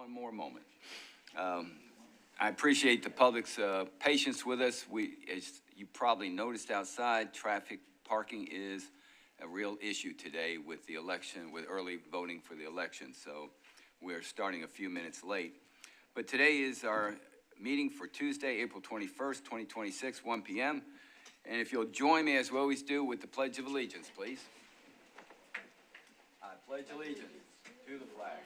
one more moment. I appreciate the public's patience with us. As you probably noticed outside, traffic parking is a real issue today with the election, with early voting for the election. So we're starting a few minutes late. But today is our meeting for Tuesday, April 21st, 2026, 1 p.m. And if you'll join me, as we always do, with the Pledge of Allegiance, please. I pledge allegiance to the flag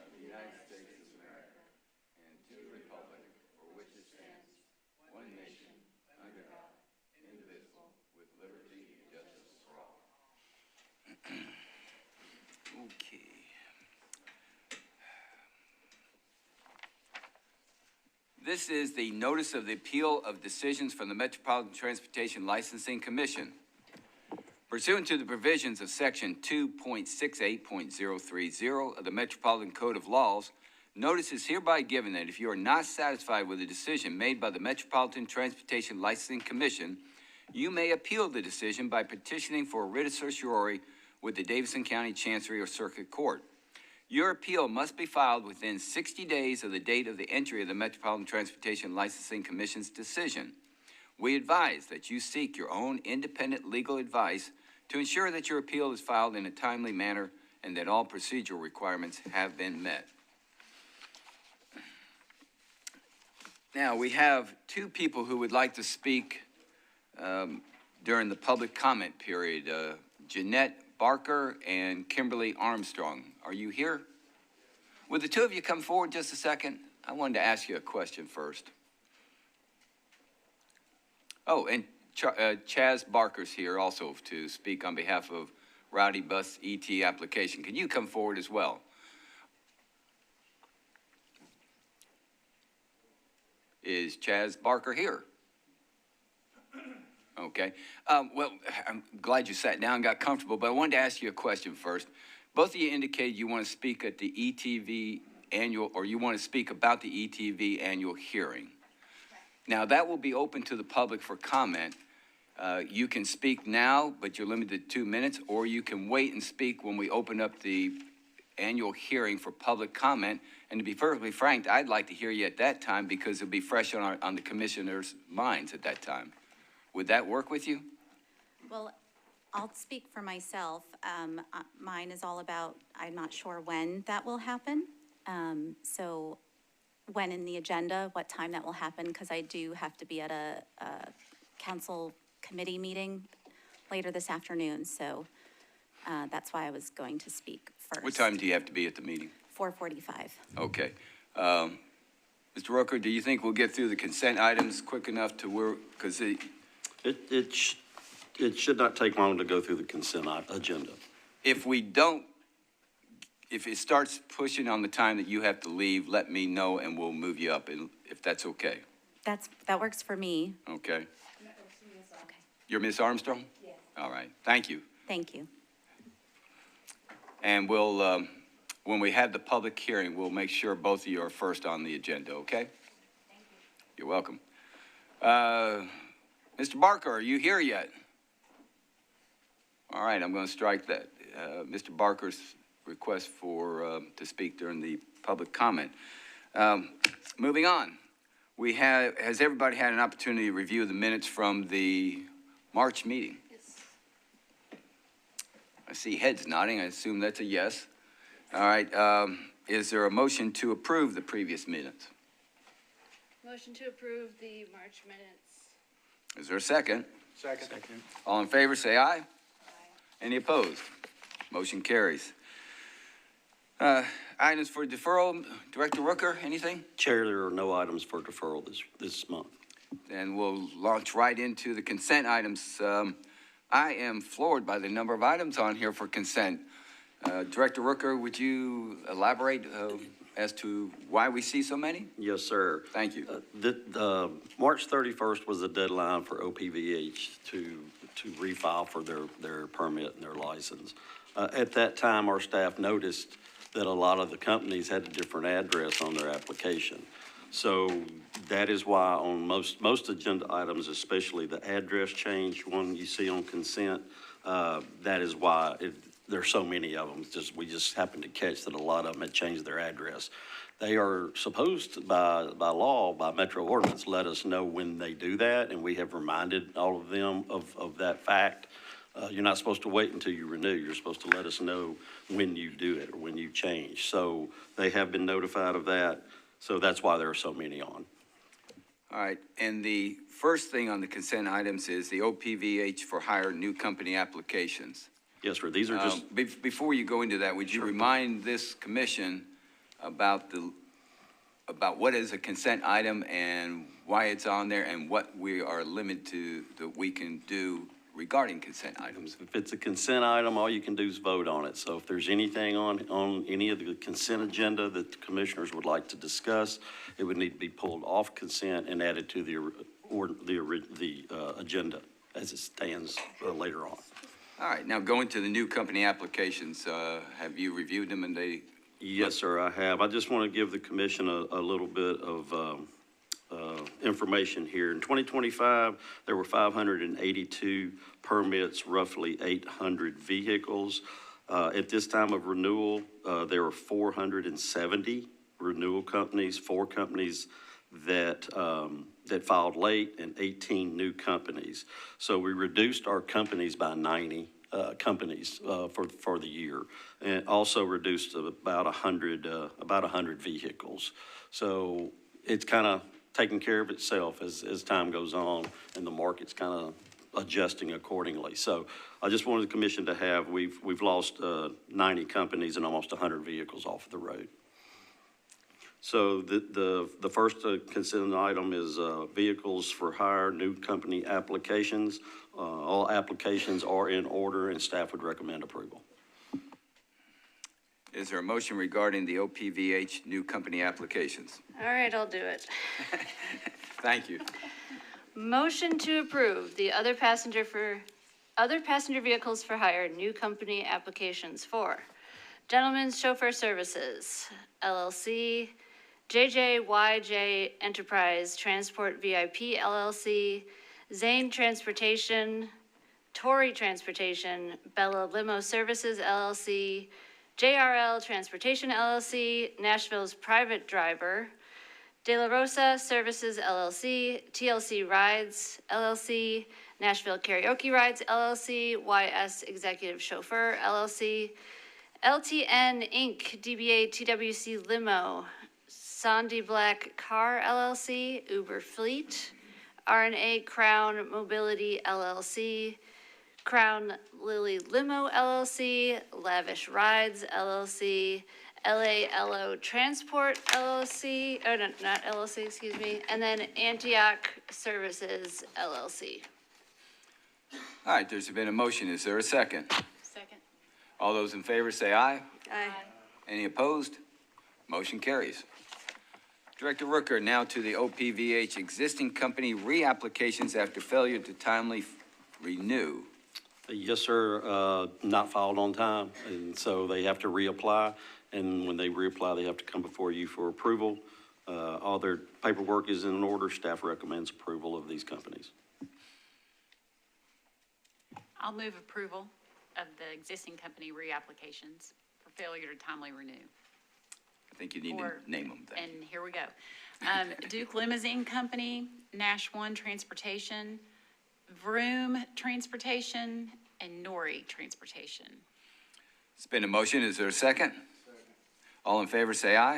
of the United States of America and to the republic for which it stands, one nation, under God, indivisible, with liberty and justice for all. Okay. This is the notice of the appeal of decisions from the Metropolitan Transportation Licensing Commission. Pursuant to the provisions of Section 2.68.030 of the Metropolitan Code of Laws, notice is hereby given that if you are not satisfied with a decision made by the Metropolitan Transportation Licensing Commission, you may appeal the decision by petitioning for a writ of certiorari with the Davidson County Chancery or Circuit Court. Your appeal must be filed within 60 days of the date of the entry of the Metropolitan Transportation Licensing Commission's decision. We advise that you seek your own independent legal advice to ensure that your appeal is filed in a timely manner and that all procedural requirements have been met. Now, we have two people who would like to speak during the public comment period, Jeanette Barker and Kimberly Armstrong. Are you here? Would the two of you come forward just a second? I wanted to ask you a question first. Oh, and Chaz Barker's here also to speak on behalf of Rowdy Bus ET application. Can you come forward as well? Is Chaz Barker here? Okay. Well, I'm glad you sat down and got comfortable, but I wanted to ask you a question first. Both of you indicated you want to speak at the ETV annual, or you want to speak about the ETV annual hearing. Now, that will be open to the public for comment. You can speak now, but you're limited to 2 minutes, or you can wait and speak when we open up the annual hearing for public comment. And to be perfectly frank, I'd like to hear you at that time because it'll be fresh on the commissioners' minds at that time. Would that work with you? Well, I'll speak for myself. Mine is all about, I'm not sure when that will happen. So when in the agenda, what time that will happen, because I do have to be at a council committee meeting later this afternoon. So that's why I was going to speak first. What time do you have to be at the meeting? 4:45. Okay. Mr. Rooker, do you think we'll get through the consent items quick enough to where, because It should not take long to go through the consent agenda. If we don't, if it starts pushing on the time that you have to leave, let me know and we'll move you up, if that's okay. That works for me. Okay. Okay. You're Miss Armstrong? Yes. All right. Thank you. Thank you. And we'll, when we have the public hearing, we'll make sure both of you are first on the agenda, okay? Thank you. You're welcome. Mr. Barker, are you here yet? All right, I'm going to strike that. Mr. Barker's request for to speak during the public comment. Moving on, has everybody had an opportunity to review the minutes from the March meeting? Yes. I see heads nodding. I assume that's a yes. All right. Is there a motion to approve the previous minutes? Motion to approve the March minutes. Is there a second? Second. All in favor, say aye. Aye. Any opposed? Motion carries. Items for deferral, Director Rooker, anything? Chair, there are no items for deferral this month. Then we'll launch right into the consent items. I am floored by the number of items on here for consent. Director Rooker, would you elaborate as to why we see so many? Yes, sir. Thank you. March 31st was the deadline for OPVH to refile for their permit and their license. At that time, our staff noticed that a lot of the companies had a different address on their application. So that is why on most agenda items, especially the address change one you see on consent, that is why there's so many of them. We just happened to catch that a lot of them had changed their address. They are supposed to, by law, by Metro ordinance, let us know when they do that, and we have reminded all of them of that fact. You're not supposed to wait until you renew. You're supposed to let us know when you do it or when you change. So they have been notified of that. So that's why there are so many on. All right, and the first thing on the consent items is the OPVH for hire new company applications. Yes, sir. These are just, Before you go into that, would you remind this commission about what is a consent item and why it's on there and what we are limited to that we can do regarding consent items? if it's a consent item, all you can do is vote on it. So if there's anything on any of the consent agenda that the commissioners would like to discuss, it would need to be pulled off consent and added to the agenda as it stands later on. All right, now going to the new company applications, have you reviewed them and they? Yes, sir, I have. I just want to give the commission a little bit of information here. In 2025, there were 582 permits, roughly 800 vehicles. At this time of renewal, there were 470 renewal companies, 4 companies that filed late, and 18 new companies. So we reduced our companies by 90 companies for the year, and also reduced about 100 vehicles. So it's kind of taking care of itself as time goes on, and the market's kind of adjusting accordingly. So I just wanted the commission to have, we've lost 90 companies and almost 100 vehicles off the road. So the first consent item is vehicles for hire, new company applications. All applications are in order, and staff would recommend approval. Is there a motion regarding the OPVH new company applications? All right, I'll do it. Thank you. Motion to approve the other passenger vehicles for hire new company applications for Gentleman's Chauffeur Services, LLC, JJYJ Enterprise Transport VIP, LLC, Zane Transportation, Tory Transportation, Bella Limo Services, LLC, JRL Transportation, LLC, Nashville's Private Driver, De La Rosa Services, LLC, TLC Rides, LLC, Nashville Karaoke Rides, LLC, YS Executive Chauffeur, LLC, LTN Inc., DBA TWC Limo, Sandy Black Car, LLC, Uber Fleet, RNA Crown Mobility, LLC, Crown Lily Limo, LLC, Lavish Rides, LLC, LALO Transport, LLC, oh, no, not LLC, excuse me, and then Antioch Services, LLC. All right, there's been a motion. Is there a second? Second. All those in favor say aye. Aye. Any opposed? Motion carries. Director Rooker, now to the OPVH existing company reapplications after failure to timely renew. Yes, sir, not filed on time, and so they have to reapply, and when they reapply, they have to come before you for approval. All their paperwork is in order. Staff recommends approval of these companies. I'll move approval of the existing company reapplications for failure to timely renew. I think you need to name them then. And here we go. Duke Limousine Company, Nash One Transportation, Vroom Transportation, and Nori Transportation. It's been a motion. Is there a second? Second. All in favor say aye.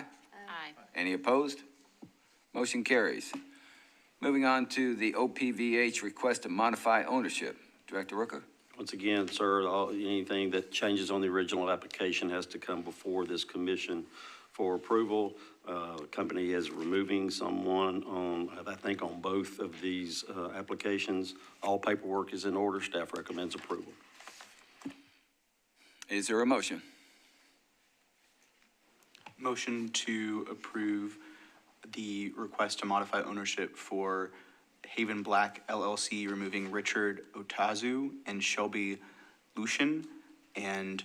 Aye. Any opposed? Motion carries. Moving on to the OPVH request to modify ownership. Director Rooker. Once again, sir, anything that changes on the original application has to come before this commission for approval. Company is removing someone on, I think, on both of these applications. All paperwork is in order. Staff recommends approval. Is there a motion? Motion to approve the request to modify ownership for Haven Black LLC, removing Richard Otazu and Shelby Lucian, and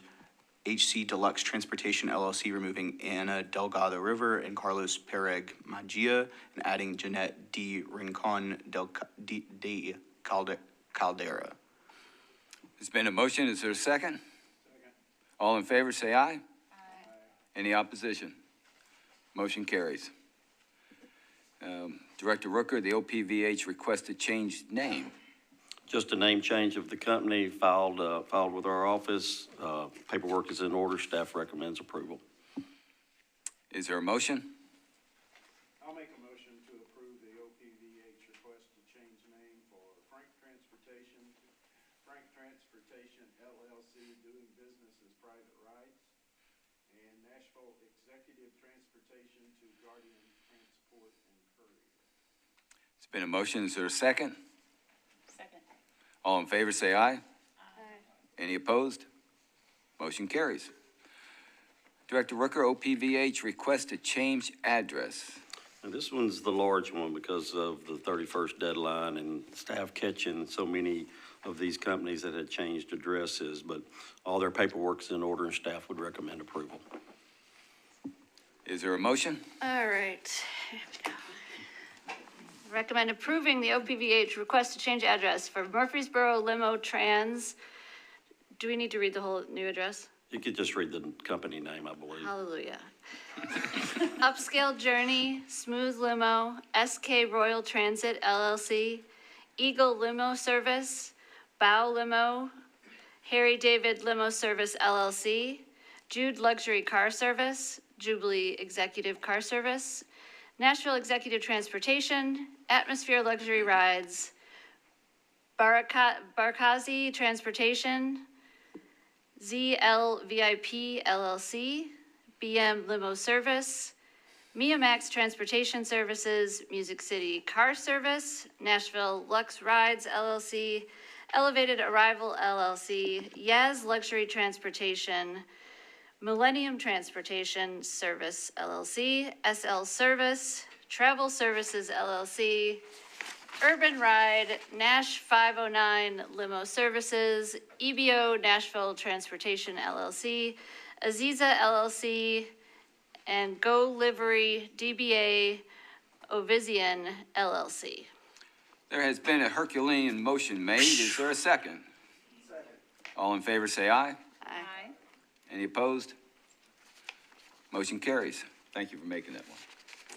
HC Deluxe Transportation LLC, removing Ana Delgado River and Carlos Pereg Magia, and adding Jeanette D. Rincon de Caldera. There's been a motion. Is there a second? Second. All in favor, say aye. Aye. Any opposition? Motion carries. Director Rooker, the OPVH request to change name. Just a name change of the company filed with our office. Paperwork is in order. Staff recommends approval. Is there a motion? I'll make a motion to approve the OPVH request to change name for Frank Transportation LLC, doing business as private rides, and Nashville Executive Transportation to Guardian Transport and Courier. It's been a motion. Is there a second? Second. All in favor, say aye. Aye. Any opposed? Motion carries. Director Rooker, OPVH request to change address. And this one's the large one because of the 31st deadline and staff catching so many of these companies that had changed addresses, but all their paperwork's in order and staff would recommend approval. Is there a motion? All right. Here we go. Recommend approving the OPVH request to change address for Murfreesboro Limo Trans. Do we need to read the whole new address? You could just read the company name, I believe. Hallelujah. Upscale Journey, Smooth Limo, SK Royal Transit LLC, Eagle Limo Service, Bow Limo, Harry David Limo Service LLC, Jude Luxury Car Service, Jubilee Executive Car Service, Nashville Executive Transportation, Atmosphere Luxury Rides, Barkazi Transportation, ZLVIP LLC, BM Limo Service, Mia Max Transportation Services, Music City Car Service, Nashville Lux Rides LLC, Elevated Arrival LLC, Yaz Luxury Transportation, Millennium Transportation Service LLC, SL Service, Travel Services LLC, Urban Ride, Nash 509 Limo Services, EBO Nashville Transportation LLC, Aziza LLC, and Go Livery DBA Ovizian LLC. There has been a Herculean motion made. Is there a second? Second. All in favor, say aye. Aye. Any opposed? Motion carries. Thank you for making that one.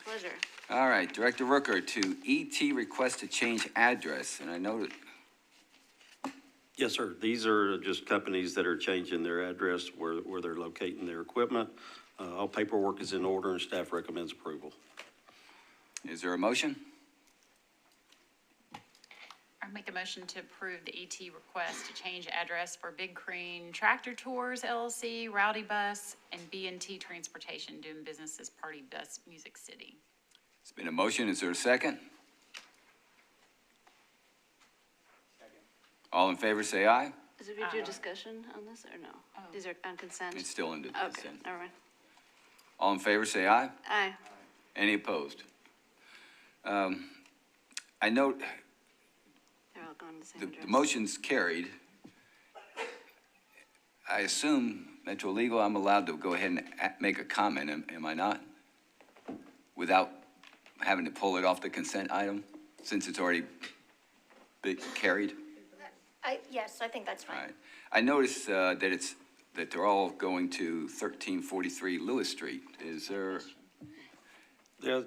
Pleasure. All right, Director Rooker, to ET request to change address, and I noted, Yes, sir. These are just companies that are changing their address where they're locating their equipment. All paperwork is in order and staff recommends approval. is there a motion? I make a motion to approve the ET request to change address for Big Crane Tractor Tours LLC, Rowdy Bus, and B&T Transportation, doing business as Party Bus Music City. It's been a motion. Is there a second? Second. All in favor, say aye. Is it we do discussion on this or no? Oh. These are on consent? It's still under Okay, consent. never mind. All in favor, say aye. Aye. Any opposed? I note They're all going to the same the address. motion's carried. I assume, Metro Legal, I'm allowed to go ahead and make a comment, am I not? Without having to pull it off the consent item, since it's already been carried? Yes, I think that's All fine. right. I noticed that they're all going to 1343 Lewis Street. Is there,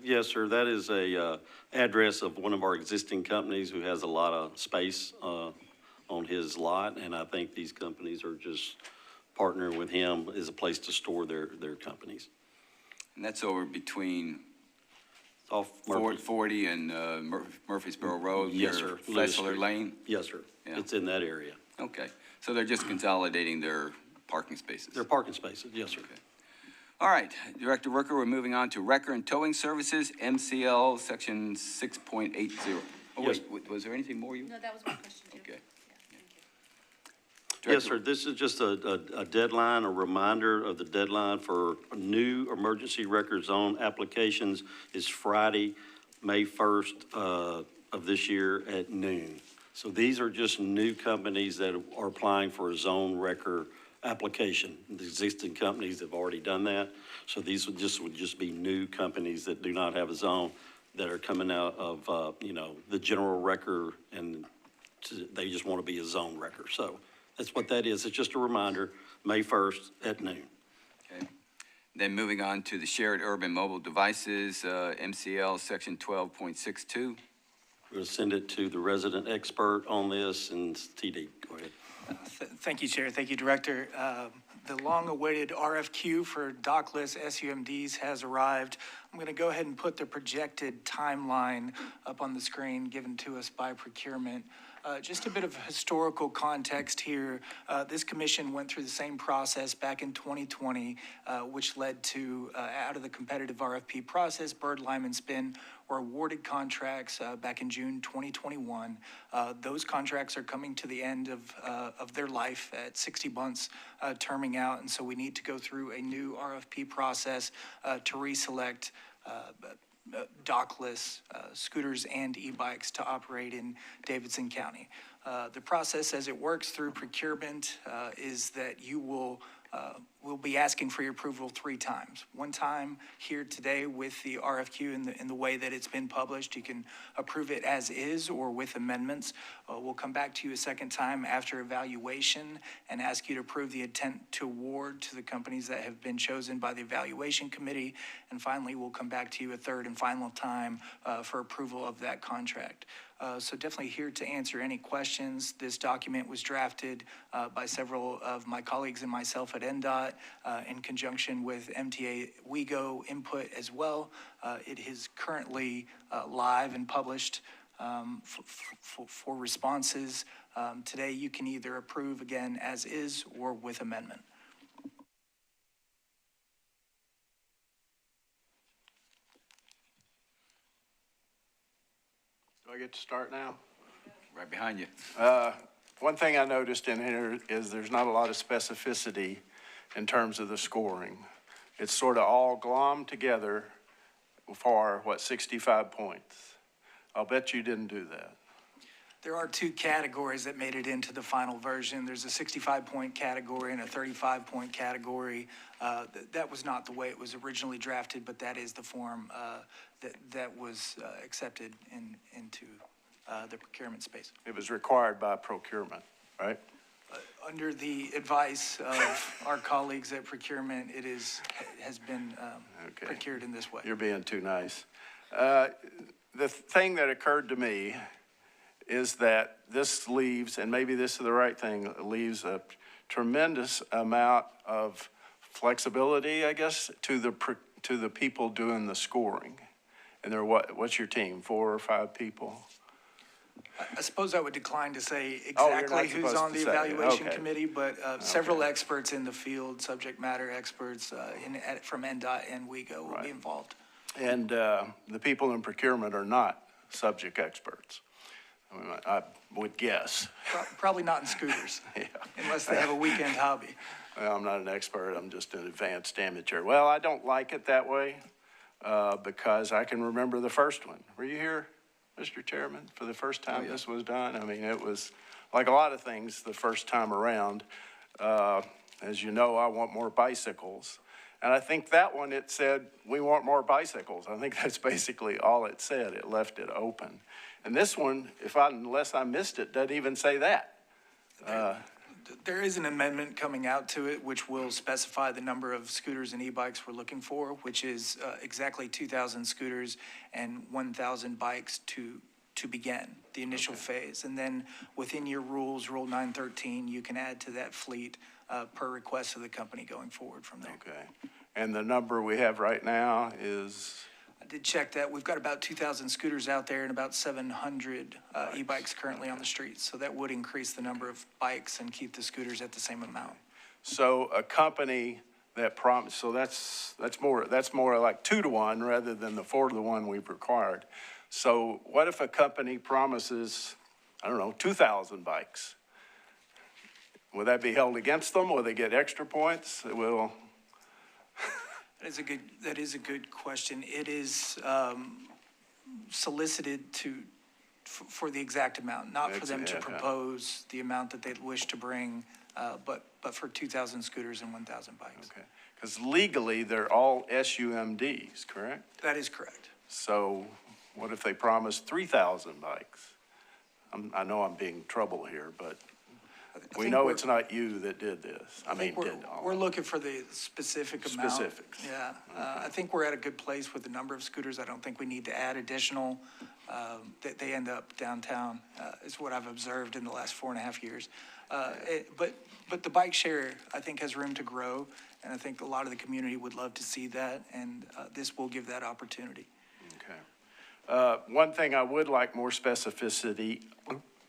Yes, sir. That is a address of one of our existing companies who has a lot of space on his lot, and I think these companies are just partnering with him as a place to store their companies. and that's over between Off Fort Murphy. 40 and Murfreesboro Road? Yes, near sir. Lewis Flessler Street. Lane? Yes, sir. Yeah. It's in that area. Okay, so they're just consolidating their parking spaces? They're parking spaces, yes, sir. All right, Director Rooker, we're moving on to Wrecker and Towing Services, MCL, Section 6.80. Oh, Yes. wait, was there anything more you? No, that was my question too. Okay. Yes, Director- sir. This is just a deadline, a reminder of the deadline for new emergency record zone applications is Friday, May 1st of this year at noon. So these are just new companies that are applying for a zone record application. The existing companies have already done that. So these would just be new companies that do not have a zone that are coming out of, the general record, and they just want to be a zone record. So That's what that is. It's just a reminder, May 1st at noon. Okay. Then moving on to the shared urban mobile devices, MCL section 12.62. We're going to send it to the resident expert on this, and TD, go ahead. Thank you, Chair. Thank you, Director. The long-awaited RFQ for dockless SUMDs has arrived. I'm going to go ahead and put the projected timeline up on the screen given to us by procurement. Just a bit of historical context here. This commission went through the same process back in 2020, which led to, out of the competitive RFP process, Bird, Lime, and Spin were awarded contracts back in June 2021. Those contracts are coming to the end of their life at 60 months, terming out, and so we need to go through a new RFP process to reselect dockless scooters and e-bikes to operate in Davidson County. The process as it works through procurement is that you will be asking for your approval 3 times. One time here today with the RFQ in the way that it's been published. You can approve it as is or with amendments. We'll come back to you a second time after evaluation and ask you to approve the intent to award to the companies that have been chosen by the evaluation committee. And finally, we'll come back to you a third and final time for approval of that contract. So definitely here to answer any questions. This document was drafted by several of my colleagues and myself at NDOT in conjunction with MTA WeGo input as well. It is currently live and published for responses. Today, you can either approve again as is or with amendment. Do I get to start now? Right behind you. One thing I noticed in here is there's not a lot of specificity in terms of the scoring. It's sort of all glommed together for, 65 points. I'll bet you didn't do that. There are 2 categories that made it into the final version. There's a 65-point category and a 35-point category. That was not the way it was originally drafted, but that is the form that was accepted into the procurement space. It was required by procurement, right? Under the advice of our colleagues at procurement, has been Okay. procured in this way. You're being too nice. The thing that occurred to me is that this leaves, and maybe this is the right thing, leaves a tremendous amount of flexibility, I guess, to the people doing the scoring. And they're what's your team, 4 or 5 people? I suppose I would decline to say Oh, you're not exactly who's supposed on to the say. evaluation Okay. committee, but several experts in the field, subject matter experts from NDOT and WeGo will Right. be involved. And the people in procurement are not subject experts, I would guess. Probably not in scooters, Yeah. unless they have a weekend hobby. Well, I'm not an expert, I'm just an advanced amateur. Well, I don't like it that way because I can remember the first one. Were you here, Mr. Chairman, for the first time this was done? I mean, it was like a lot of things the first time around. As you know, I want more bicycles. And I think that one, it said, we want more bicycles. I think that's basically all it said. It left it open. And this one, unless I missed it, doesn't even say that. There is an amendment coming out to it, which will specify the number of scooters and e-bikes we're looking for, which is exactly 2,000 scooters and 1,000 bikes to begin the initial phase. And then within your rules, Rule 913, you can add to that fleet per request of the company going forward from there. Okay. And the number we have right now is? I did check that. We've got about 2,000 scooters out there and about 700 e-bikes currently on the streets. So that would increase the number of bikes and keep the scooters at the same amount. So a company that so that's more like 2 to 1 rather than the 4 to 1 we've required. So what if a company promises, 2,000 bikes? Will that be held against them? Will they get extra points? Will? That is a good question. It is solicited for the exact amount, not for them to propose the amount that they'd wish to bring, but for 2,000 scooters and 1,000 bikes. Okay. Because legally, they're all SUMDs, correct? That is correct. So what if they promise 3,000 bikes? I know I'm being trouble here, but We think know we're- it's not you that did this. I mean, We're, did all we're of it. looking for the specific amount. Specifics. Yeah, I think we're at a good place with the number of scooters. I don't think we need to add additional. They end up downtown, is what I've observed in the last 4.5 years. But the bike share, I think, has room to grow, and I think a lot of the community would love to see that, and this will give that opportunity. Okay. One thing I would like more specificity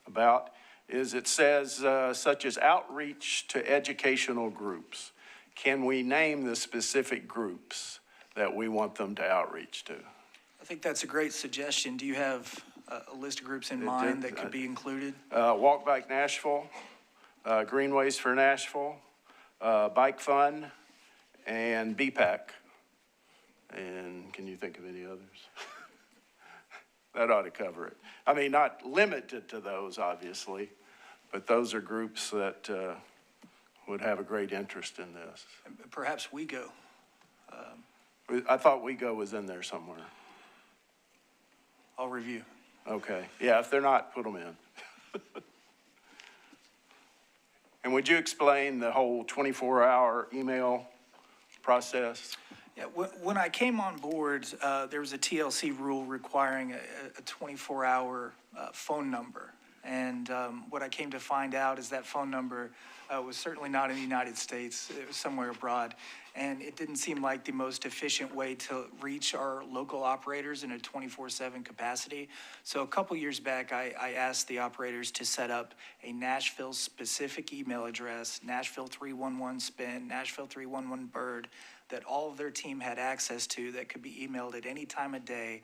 about is it says, such as outreach to educational groups. Can we name the specific groups that we want them to outreach to? I think that's a great suggestion. Do you have a list of groups in mind that could be included? Walk Bike Nashville, Greenways for Nashville, Bike Fun, and BPAC. And can you think of any others? That ought to cover it. I mean, not limited to those, obviously, but those are groups that would have a great interest in this. Perhaps we go. I thought WeGo was in there somewhere. I'll review. Okay, yeah, if they're not, put them in. And would you explain the whole 24-hour email process? Yeah, when I came on board, there was a TLC rule requiring a 24-hour phone number. And what I came to find out is that phone number was certainly not in the United States. It was somewhere abroad. And it didn't seem like the most efficient way to reach our local operators in a 24/7 capacity. So a couple years back, I asked the operators to set up a Nashville-specific email address, Nashville 311 SPIN, Nashville 311 Bird, that all of their team had access to that could be emailed at any time of day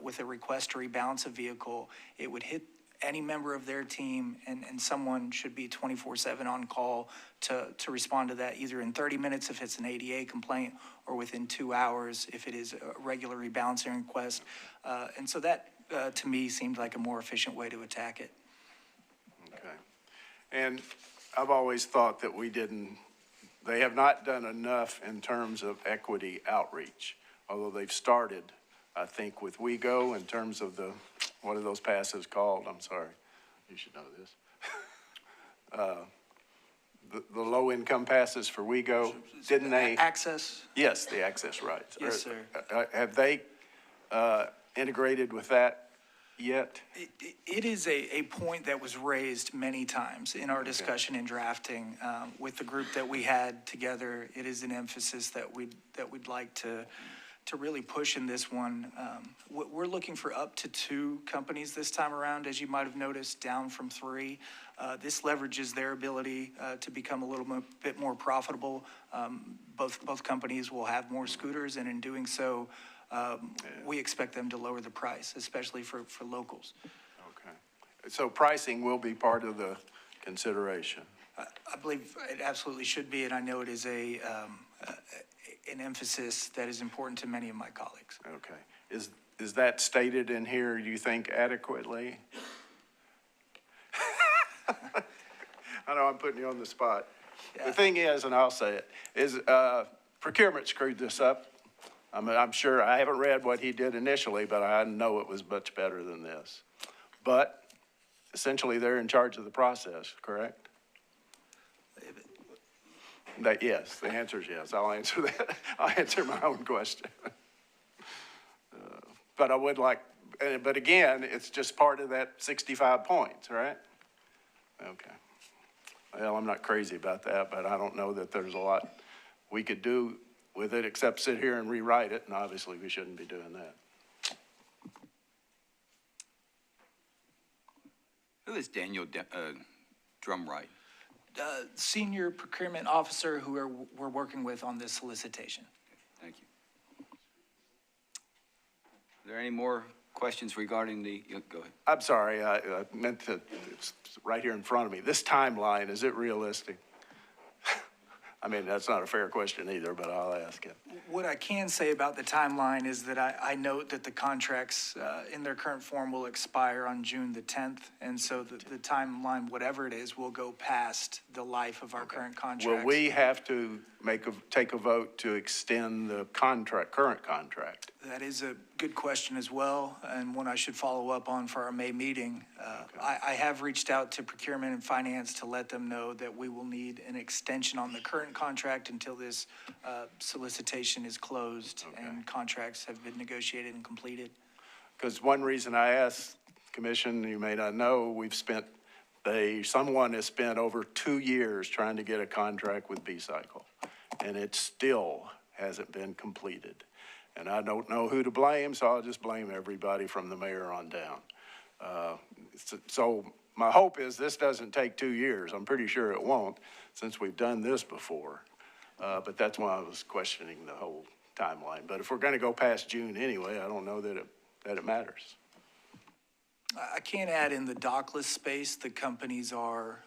with a request to rebalance a vehicle. It would hit any member of their team, and someone should be 24/7 on call to respond to that, either in 30 minutes if it's an ADA complaint, or within 2 hours if it is a regular rebalancing request. And so that, to me, seemed like a more efficient way to attack it. Okay. And I've always thought that they have not done enough in terms of equity outreach, although they've started, I think, with WeGo in terms of what are those passes called? I'm sorry, you should know this. The low-income passes for WeGo, didn't they? Access? Yes, the access rights. Yes, sir. Have they integrated with that yet? It is a point that was raised many times in our discussion and drafting with the group that we had together. It is an emphasis that we'd like to really push in this one. We're looking for up to 2 companies this time around, as you might have noticed, down from 3. This leverages their ability to become a little bit more profitable. Both companies will have more scooters, and in doing so, we expect them to lower the price, especially for locals. Okay. So pricing will be part of the consideration. I believe it absolutely should be, and I know it is an emphasis that is important to many of my colleagues. Okay. Is that stated in here, do you think, adequately? I know I'm putting you on the spot. The thing is, and I'll say it, is procurement screwed this up. I'm sure, I haven't read what he did initially, but I know it was much better than this. But essentially, they're in charge of the process, correct? Yes, the answer is yes. I'll answer that. I'll answer my own question. But I would like, but again, it's just part of that 65 points, right? Okay. Well, I'm not crazy about that, but I don't know that there's a lot we could do with it except sit here and rewrite it, and obviously we shouldn't be doing that. Who is Daniel Drumright? Senior procurement officer who we're working with on this solicitation. Thank you. Are there any more questions regarding go ahead. I'm sorry, I meant to, it's right here in front of me. This timeline, is it realistic? I mean, that's not a fair question either, but I'll ask it. What I can say about the timeline is that I note that the contracts in their current form will expire on June the 10th. And so the timeline, whatever it is, will go past the life of our current Will contracts. we have to take a vote to extend the current contract? That is a good question as well, and one I should follow up on for our May meeting. I have reached out to procurement and finance to let them know that we will need an extension on the current contract until this solicitation is closed and contracts have been negotiated and completed. Because one reason I asked, Commission, you may not know, someone has spent over 2 years trying to get a contract with B-Cycle, and it still hasn't been completed. And I don't know who to blame, so I'll just blame everybody from the mayor on down. So my hope is this doesn't take 2 years. I'm pretty sure it won't, since we've done this before. But that's why I was questioning the whole timeline. But if we're going to go past June anyway, I don't know that it matters. I can add in the dockless space, the companies are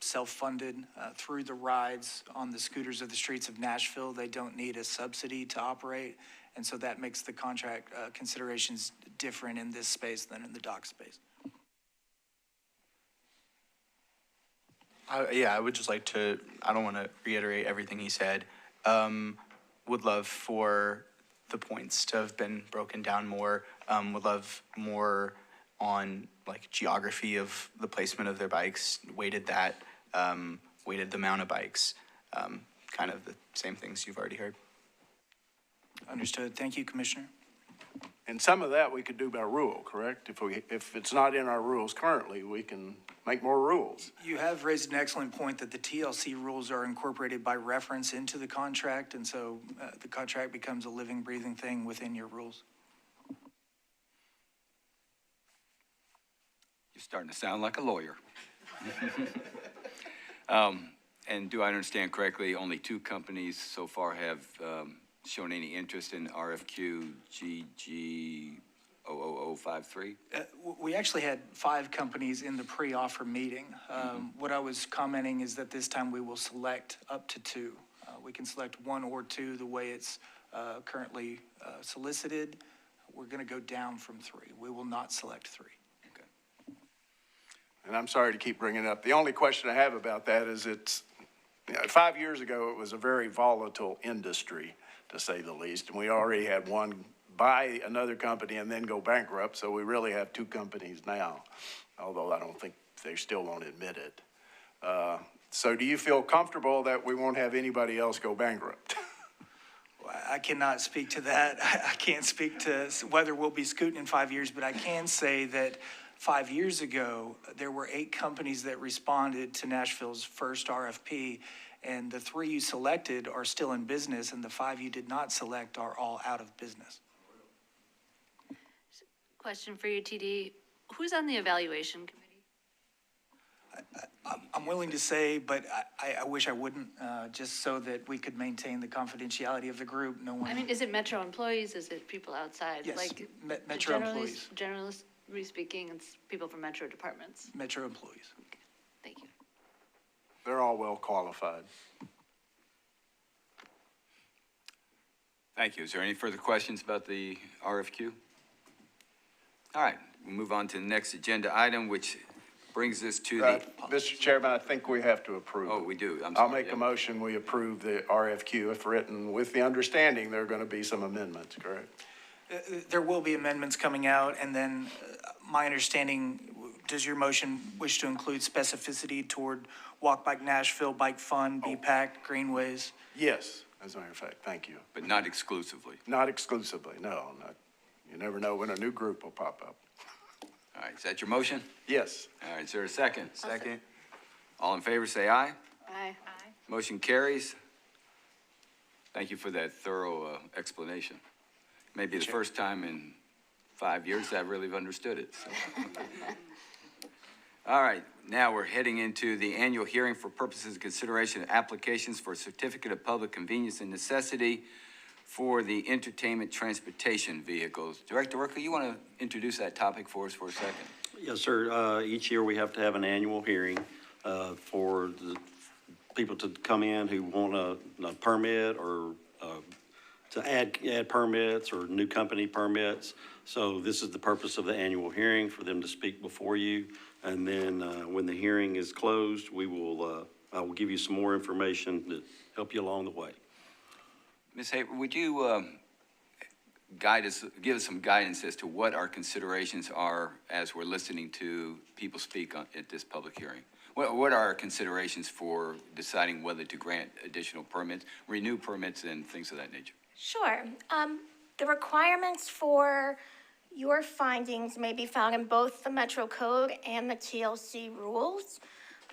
self-funded through the rides on the scooters of the streets of Nashville. They don't need a subsidy to operate, and so that makes the contract considerations different in this space than in the dock space. I would just like to, I don't want to reiterate everything he said. Would love for the points to have been broken down more. Would love more on like geography of the placement of their bikes, weighted the amount of bikes, kind of the same things you've already heard. Understood. Thank you, Commissioner. And some of that we could do by rule, correct? If it's not in our rules currently, we can make more rules. You have raised an excellent point that the TLC rules are incorporated by reference into the contract, and so the contract becomes a living, breathing thing within your rules. You're starting to sound like a lawyer. And do I understand correctly, only 2 companies so far have shown any interest in RFQ GG00053? We actually had 5 companies in the pre-offer meeting. What I was commenting is that this time we will select up to 2. We can select 1 or 2 the way it's currently solicited. We're going to go down from 3. We will not select 3. And I'm sorry to keep bringing it up. The only question I have about that is 5 years ago, it was a very volatile industry, to say the least. And we already had one buy another company and then go bankrupt, so we really have 2 companies now, although I don't think they still won't admit it. So do you feel comfortable that we won't have anybody else go bankrupt? I cannot speak to that. I can't speak to whether we'll be scooting in 5 years, but I can say that 5 years ago, there were 8 companies that responded to Nashville's first RFP, and the 3 you selected are still in business, and the 5 you did not select are all out of business. Question for you, TD. Who's on the evaluation committee? I'm willing to say, but I wish I wouldn't, just so that we could maintain the confidentiality of the group. No one. I mean, is it Metro employees? Is it people outside? Yes, Like Metro employees. Generally speaking, it's people from Metro departments. Metro employees. Okay, thank you. They're all well qualified. Thank you. Is there any further questions about the RFQ? All right, we'll move on to the next agenda item, which brings us to the, Mr. Chairman, I think we have to approve. oh, we do. I'm I'll sorry. make a motion, we approve the RFQ if written, with the understanding there are going to be some amendments, correct? There will be amendments coming out, and then my understanding, does your motion wish to include specificity toward Walk Bike Nashville, Bike Fun, BPAC, Greenways? Yes, as a matter of fact, thank you. But not exclusively. Not exclusively, no. You never know when a new group will pop up. All right, is that your motion? Yes. All right, is there a second? Second. All in favor, say aye. Aye. Motion carries. Thank you for that thorough explanation. Maybe the first time in 5 years that I really have understood it. So. All right, now we're heading into the annual hearing for purposes of consideration of applications for a certificate of public convenience and necessity for the entertainment transportation vehicles. Director Workley, you want to introduce that topic for us for a second? Yes, sir. Each year we have to have an annual hearing for the people to come in who want a permit or to add permits or new company permits. So this is the purpose of the annual hearing, for them to speak before you. And then when the hearing is closed, we will I will give you some more information to help you along the way. Ms. Haber, would you guide us, give us some guidance as to what our considerations are as we're listening to people speak at this public hearing? What are our considerations for deciding whether to grant additional permits, renew permits, and things of that nature? Sure. The requirements for your findings may be found in both the Metro Code and the TLC rules.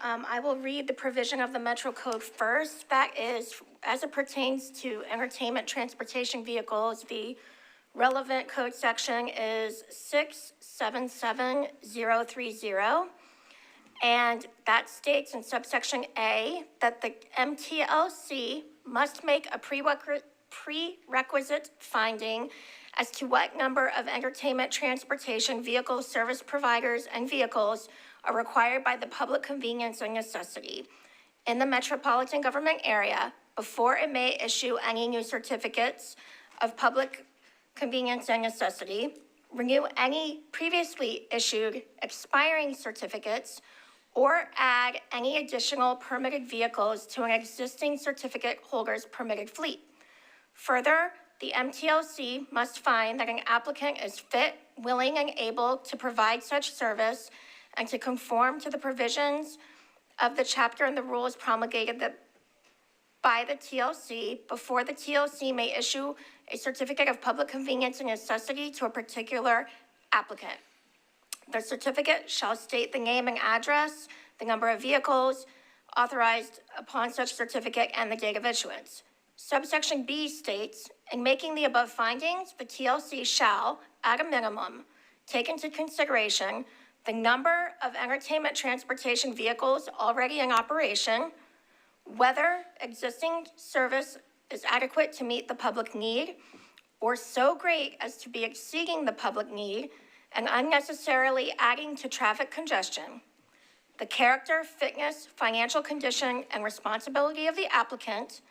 I will read the provision of the Metro Code first. That is, as it pertains to entertainment transportation vehicles, the relevant code section is 677030. And that states in subsection A that the MTLC must make a prerequisite finding as to what number of entertainment transportation vehicle service providers and vehicles are required by the public convenience and necessity in the metropolitan government area before it may issue any new certificates of public convenience and necessity, renew any previously issued expiring certificates, or add any additional permitted vehicles to an existing certificate holder's permitted fleet. Further, the MTLC must find that an applicant is fit, willing, and able to provide such service and to conform to the provisions of the chapter and the rules promulgated by the TLC before the TLC may issue a certificate of public convenience and necessity to a particular applicant. The certificate shall state the name and address, the number of vehicles authorized upon such certificate, and the date of issuance. Subsection B states, in making the above findings, the TLC shall, at a minimum, take into consideration the number of entertainment transportation vehicles already in operation, whether existing service is adequate to meet the public need, or so great as to be exceeding the public need and unnecessarily adding to traffic congestion, the character, fitness, financial condition, and responsibility of the applicant,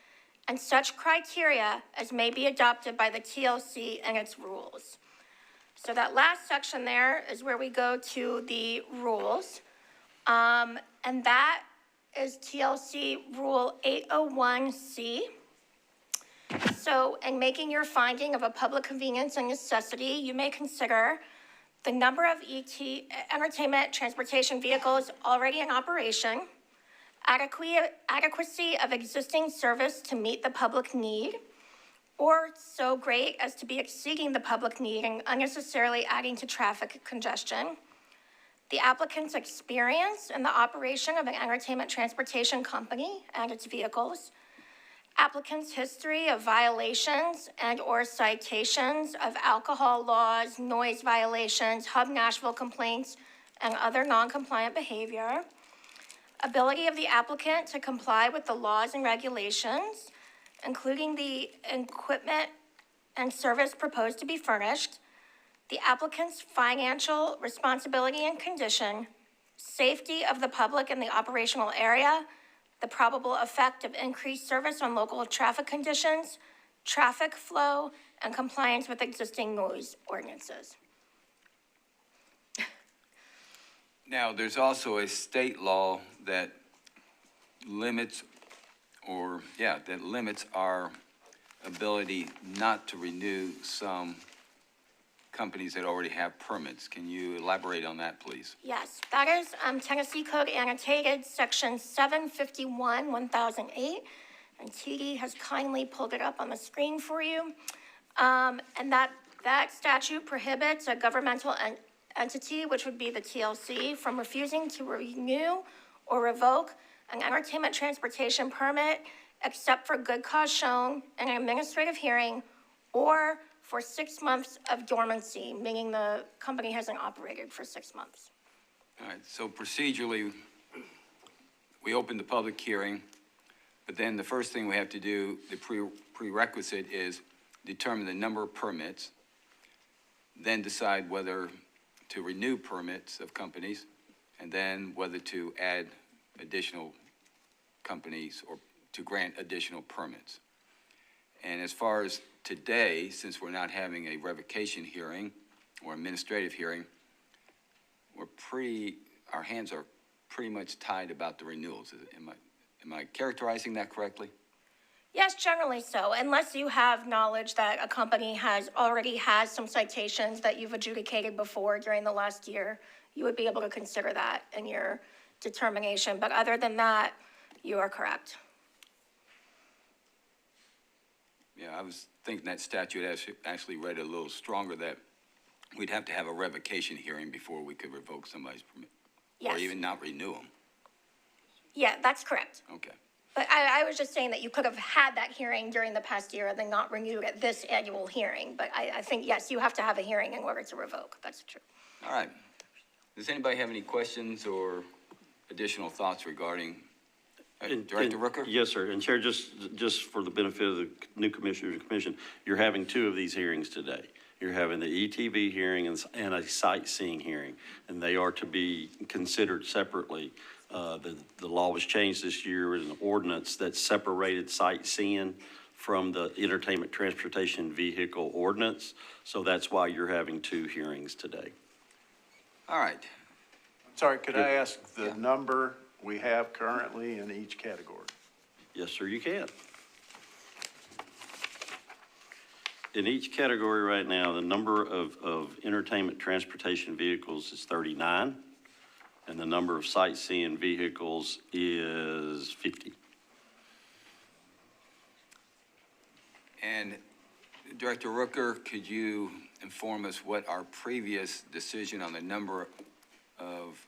and such criteria as may be adopted by the TLC and its rules. So that last section there is where we go to the rules. And that is TLC Rule 801C. So in making your finding of a public convenience and necessity, you may consider the number of entertainment transportation vehicles already in operation, adequacy of existing service to meet the public need, or so great as to be exceeding the public need and unnecessarily adding to traffic congestion, the applicant's experience in the operation of an entertainment transportation company and its vehicles, applicant's history of violations and/or citations of alcohol laws, noise violations, Hub Nashville complaints, and other non-compliant behavior, ability of the applicant to comply with the laws and regulations, including the equipment and service proposed to be furnished, the applicant's financial responsibility and condition, safety of the public in the operational area, the probable effect of increased service on local traffic conditions, traffic flow, and compliance with existing noise ordinances. Now, there's also a state law that limits our ability not to renew some companies that already have permits. Can you elaborate on that, please? Yes, that is Tennessee Code Annotated, Section 751, 1008, and TD has kindly pulled it up on the screen for you. And that statute prohibits a governmental entity, which would be the TLC, from refusing to renew or revoke an entertainment transportation permit except for good cause shown in an administrative hearing or for 6 months of dormancy, meaning the company hasn't operated for 6 months. All right, so procedurally, we open the public hearing, but then the first thing we have to do, the prerequisite is determine the number of permits, then decide whether to renew permits of companies, and then whether to add additional companies or to grant additional permits. And as far as today, since we're not having a revocation hearing or administrative hearing, our hands are pretty much tied about the renewals. Am I characterizing that correctly? Yes, generally so, unless you have knowledge that a company already has some citations that you've adjudicated before during the last year, you would be able to consider that in your determination. But other than that, you are correct. Yeah, I was thinking that statute actually read a little stronger, that we'd have to have a revocation hearing before we could revoke somebody's permit. Or Yes. even not renew them. Yeah, that's correct. Okay. But I was just saying that you could have had that hearing during the past year and then not renewed at this annual hearing. But I think, yes, you have to have a hearing in order to revoke. That's true. All right. Does anybody have any questions or additional thoughts regarding Director Rooker? Yes, sir. And Chair, just for the benefit of the new commissioners and commission, you're having two of these hearings today. You're having the ETV hearing and a sightseeing hearing, and they are to be considered separately. The law was changed this year with an ordinance that separated sightseeing from the entertainment transportation vehicle ordinance. So that's why you're having two hearings today. All right. Sorry, could I ask the number we have currently in each category? Yes, sir, you can. In each category right now, the number of entertainment transportation vehicles is 39, and the number of sightseeing vehicles is 50. And Director Rooker, could you inform us what our previous decision on the number of,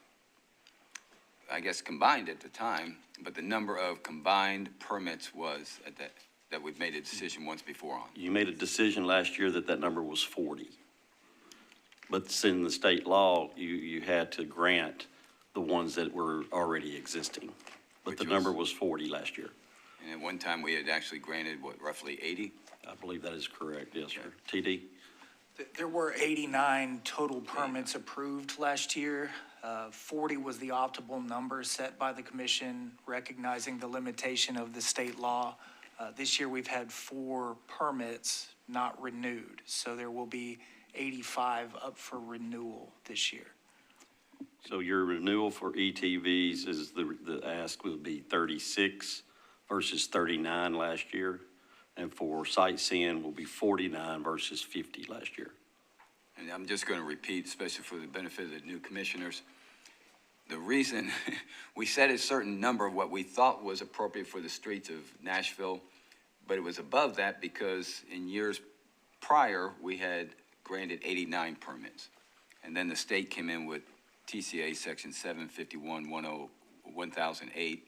I guess combined at the time, but the number of combined permits was at that we've made a decision once before on? You made a decision last year that number was 40. But in the state law, you had to grant the ones that were already existing. But the number was 40 last year. And at one time, we had actually granted, what, roughly 80? I believe that is correct, yes, sir. TD? There were 89 total permits approved last year. 40 was the optimal number set by the commission, recognizing the limitation of the state law. This year, we've had 4 permits not renewed, so there will be 85 up for renewal this year. So your renewal for ETVs is the ask would be 36 versus 39 last year. And for sightseeing will be 49 versus 50 last year. And I'm just going to repeat, especially for the benefit of the new commissioners, the reason we set a certain number of what we thought was appropriate for the streets of Nashville, but it was above that because in years prior, we had granted 89 permits. And then the state came in with TCA Section 751-1008,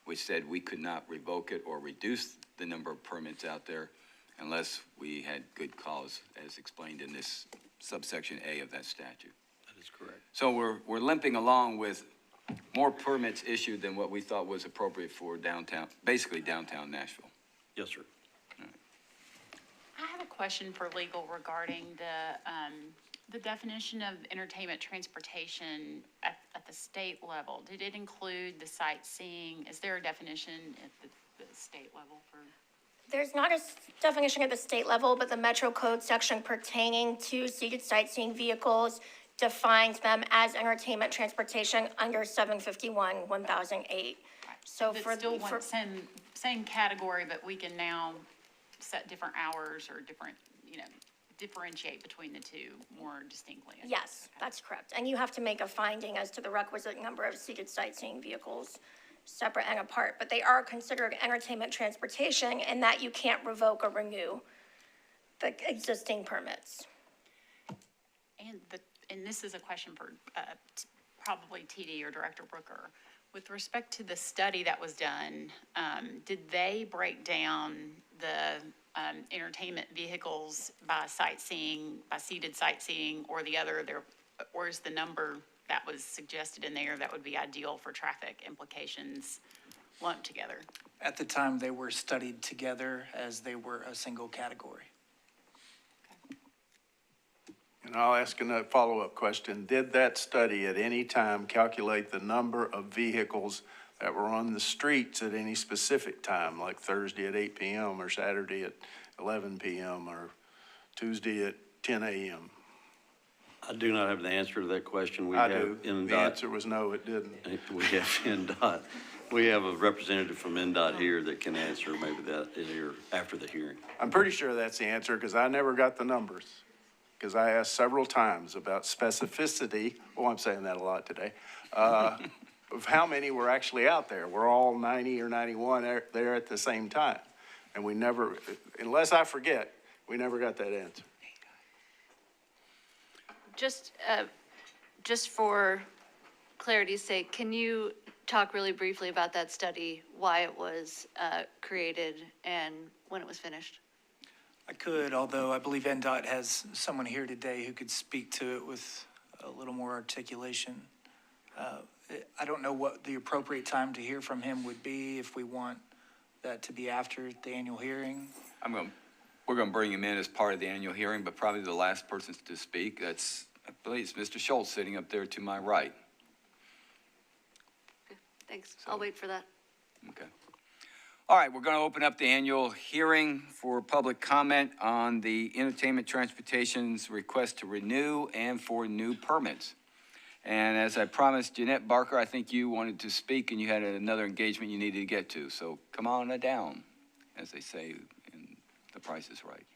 which said we could not revoke it or reduce the number of permits out there unless we had good cause, as explained in this subsection A of that statute. That is correct. So we're limping along with more permits issued than what we thought was appropriate for downtown, basically downtown Nashville. Yes, sir. I have a question for legal regarding the definition of entertainment transportation at the state level. Did it include the sightseeing? Is there a definition at the state level for? There's not a definition at the state level, but the Metro Code section pertaining to seated sightseeing vehicles defines them as entertainment transportation under 751-1008. So It's for still the, for, same category, but we can now set different hours or different, differentiate between the two more distinctly. yes, that's correct. And you have to make a finding as to the requisite number of seated sightseeing vehicles, separate and apart. But they are considered entertainment transportation in that you can't revoke or renew the existing permits. And this is a question for probably TD or Director Brooker. With respect to the study that was done, did they break down the entertainment vehicles by sightseeing, by seated sightseeing, or the other? Or is the number that was suggested in there that would be ideal for traffic implications lumped together? At the time, they were studied together as they were a single category. And I'll ask a follow-up question. Did that study at any time calculate the number of vehicles that were on the streets at any specific time, like Thursday at 8 p.m. or Saturday at 11 p.m. or Tuesday at 10 a.m.? I do not have the answer to that question. We I have do. The NDOT. answer was no, it didn't. We have NDOT We have a representative from NDOT here that can answer maybe that here after the hearing. I'm pretty sure that's the answer, because I never got the numbers. Because I asked several times about specificity, oh, I'm saying that a lot today, of how many were actually out there. We're all 90 or 91 there at the same time. And we never, unless I forget, we never got that answer. Just for clarity's sake, can you talk really briefly about that study, why it was created and when it was finished? I could, although I believe NDOT has someone here today who could speak to it with a little more articulation. I don't know what the appropriate time to hear from him would be, if we want that to be after the annual hearing. We're gonna bring him in as part of the annual hearing, but probably the last person to speak, that's, I believe it's Mr. Schultz sitting up there to my right. Thanks, I'll wait for that. Okay. All right, we're going to open up the annual hearing for public comment on the Entertainment Transportation's request to renew and for new permits. And as I promised Jeanette Barker, I think you wanted to speak and you had another engagement you needed to get to. So come on down, as they say, and The Price is Right.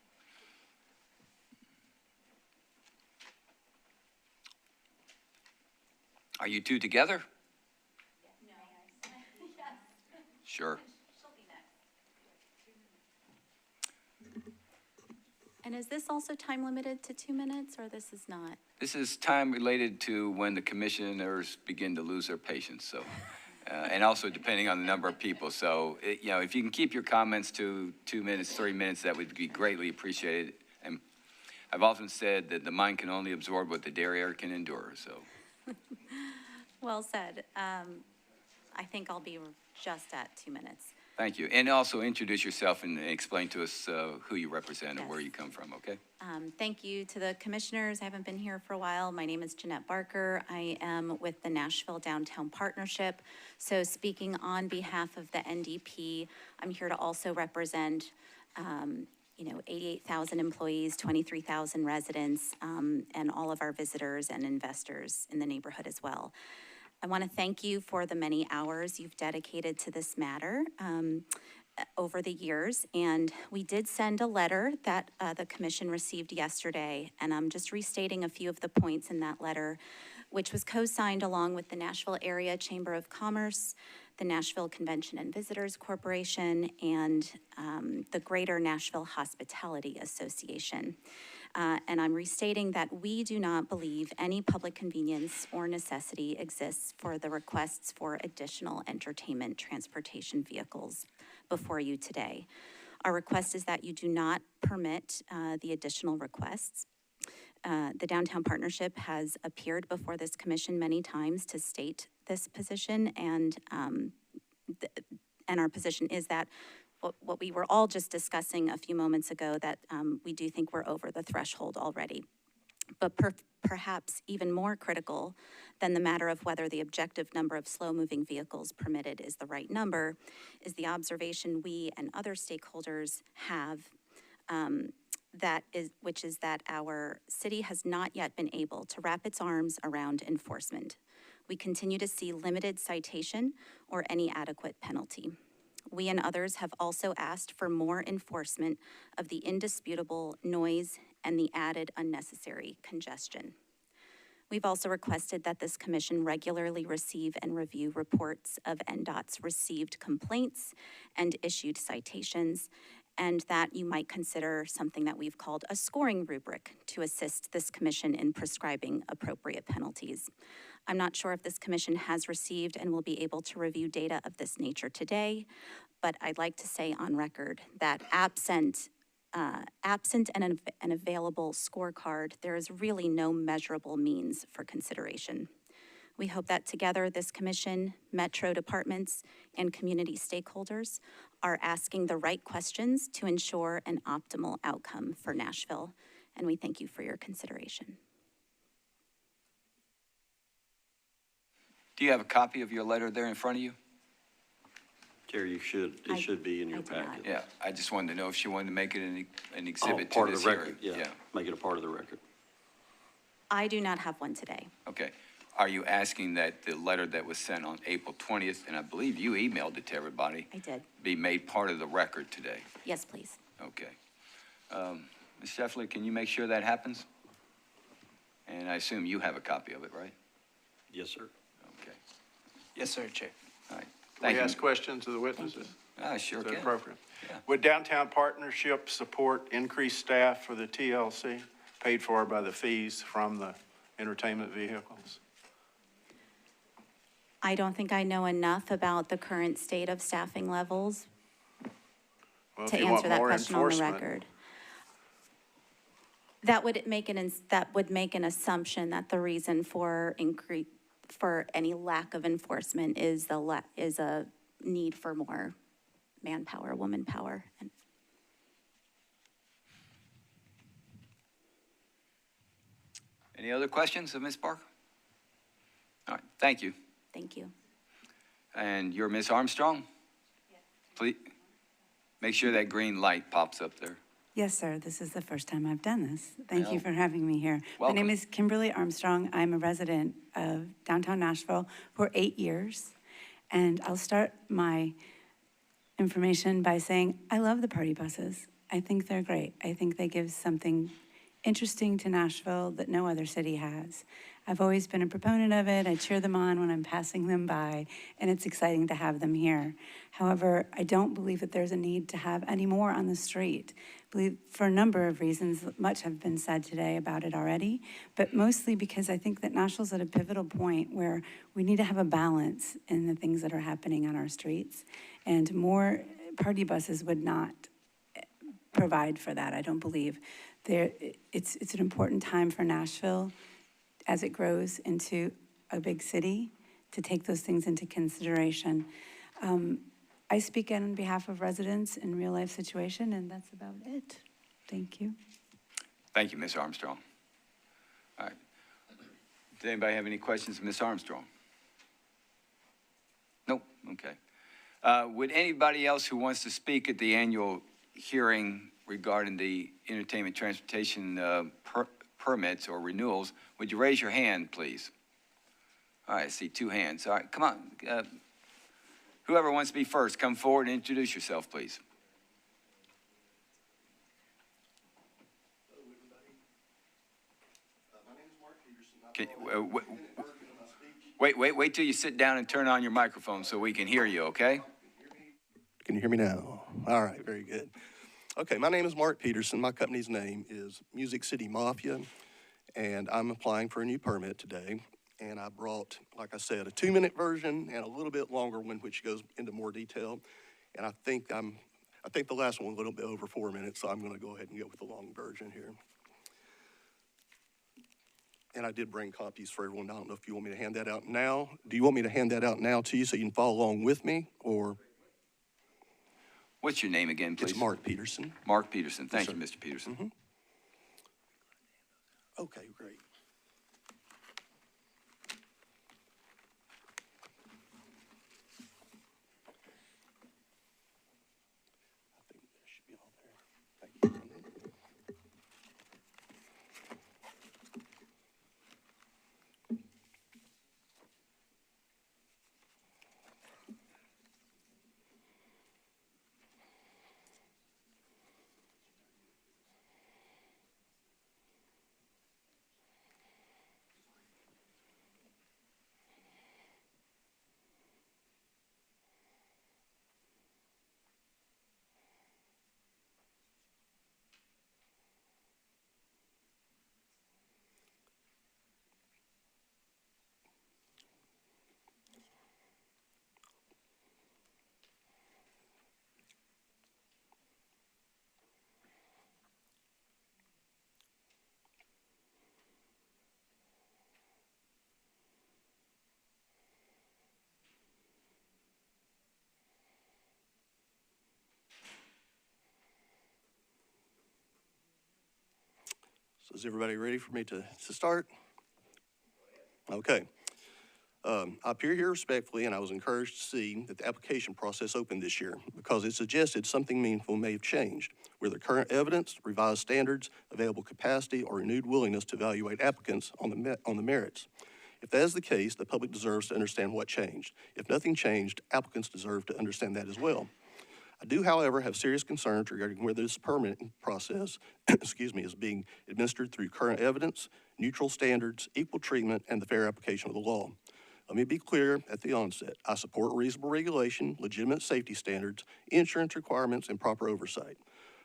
Are you two together? No. Sure. And is this also time limited to 2 minutes, or this is not? This is time related to when the commissioners begin to lose their patience, so, and also depending on the number of people. So, if you can keep your comments to 2 minutes, 3 minutes, that would be greatly appreciated. And I've often said that the mind can only absorb what the derriere can endure, so. Well said. I think I'll be just at 2 minutes. Thank you. And also introduce yourself and explain to us who you represent and where you come from, okay? Thank you to the commissioners. I haven't been here for a while. My name is Jeanette Barker. I am with the Nashville Downtown Partnership. So speaking on behalf of the NDP, I'm here to also represent 88,000 employees, 23,000 residents, and all of our visitors and investors in the neighborhood as well. I want to thank you for the many hours you've dedicated to this matter over the years. And we did send a letter that the commission received yesterday, and I'm just restating a few of the points in that letter, which was co-signed along with the Nashville Area Chamber of Commerce, the Nashville Convention and Visitors Corporation, and the Greater Nashville Hospitality Association. And I'm restating that we do not believe any public convenience or necessity exists for the requests for additional entertainment transportation vehicles before you today. Our request is that you do not permit the additional requests. The Downtown Partnership has appeared before this commission many times to state this position, and our position is that what we were all just discussing a few moments ago, that we do think we're over the threshold already. But perhaps even more critical than the matter of whether the objective number of slow-moving vehicles permitted is the right number is the observation we and other stakeholders have, which is that our city has not yet been able to wrap its arms around enforcement. We continue to see limited citation or any adequate penalty. We and others have also asked for more enforcement of the indisputable noise and the added unnecessary congestion. We've also requested that this commission regularly receive and review reports of NDOT's received complaints and issued citations, and that you might consider something that we've called a scoring rubric to assist this commission in prescribing appropriate penalties. I'm not sure if this commission has received and will be able to review data of this nature today, but I'd like to say on record that absent an available scorecard, there is really no measurable means for consideration. We hope that together this commission, metro departments, and community stakeholders are asking the right questions to ensure an optimal outcome for Nashville, and we thank you for your consideration. Do you have a copy of your letter there in front of you? Jerry, it should be in your packet. Yeah, I just wanted to know if she wanted to make it an exhibit to Part of this the hearing. record, yeah. Make it a part of the record. I do not have one today. Okay. are you asking that the letter that was sent on April 20th, and I believe you emailed it to everybody, I did. be made part of the record today? Yes, please. Okay. Ms. Sheffler, can you make sure that happens? And I assume you have a copy of it, right? Yes, sir. Okay. Yes, sir, Chair. All right. Can we Thank ask you. questions of the witnesses? Sure Is that can. appropriate? Yeah. Would Downtown Partnership support increased staff for the TLC, paid for by the fees from the entertainment vehicles? I don't think I know enough about the current state of staffing levels Well, if to you want answer that more question on the enforcement, record. That would make an assumption that the reason for any lack of enforcement is is a need for more manpower, woman power. And Any other questions of Ms. Parker? All right, thank you. thank you. And you're Ms. Armstrong? Yes. Please, make sure that green light pops up there. Yes, sir. This is the first time I've done this. Thank Well, you for having me here. welcome. My name is Kimberly Armstrong. I'm a resident of downtown Nashville for 8 years. And I'll start my information by saying I love the party buses. I think they're great. I think they give something interesting to Nashville that no other city has. I've always been a proponent of it. I cheer them on when I'm passing them by, and it's exciting to have them here. However, I don't believe that there's a need to have any more on the street. I believe for a number of reasons, much have been said today about it already, but mostly because I think that Nashville's at a pivotal point where we need to have a balance in the things that are happening on our streets, and more party buses would not provide for that, I don't believe. It's an important time for Nashville as it grows into a big city to take those things into consideration. I speak on behalf of residents in real life situation, and that's about it. Thank you. Thank you, Ms. Armstrong. All right. Does anybody have any questions of Ms. Armstrong? Nope, okay. Would anybody else who wants to speak at the annual hearing regarding the entertainment transportation permits or renewals, would you raise your hand, please? All right, I see 2 hands. All right, come on. Whoever wants to be first, come forward and introduce yourself, please. Can, wait till you sit down and turn on your microphone so we can hear you, okay? Can you hear me now? All right, very good. Okay, my name is Mark Peterson. My company's name is Music City Mafia, and I'm applying for a new permit today. And I brought, like I said, a 2-minute version and a little bit longer one, which goes into more detail. And I think the last one was a little bit over 4 minutes, so I'm going to go ahead and go with the long version here. And I did bring copies for everyone. I don't know if you want me to hand that out now. Do you want me to hand that out now to you so you can follow along with me, or? What's your name again, please? It's Mark Peterson. Mark Peterson. Thank Yes, you, sir. Mr. Peterson. Mm-hmm. Okay, great. I think that should be all there. Thank you. So is everybody ready for me to start? Okay. I appear here respectfully, and I was encouraged to see that the application process opened this year because it suggested something meaningful may have changed, where the current evidence, revised standards, available capacity, or renewed willingness to evaluate applicants on the merits. If that is the case, the public deserves to understand what changed. If nothing changed, applicants deserve to understand that as well. I do, however, have serious concerns regarding whether this permitting process, is being administered through current evidence, neutral standards, equal treatment, and the fair application of the law. Let me be clear at the onset. I support reasonable regulation, legitimate safety standards, insurance requirements, and proper oversight.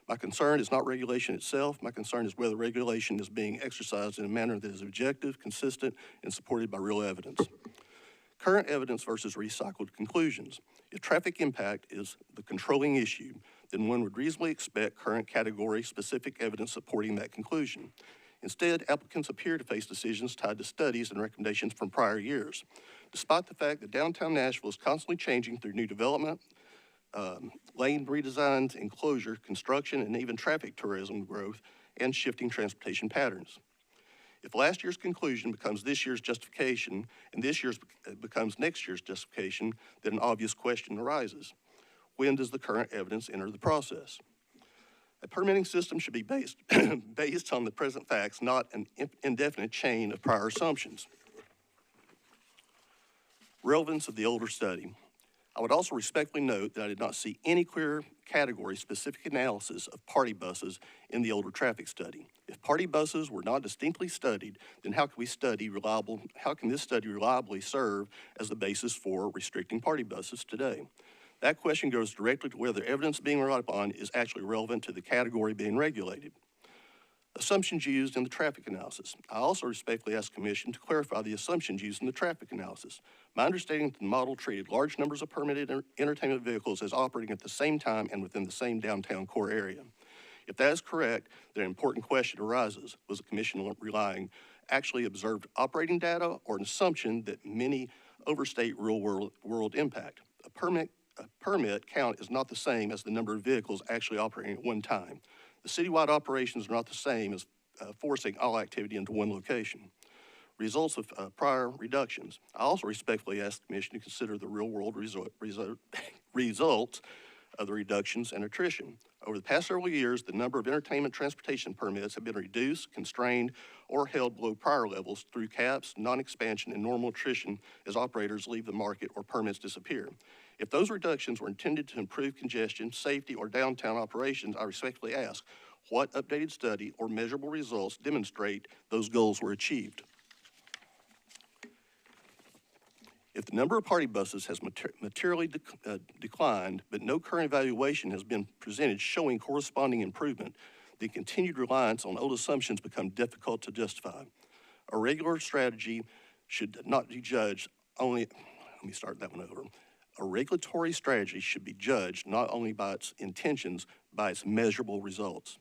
My concern is not regulation itself. My concern is whether regulation is being exercised in a manner that is objective, consistent, and supported by real evidence. Current evidence versus recycled conclusions. If traffic impact is the controlling issue, then one would reasonably expect current category-specific evidence supporting that conclusion. Instead, applicants appear to face decisions tied to studies and recommendations from prior years. Despite the fact that downtown Nashville is constantly changing through new development, lane redesigns, enclosure, construction, and even traffic tourism growth and shifting transportation patterns. If last year's conclusion becomes this year's justification and this year's becomes next year's justification, then an obvious question arises. When does the current evidence enter the process? A permitting system should be based on the present facts, not an indefinite chain of prior assumptions. Relevance of the older study. I would also respectfully note that I did not see any clear category-specific analysis of party buses in the older traffic study. If party buses were not distinctly studied, then how can this study reliably serve as the basis for restricting party buses today? That question goes directly to whether evidence being relied upon is actually relevant to the category being regulated. Assumptions used in the traffic analysis. I also respectfully ask the Commission to clarify the assumptions used in the traffic analysis. My understanding that the model treated large numbers of permitted entertainment vehicles as operating at the same time and within the same downtown core area. If that is correct, then an important question arises. Was the Commission relying actually observed operating data or an assumption that many overstate real world impact? A permit count is not the same as the number of vehicles actually operating at one time. The citywide operations are not the same as forcing all activity into one location. Results of prior reductions. I also respectfully ask the Commission to consider the real-world results of the reductions and attrition. Over the past several years, the number of entertainment transportation permits have been reduced, constrained, or held below prior levels through caps, non-expansion, and normal attrition as operators leave the market or permits disappear. If those reductions were intended to improve congestion, safety, or downtown operations, I respectfully ask, what updated study or measurable results demonstrate those goals were achieved? If the number of party buses has materially declined, but no current evaluation has been presented showing corresponding improvement, the continued reliance on old assumptions become difficult to justify. A regular strategy should not be judged only, let me start that one over. A regulatory strategy should be judged not only by its intentions, by its measurable results.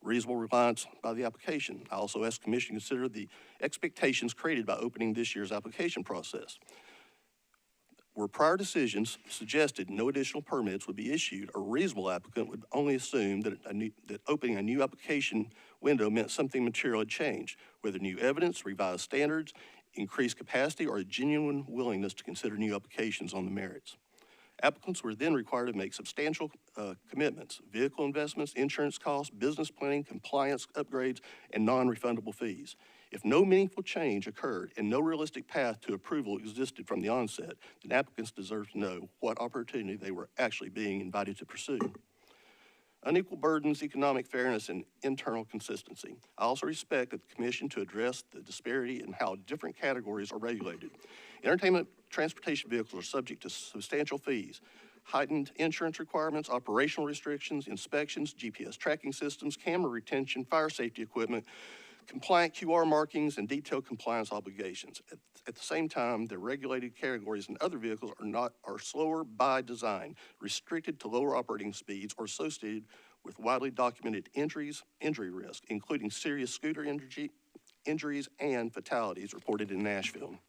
Reasonable reliance by the application. I also ask the Commission to consider the expectations created by opening this year's application process. Where prior decisions suggested no additional permits would be issued, a reasonable applicant would only assume that opening a new application window meant something material had changed, whether new evidence, revised standards, increased capacity, or a genuine willingness to consider new applications on the merits. Applicants were then required to make substantial commitments, vehicle investments, insurance costs, business planning, compliance upgrades, and non-refundable fees. If no meaningful change occurred and no realistic path to approval existed from the onset, then applicants deserve to know what opportunity they were actually being invited to pursue. Unequal burdens, economic fairness, and internal consistency. I also respect the Commission to address the disparity in how different categories are regulated. Entertainment transportation vehicles are subject to substantial fees, heightened insurance requirements, operational restrictions, inspections, GPS tracking systems, camera retention, fire safety equipment, compliant QR markings, and detailed compliance obligations. At the same time, the regulated categories in other vehicles are slower by design, restricted to lower operating speeds, or associated with widely documented injury risk, including serious scooter injuries and fatalities reported in Nashville.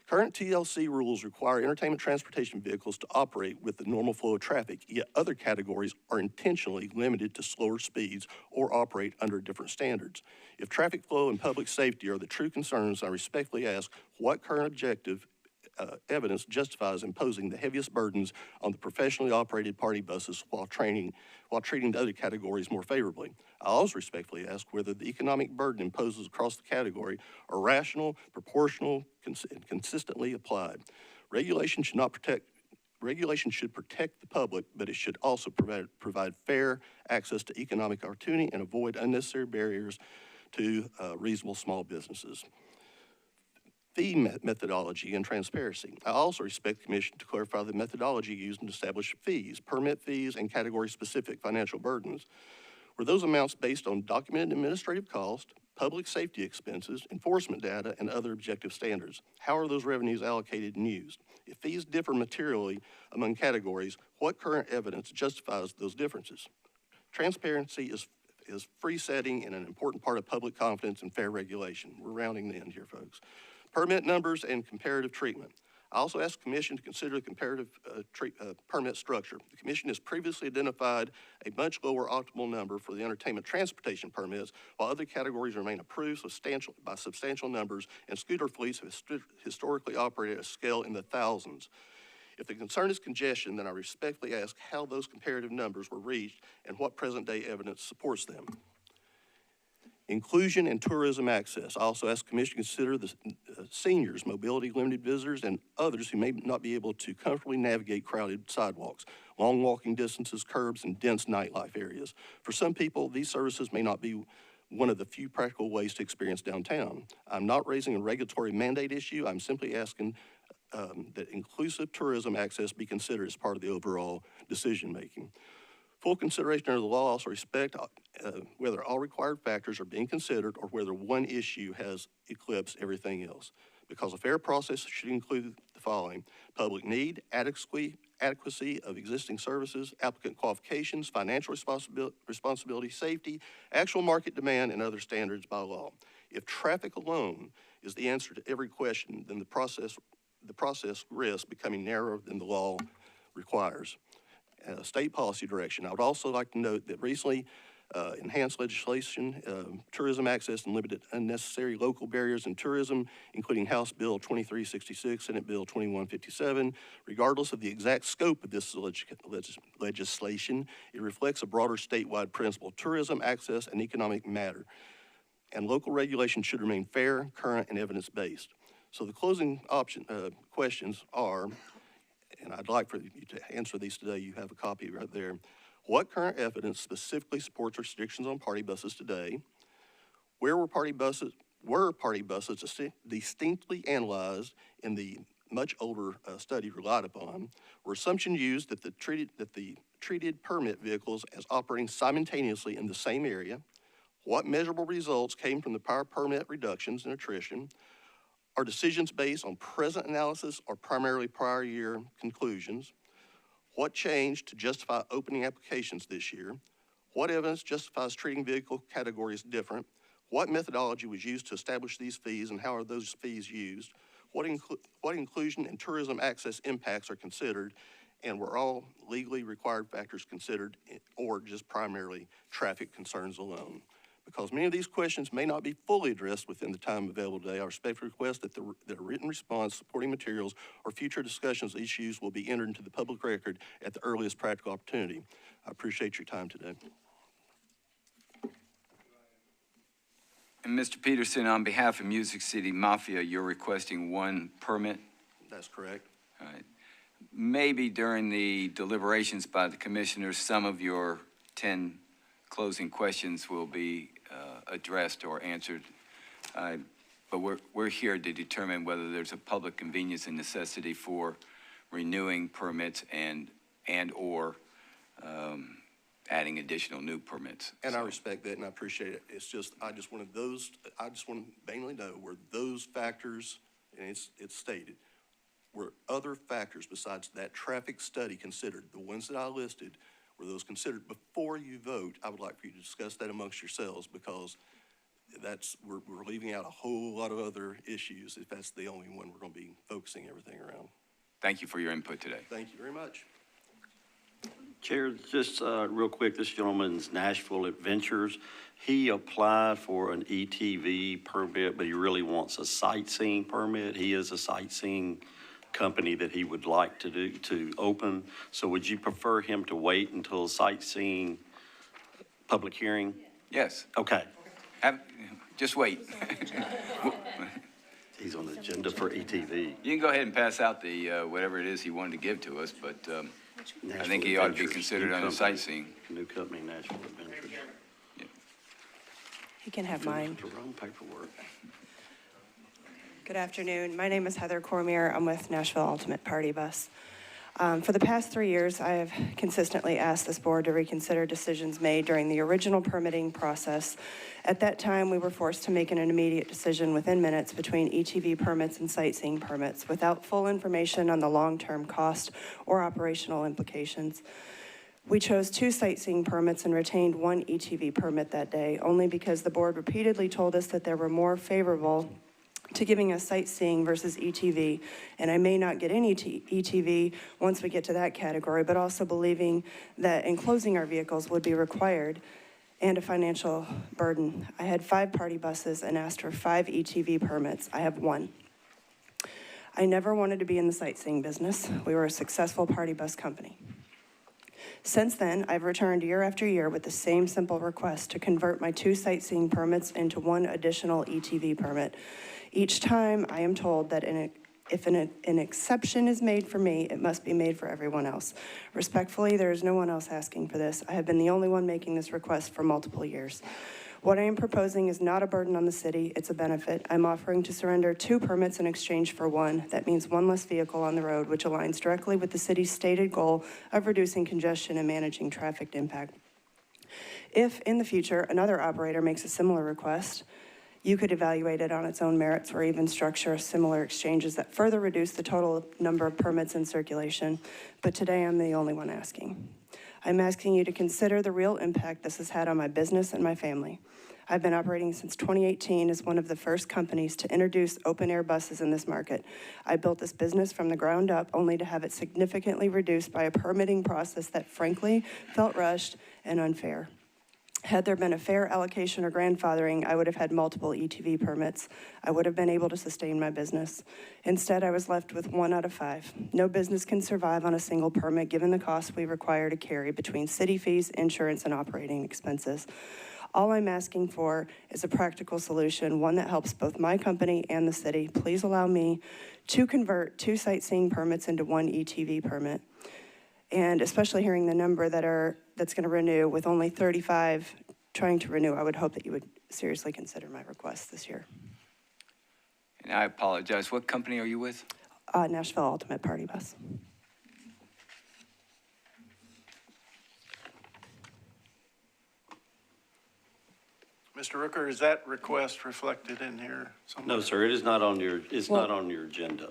Current TLC rules require entertainment transportation vehicles to operate with the normal flow of traffic, yet other categories are intentionally limited to slower speeds or operate under different standards. If traffic flow and public safety are the true concerns, I respectfully ask what current objective evidence justifies imposing the heaviest burdens on the professionally operated party buses while treating the other categories more favorably. I also respectfully ask whether the economic burden imposed across the category are rational, proportional, and consistently applied. Regulation should protect the public, but it should also provide fair access to economic opportunity and avoid unnecessary barriers to reasonable small businesses. Fee methodology and transparency. I also expect the Commission to clarify the methodology used in establishing fees, permit fees, and category-specific financial burdens. Were those amounts based on documented administrative cost, public safety expenses, enforcement data, and other objective standards? How are those revenues allocated and used? If fees differ materially among categories, what current evidence justifies those differences? Transparency is free setting and an important part of public confidence and fair regulation. We're rounding the end here, folks. Permit numbers and comparative treatment. I also asked the Commission to consider the comparative permit structure. The Commission has previously identified a much lower optimal number for the entertainment transportation permits, while other categories remain approved by substantial numbers, and scooter fleets have historically operated at a scale in the thousands. If the concern is congestion, then I respectfully ask how those comparative numbers were reached and what present-day evidence supports them. Inclusion and tourism access. I also ask the Commission to consider the seniors, mobility limited visitors, and others who may not be able to comfortably navigate crowded sidewalks, long walking distances, curbs, and dense nightlife areas. For some people, these services may not be one of the few practical ways to experience downtown. I'm not raising a regulatory mandate issue. I'm simply asking that inclusive tourism access be considered as part of the overall decision-making. Full consideration under the law also respect whether all required factors are being considered or whether one issue has eclipsed everything else. Because a fair process should include the following: public need, adequacy of existing services, applicant qualifications, financial responsibility, safety, actual market demand, and other standards by law. If traffic alone is the answer to every question, then the process risks becoming narrower than the law requires. State policy direction. I would also like to note that recently enhanced legislation, tourism access and limited unnecessary local barriers in tourism, including House Bill 2366, Senate Bill 2157. Regardless of the exact scope of this legislation, it reflects a broader statewide principle. Tourism access and economic matter, and local regulation should remain fair, current, and evidence-based. So the closing questions are, and I'd like for you to answer these today. You have a copy right there. What current evidence specifically supports restrictions on party buses today? Where were party buses distinctly analyzed in the much older study relied upon? Were assumptions used that the treated permit vehicles as operating simultaneously in the same area? What measurable results came from the prior permit reductions and attrition? Are decisions based on present analysis or primarily prior year conclusions? What changed to justify opening applications this year? What evidence justifies treating vehicle categories different? What methodology was used to establish these fees, and how are those fees used? What inclusion and tourism access impacts are considered, and were all legally required factors considered, or just primarily traffic concerns alone? Because many of these questions may not be fully addressed within the time available today, I respectfully request that a written response, supporting materials, or future discussions of issues will be entered into the public record at the earliest practical opportunity. I appreciate your time today. And Mr. Peterson, on behalf of Music City Mafia, you're requesting one permit? That's correct. All right. Maybe during the deliberations by the commissioners, some of your 10 closing questions will be addressed or answered. But we're here to determine whether there's a public convenience and necessity for renewing permits and or adding additional new permits. And I respect that, and I appreciate it. It's just, I just want to mainly know were those factors, and it's stated, were other factors besides that traffic study considered, the ones that I listed, were those considered? Before you vote, I would like for you to discuss that amongst yourselves, because we're leaving out a whole lot of other issues if that's the only one we're going to be focusing everything around. Thank you for your input today. Thank you very much. Chair, just real quick, this gentleman's Nashville Adventures. He applied for an ETV permit, but he really wants a sightseeing permit. He is a sightseeing company that he would like to open. So would you prefer him to wait until sightseeing public hearing? Yes, Okay. just wait. He's on the agenda for ETV. You can go ahead and pass out the, whatever it is he wanted to give to us, but I think he ought to be Nashville considered Adventures, under sightseeing. New company, Nashville Adventures. He can have mine. The wrong paperwork. Good afternoon. My name is Heather Cormier. I'm with Nashville Ultimate Party Bus. For the past 3 years, I have consistently asked this board to reconsider decisions made during the original permitting process. At that time, we were forced to make an immediate decision within minutes between ETV permits and sightseeing permits without full information on the long-term cost or operational implications. We chose 2 sightseeing permits and retained 1 ETV permit that day, only because the board repeatedly told us that there were more favorable to giving us sightseeing versus ETV, and I may not get any ETV once we get to that category, but also believing that enclosing our vehicles would be required and a financial burden. I had 5 party buses and asked for 5 ETV permits. I have 1. I never wanted to be in the sightseeing business. We were a successful party bus company. Since then, I've returned year after year with the same simple request to convert my 2 sightseeing permits into 1 additional ETV permit. Each time, I am told that if an exception is made for me, it must be made for everyone else. Respectfully, there is no one else asking for this. I have been the only one making this request for multiple years. What I am proposing is not a burden on the city, it's a benefit. I'm offering to surrender 2 permits in exchange for 1. That means 1 less vehicle on the road, which aligns directly with the city's stated goal of reducing congestion and managing traffic impact. If, in the future, another operator makes a similar request, you could evaluate it on its own merits or even structure similar exchanges that further reduce the total number of permits in circulation. But today, I'm the only one asking. I'm asking you to consider the real impact this has had on my business and my family. I've been operating since 2018 as one of the first companies to introduce open-air buses in this market. I built this business from the ground up only to have it significantly reduced by a permitting process that frankly felt rushed and unfair. Had there been a fair allocation or grandfathering, I would have had multiple ETV permits. I would have been able to sustain my business. Instead, I was left with 1 out of 5. No business can survive on a single permit given the costs we require to carry between city fees, insurance, and operating expenses. All I'm asking for is a practical solution, one that helps both my company and the city. Please allow me to convert 2 sightseeing permits into 1 ETV permit. And especially hearing the number that's going to renew with only 35 trying to renew, I would hope that you would seriously consider my request this year. And I apologize, what company are you with? Nashville Ultimate Party Bus. Mr. Rooker, is that request reflected in here somewhere? No, sir, it is not on your, not on your agenda.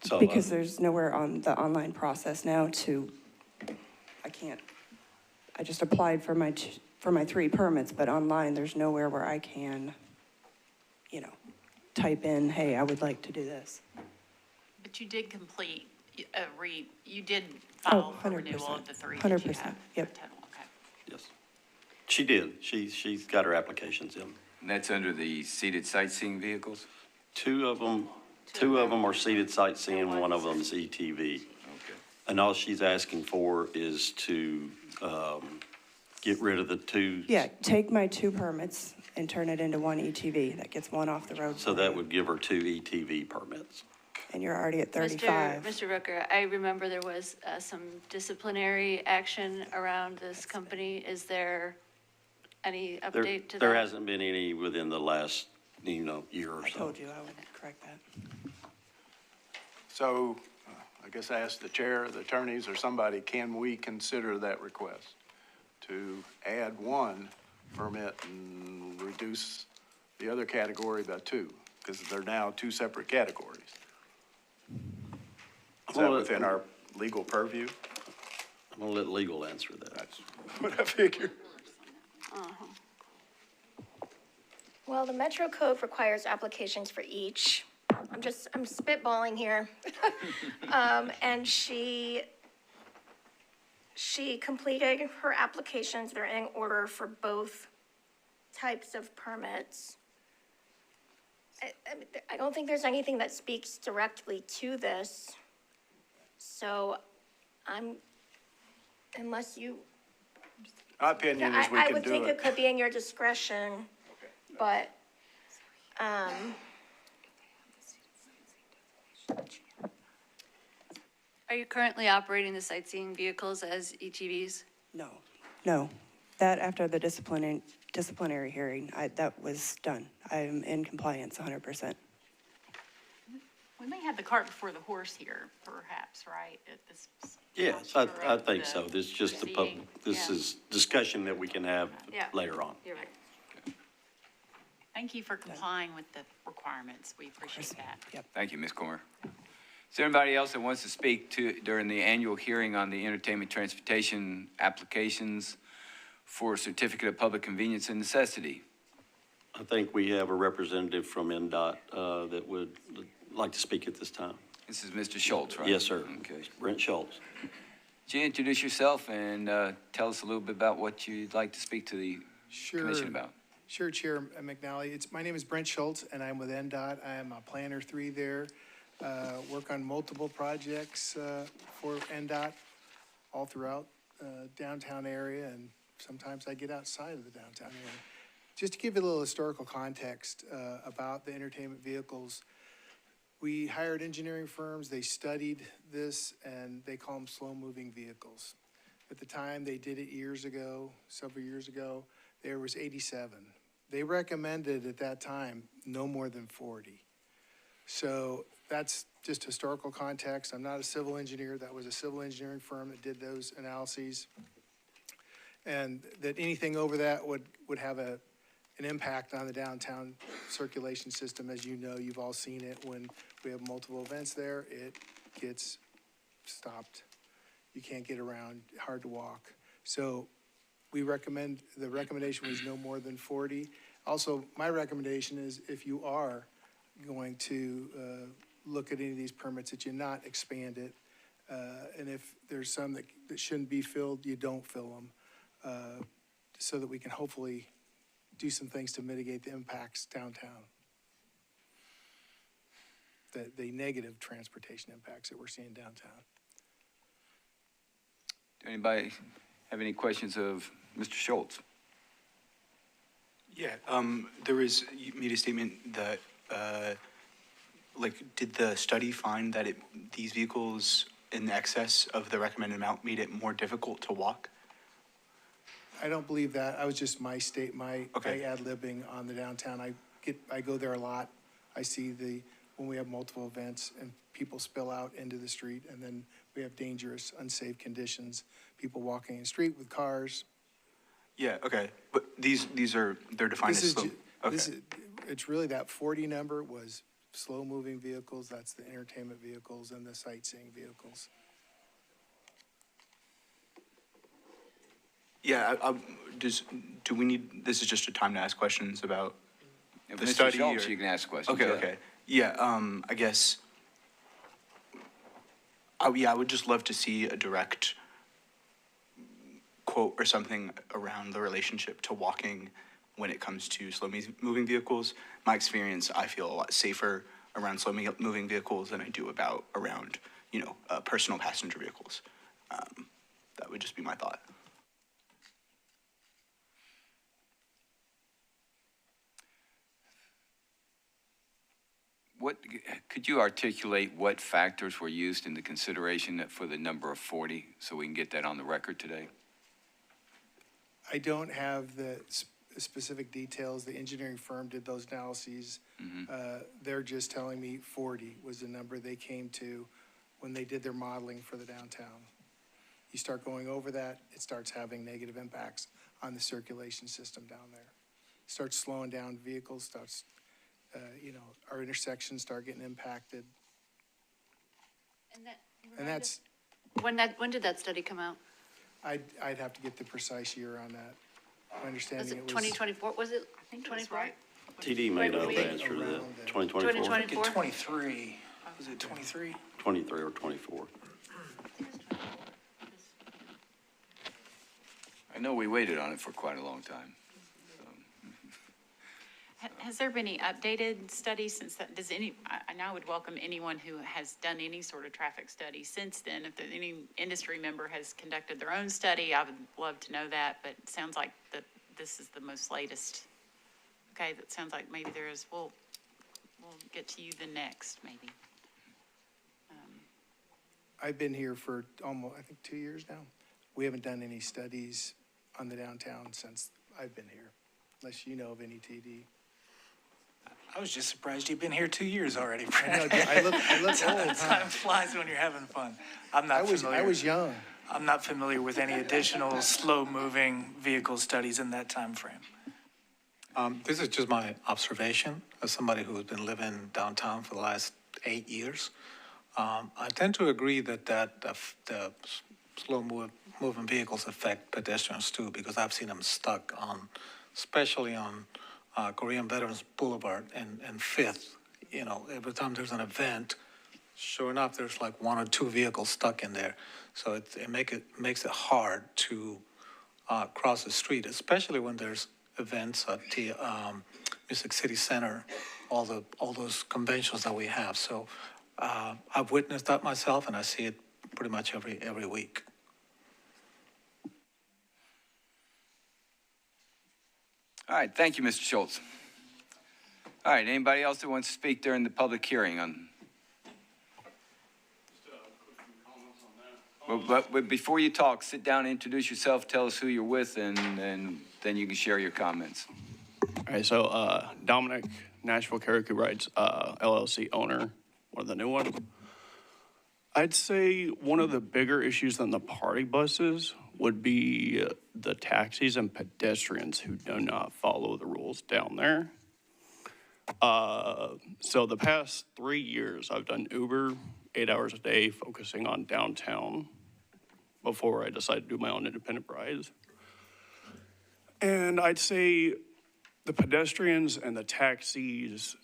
So, Because there's nowhere on the online process now I just applied for my 3 permits, but online, there's nowhere where I can, type in, hey, I would like to do this. But you did complete, you did file for 100%. renewal of the 3 that you 100%, have. yep. Total, okay. yes. She did. She's got her applications in. And that's under the seated sightseeing vehicles? 2 of them are seated sightseeing, 1 of them is ETV. Okay. And all she's asking for is to get rid of the 2. Yeah, take my 2 permits and turn it into 1 ETV. That gets 1 off the road. So that would give her 2 ETV permits. And you're already at 35. Mr. Rooker, I remember there was some disciplinary action around this company. Is there any update to that? There hasn't been any within the last, year or so. I told you I would correct that. So I guess I asked the chair, the attorneys, or somebody, can we consider that request to add 1 permit and reduce the other category by 2? Because they're now 2 separate categories. Is that within our legal purview? I'm going to let legal answer that. That's what I figured. Well, the Metro Code requires applications for each. I'm spitballing here. And she completed her applications. They're in order for both types of permits. I don't think there's anything that speaks directly to this. So unless you, My opinion is we I can would do think it it. could be in your discretion, but, Are you currently operating the sightseeing vehicles as ETVs? No. That after the disciplinary hearing, that was done. I'm in compliance 100%. We may have the cart before the horse here, perhaps, right? At this Yes, posture I of think the so. This is just the public, proceeding. this Yeah. is discussion that we can have Yeah. later on. You're right. Thank you for complying with the requirements. We appreciate that. Yep. Thank you, Ms. Comer. Is there anybody else that wants to speak during the annual hearing on the entertainment transportation applications for certificate of public convenience and necessity? I think we have a representative from NDOT that would like to speak at this time. This is Mr. Schultz, right? Yes, sir. Okay. Brent Schultz. Would you introduce yourself and tell us a little bit about what you'd like to speak to the commission about? Sure, Chair McNally. My name is Brent Schultz, and I'm with NDOT. I am a Planner 3 there. Work on multiple projects for NDOT all throughout downtown area, and sometimes I get outside of the downtown area. Just to give you a little historical context about the entertainment vehicles, we hired engineering firms, they studied this, and they call them slow-moving vehicles. At the time, they did it years ago, several years ago, there was 87. They recommended at that time no more than 40. So that's just historical context. I'm not a civil engineer. That was a civil engineering firm that did those analyses. And that anything over that would have an impact on the downtown circulation system. As you know, you've all seen it when we have multiple events there, it gets stopped. You can't get around, hard to walk. So the recommendation was no more than 40. Also, my recommendation is if you are going to look at any of these permits, that you not expand it. And if there's some that shouldn't be filled, you don't fill them, so that we can hopefully do some things to mitigate the impacts downtown. The negative transportation impacts that we're seeing downtown. Anybody have any questions of Mr. Schultz? Yeah, you made a statement that, did the study find that these vehicles in excess of the recommended amount made it more difficult to walk? I don't believe that. I was just my Okay. ad-libbing on the downtown. I go there a lot. I see when we have multiple events and people spill out into the street, and then we have dangerous, unsafe conditions, people walking in the street with cars. Yeah, okay, but they're defined as slow. It's really that 40 number was slow-moving vehicles, that's the entertainment vehicles and the sightseeing vehicles. Yeah, do we need, this is just a time to ask questions about If the Mr. study? Schultz, or- you can ask questions. Okay, yeah. okay. Yeah, I guess, I would just love to see a direct quote or something around the relationship to walking when it comes to slow-moving vehicles. My experience, I feel a lot safer around slow-moving vehicles than I do around, personal passenger vehicles. That would just be my thought. Could you articulate what factors were used into consideration for the number of 40, so we can get that on the record today? I don't have the specific details. The engineering firm did those analyses. They're just telling me 40 was the number they came to when they did their modeling for the downtown. You start going over that, it starts having negative impacts on the circulation system down there. Starts slowing down vehicles, starts, our intersections start getting impacted. And that's, When did that study come out? I'd have to get the precise year on that. My Was understanding it it was. 2024? Was it I think it was 24? right. TD may know the Wait, answer to that. around that. 2024? 2024? 23. Was it 23? 23 or 24. I know we waited on it for quite a long time. Has there been any updated studies since that, does any, I know I would welcome anyone who has done any sort of traffic study since then. If there's any industry member has conducted their own study, I would love to know that, but it sounds like that this is the most latest. Okay, that sounds like maybe there is, we'll get to you the next, maybe. I've been here for almost, I think, 2 years now. We haven't done any studies on the downtown since I've been here, unless you know of any TD. I was just surprised you've been here 2 years already, I Brad. know, I look old, huh? Time flies when you're having fun. I'm not familiar. I was young. I'm not familiar with any additional slow-moving vehicle studies in that time frame. This is just my observation as somebody who has been living downtown for the last 8 years. I tend to agree that the slow-moving vehicles affect pedestrians too, because I've seen them stuck on, especially on Korean Veterans Boulevard and Fifth. You know, every time there's an event, sure enough, there's like 1 or 2 vehicles stuck in there. So it makes it hard to cross the street, especially when there's events at the Music City Center, all those conventions that we have. So I've witnessed that myself, and I see it pretty much every week. All right, thank you, Mr. Schultz. All right, anybody else that wants to speak during the public hearing on? But before you talk, sit down, introduce yourself, tell us who you're with, and then you can share your comments. All right, so Dominic, Nashville Karaoke Rides LLC owner, one of the new ones. I'd say one of the bigger issues than the party buses would be the taxis and pedestrians who do not follow the rules down there. So the past 3 years, I've done Uber 8 hours a day, focusing on downtown before I decided to do my own independent rides. And I'd say the pedestrians and the taxis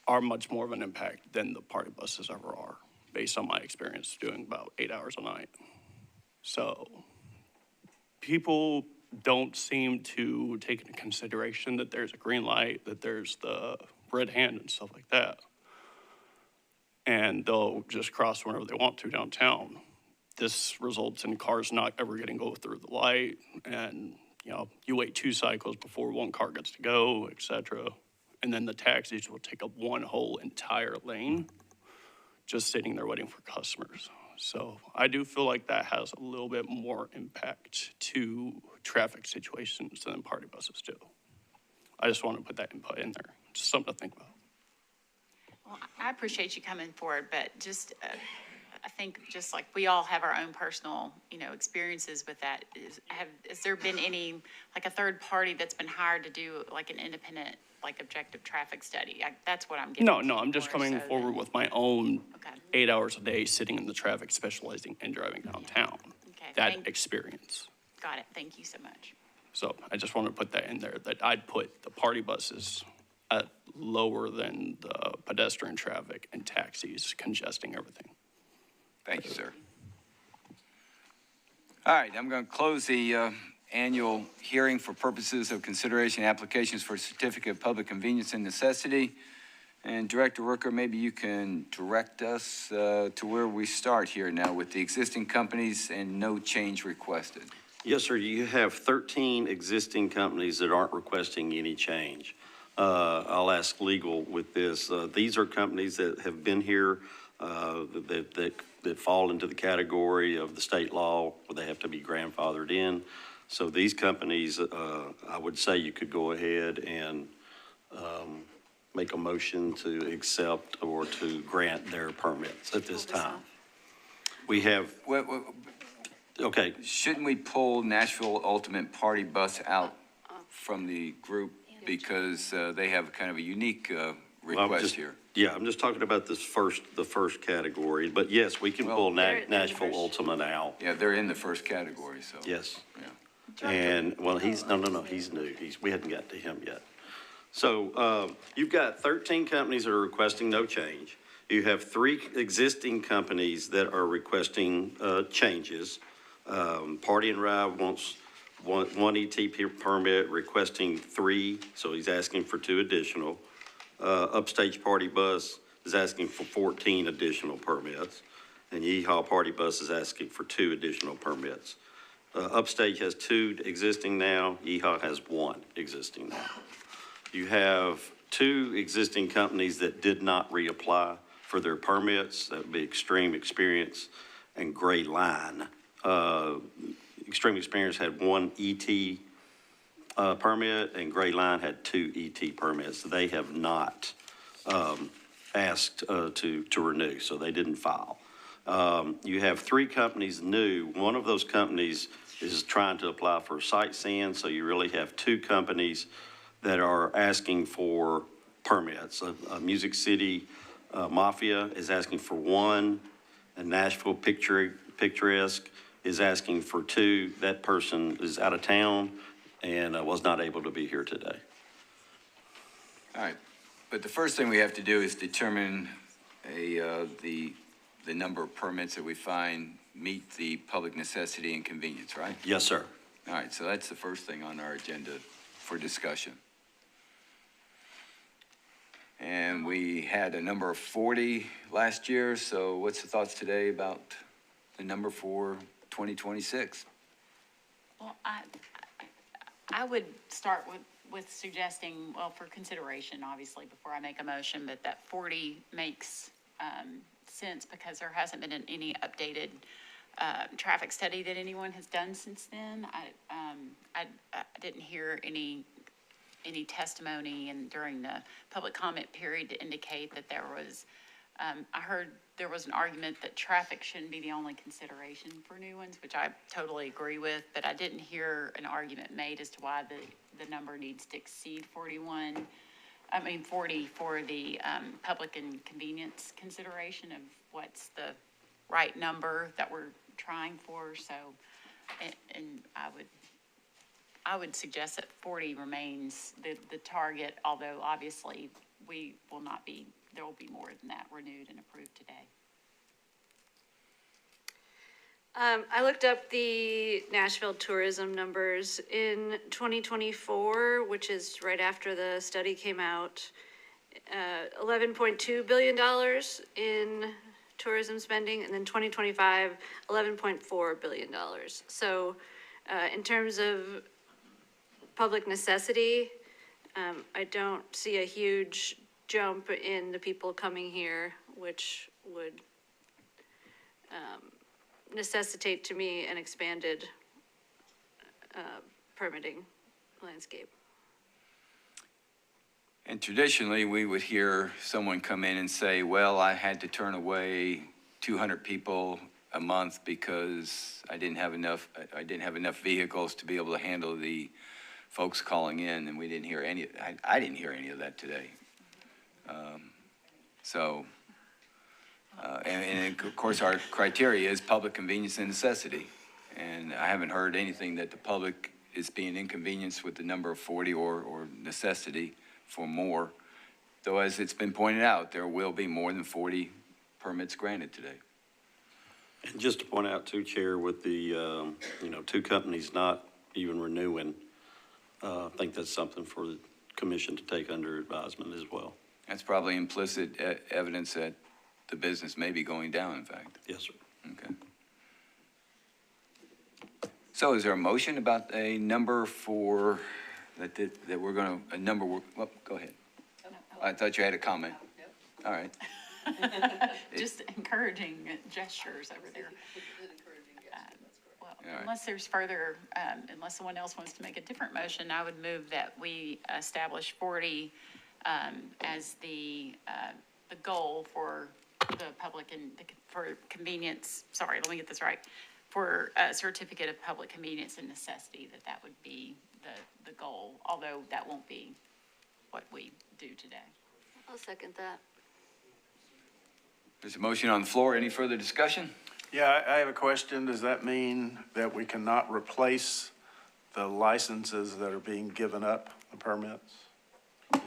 are much more of an impact than the party buses ever are, based on my experience doing about 8 hours a night. So people don't seem to take into consideration that there's a green light, that there's the red hand and stuff like that. And they'll just cross whenever they want to downtown. This results in cars not ever getting go through the light, and you wait 2 cycles before one car gets to go, etc. And then the taxis will take up one whole entire lane, just sitting there waiting for customers. So I do feel like that has a little bit more impact to traffic situations than party buses do. I just want to put that input in there, just something to think about. Well, I appreciate you coming forward, but just, I think just like we all have our own personal, experiences with that. Has there been any, like a third party that's been hired to do like an independent, like objective traffic study? That's what I'm getting. No, I'm just coming forward with my own 8 hours a day sitting in the traffic, specializing in driving downtown. Okay, that experience. Got it. Thank you so much. So I just want to put that in there, that I'd put the party buses at lower than the pedestrian traffic and taxis congesting everything. Thank you, sir. All right, I'm going to close the annual hearing for purposes of consideration applications for certificate of public convenience and necessity. And Director Rooker, maybe you can direct us to where we start here now with the existing companies and no change requested. Yes, sir. You have 13 existing companies that aren't requesting any change. I'll ask legal with this. These are companies that have been here that fall into the category of the state law where they have to be grandfathered in. So these companies, I would say you could go ahead and make a motion to accept or to grant their permits at this time. We have, okay. Shouldn't we pull Nashville Ultimate Party Bus out from the group because they have kind of a unique request here? Yeah, I'm just talking about the first category, but yes, we can pull Nashville Ultimate out. Yeah, they're in the first category, so. Yes. Yeah. And, well, he's new. We hadn't got to him yet. So you've got 13 companies that are requesting no change. You have 3 existing companies that are requesting changes. Party and Ride wants one ET permit requesting 3, so he's asking for 2 additional. Upstage Party Bus is asking for 14 additional permits, and Yeehaw Party Bus is asking for 2 additional permits. Upstage has 2 existing now, Yeehaw has 1 existing now. You have 2 existing companies that did not reapply for their permits. That would be Extreme Experience and Gray Line. Extreme Experience had 1 ET permit, and Gray Line had 2 ET permits. They have not asked to renew, so they didn't file. You have 3 companies new. One of those companies is trying to apply for sightseeing, so you really have 2 companies that are asking for permits. Music City Mafia is asking for 1, and Nashville Picturesque is asking for 2. That person is out of town and was not able to be here today. All right, but the first thing we have to do is determine the number of permits that we find meet the public necessity and convenience, right? Yes, sir. All right, so that's the first thing on our agenda for discussion. And we had a number of 40 last year, so what's the thoughts today about the number for 2026? Well, I would start with suggesting, well, for consideration, obviously, before I make a motion, but that 40 makes sense because there hasn't been any updated traffic study that anyone has done since then. I didn't hear any testimony and during the public comment period to indicate that there was, I heard there was an argument that traffic shouldn't be the only consideration for new ones, which I totally agree with, but I didn't hear an argument made as to why the number needs to exceed 40 for the public and convenience consideration of what's the right number that we're trying for. So, and I would suggest that 40 remains the target, although obviously there will be more than that renewed and approved today. I looked up the Nashville tourism numbers in 2024, which is right after the study came out. $11.2 billion in tourism spending, and then 2025, $11.4 billion. So in terms of public necessity, I don't see a huge jump in the people coming here, which would necessitate to me an expanded permitting landscape. And traditionally, we would hear someone come in and say, well, I had to turn away 200 people a month because I didn't have enough vehicles to be able to handle the folks calling in, and we didn't hear I didn't hear any of that today. And of course, our criteria is public convenience and necessity. And I haven't heard anything that the public is being inconvenienced with the number of 40 or necessity for more. Though, as it's been pointed out, there will be more than 40 permits granted today. And just to point out too, Chair, with the, 2 companies not even renewing, I think that's something for the commission to take under advisement as well. That's probably implicit evidence that the business may be going down, in fact. Yes, sir. Okay. So is there a motion about a number for, that we're going to, a number, well, go ahead. I thought you had a comment. All right. Just encouraging gestures over there. Well, right. unless there's further, unless someone else wants to make a different motion, I would move that we establish 40 as the goal for the public and for convenience. Sorry, let me get this right. For a certificate of public convenience and necessity, that would be the goal, although that won't be what we do today. I'll second that. There's a motion on the floor. Any further discussion? Yeah, I have a question. Does that mean that we cannot replace the licenses that are being given up, the permits?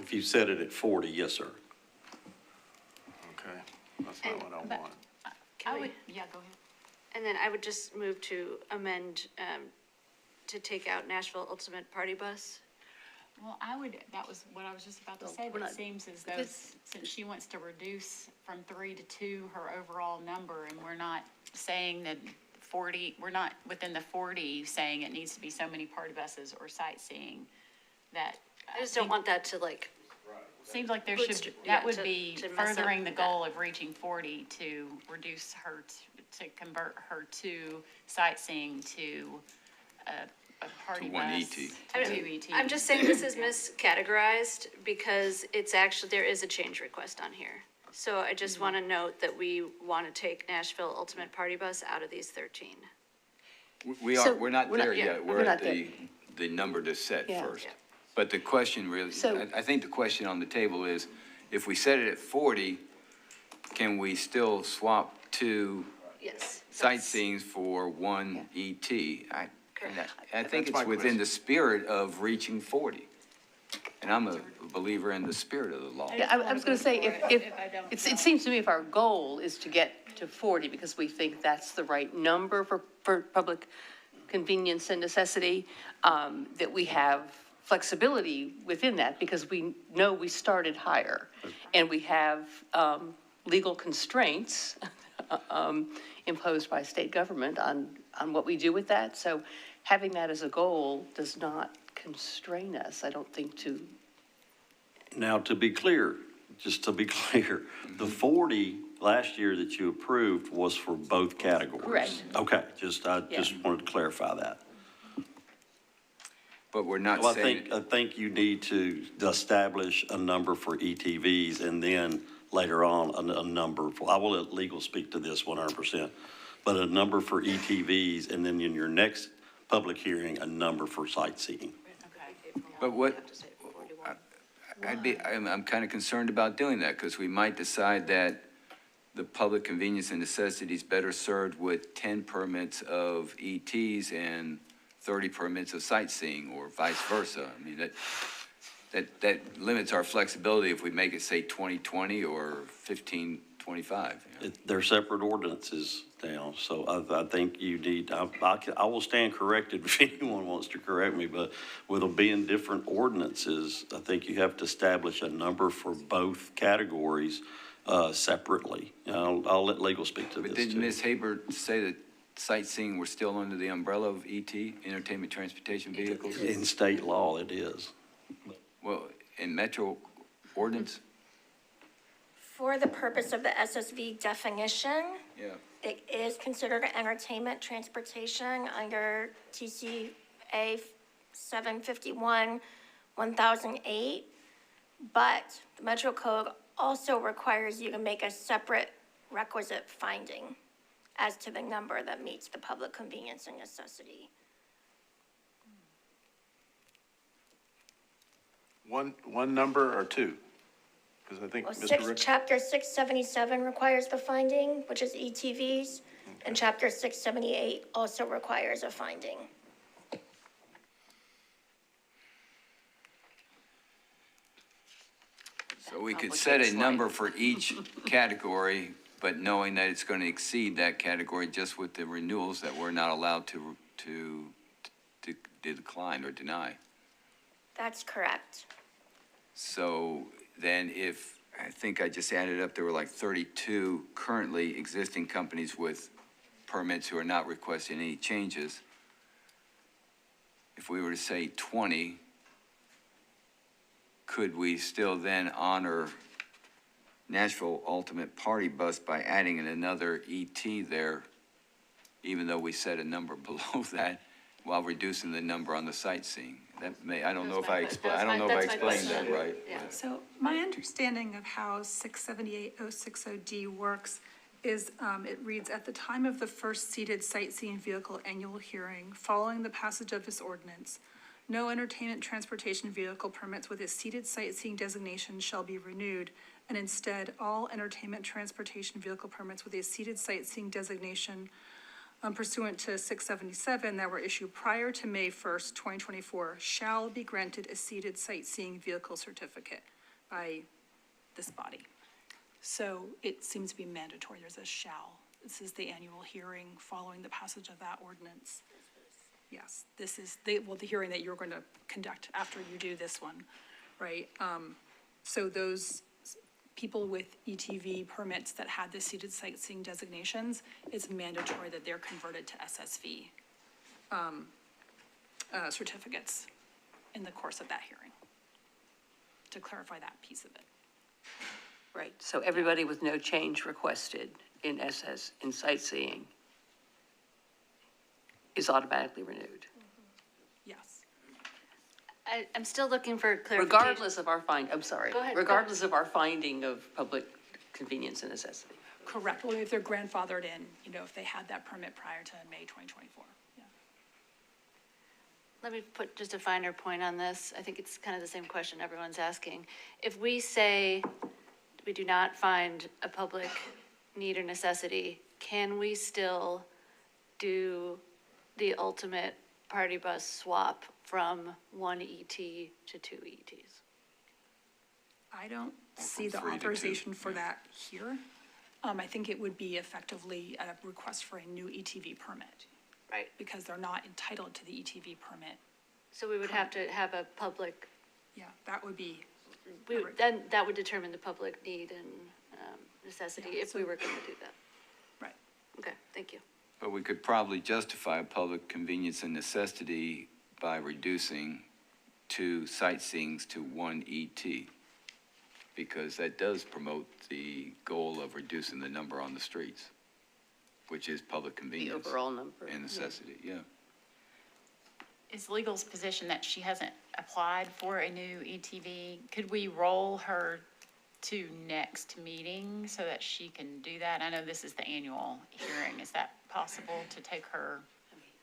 If you set it at 40, yes, sir. Okay, that's not what I want. Yeah, go ahead. And then I would just move to amend to take out Nashville Ultimate Party Bus? Well, that was what I was just about to say, but it seems as though, since she wants to reduce from 3 to 2 her overall number, and we're not saying that 40, we're not within the 40 saying it needs to be so many party buses or sightseeing, that. I just don't want that to like, Seems like there Bootstrap- should, yeah, that would to- be to mess up furthering the that. goal of reaching 40 to reduce her, to convert her to sightseeing to a party To one bus. ET. To two ET. I'm just saying this is miscategorized because it's actually, there is a change request on here. So I just want to note that we want to take Nashville Ultimate Party Bus out of these 13. We're not there yet. We're not at the number to set Yeah. first. Yeah. But the question really, So- I think the question on the table is, if we set it at 40, can we still swap two Yes. sightseeings for one ET? I think my it's within the spirit of reaching 40. And I'm a believer in the spirit of the law. Yeah, I was going to say, it seems to me if our goal is to get to 40, because we think that's the right number for public convenience and necessity, that we have flexibility within that, because we know we started higher, and we have legal constraints imposed by state government on what we do with that. So having that as a goal does not constrain us, I don't think, to. Now, to be clear, just to be clear, the 40 last year that you approved was for both categories? Correct. Okay, I just wanted to clarify that. But we're not Well, saying, I think you need to establish a number for ETVs and then later on a number for, I will let legal speak to this 100%, but a number for ETVs and then in your next public hearing, a number for sightseeing. but what, I'm kind of concerned about doing that, because we might decide that the public convenience and necessity is better served with 10 permits of ETs and 30 permits of sightseeing, or vice versa. I mean, that limits our flexibility if we make it, say, 2020 or 1525. They're separate ordinances now, so I think you need, I will stand corrected if anyone wants to correct me, but with them being different ordinances, I think you have to establish a number for both categories separately. I'll let legal speak to this But too. didn't Ms. Haber say that sightseeing were still under the umbrella of ET, entertainment transportation vehicles? In state law, it is. Well, in metro ordinance? For the purpose of the SSV definition, Yeah. it is considered entertainment transportation under TCA 751, 1008. But the Metro Code also requires you to make a separate requisite finding as to the number that meets the public convenience and necessity. One number or two? Because I think Well, Mr. Rick. Chapter 677 requires the finding, which is ETVs, and Chapter 678 also requires a finding. So we could set a number for each category, but knowing that it's going to exceed that category just with the renewals that we're not allowed to decline or deny. That's correct. So then if, I think I just added up, there were like 32 currently existing companies with permits who are not requesting any changes. If we were to say 20, could we still then honor Nashville Ultimate Party Bus by adding in another ET there, even though we set a number below that, while reducing the number on the sightseeing? That may, I don't know if I explained that right. Yeah. So my understanding of how 678-060D works is, it reads, "At the time of the first seated sightseeing vehicle annual hearing, following the passage of this ordinance, no entertainment transportation vehicle permits with a seated sightseeing designation shall be renewed, and instead, all entertainment transportation vehicle permits with a seated sightseeing designation pursuant to 677 that were issued prior to May 1st, 2024, shall be granted a seated sightseeing vehicle certificate by this body." So it seems to be mandatory, there's a shall. This is the annual hearing following the passage of that ordinance. Yes, this is the hearing that you're going to conduct after you do this one, right? So those people with ETV permits that had the seated sightseeing designations, it's mandatory that they're converted to SSV certificates in the course of that hearing, to clarify that piece of it. Right, so everybody with no change requested in sightseeing is automatically renewed, Yes. I'm still looking for clarification. regardless of our I'm sorry. Go ahead. Regardless of our finding of public convenience and necessity. Correct, well, if they're grandfathered in, if they had that permit prior to May 2024, yeah. Let me put just a finer point on this. I think it's kind of the same question everyone's asking. If we say we do not find a public need or necessity, can we still do the ultimate party bus swap from one ET to two ETs? I don't see the 3 to 2. authorization for that here. I think it would be effectively a request for a new ETV permit. Right. Because they're not entitled to the ETV permit. So we would have to have a public, Yeah, that would be, then that would determine the public need and necessity Yeah, if we were going to do that. right. Okay, thank you. But we could probably justify public convenience and necessity by reducing 2 sightseeings to 1 ET, because that does promote the goal of reducing the number on the streets, which is public The convenience overall number. and necessity, yeah. Is legal's position that she hasn't applied for a new ETV? Could we roll her to next meeting so that she can do that? I know this is the annual hearing. Is that possible to take her,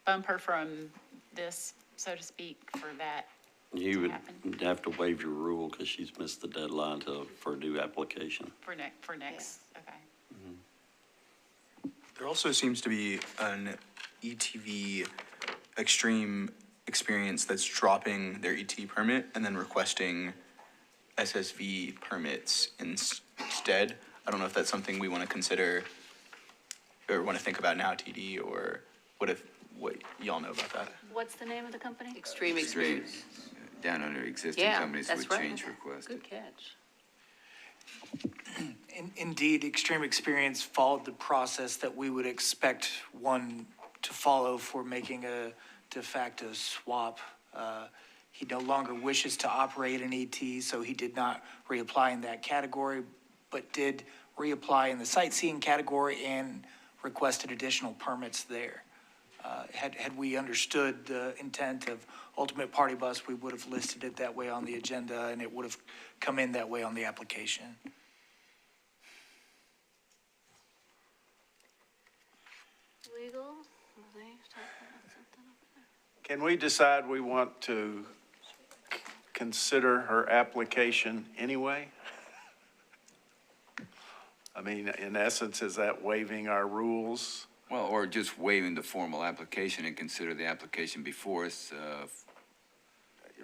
bump her from this, so to speak, for that? You would happen? have to waive your rule because she's missed the deadline for a new application. For next, okay. There also seems to be an ETV extreme experience that's dropping their ET permit and then requesting SSV permits instead. I don't know if that's something we want to consider or want to think about now, TD, or what y'all know about that? What's the name of the company? Extreme experience. Down under existing Yeah, companies that's with right. change requested. Good catch. Indeed, Extreme Experience followed the process that we would expect one to follow for making a de facto swap. He no longer wishes to operate an ET, so he did not reapply in that category, but did reapply in the sightseeing category and requested additional permits there. Had we understood the intent of Ultimate Party Bus, we would have listed it that way on the agenda, and it would have come in that way on the application. Legal? Are they talking about something over there? Can we decide we want to consider her application anyway? I mean, in essence, is that waiving our rules? Well, or just waiving the formal application and consider the application before us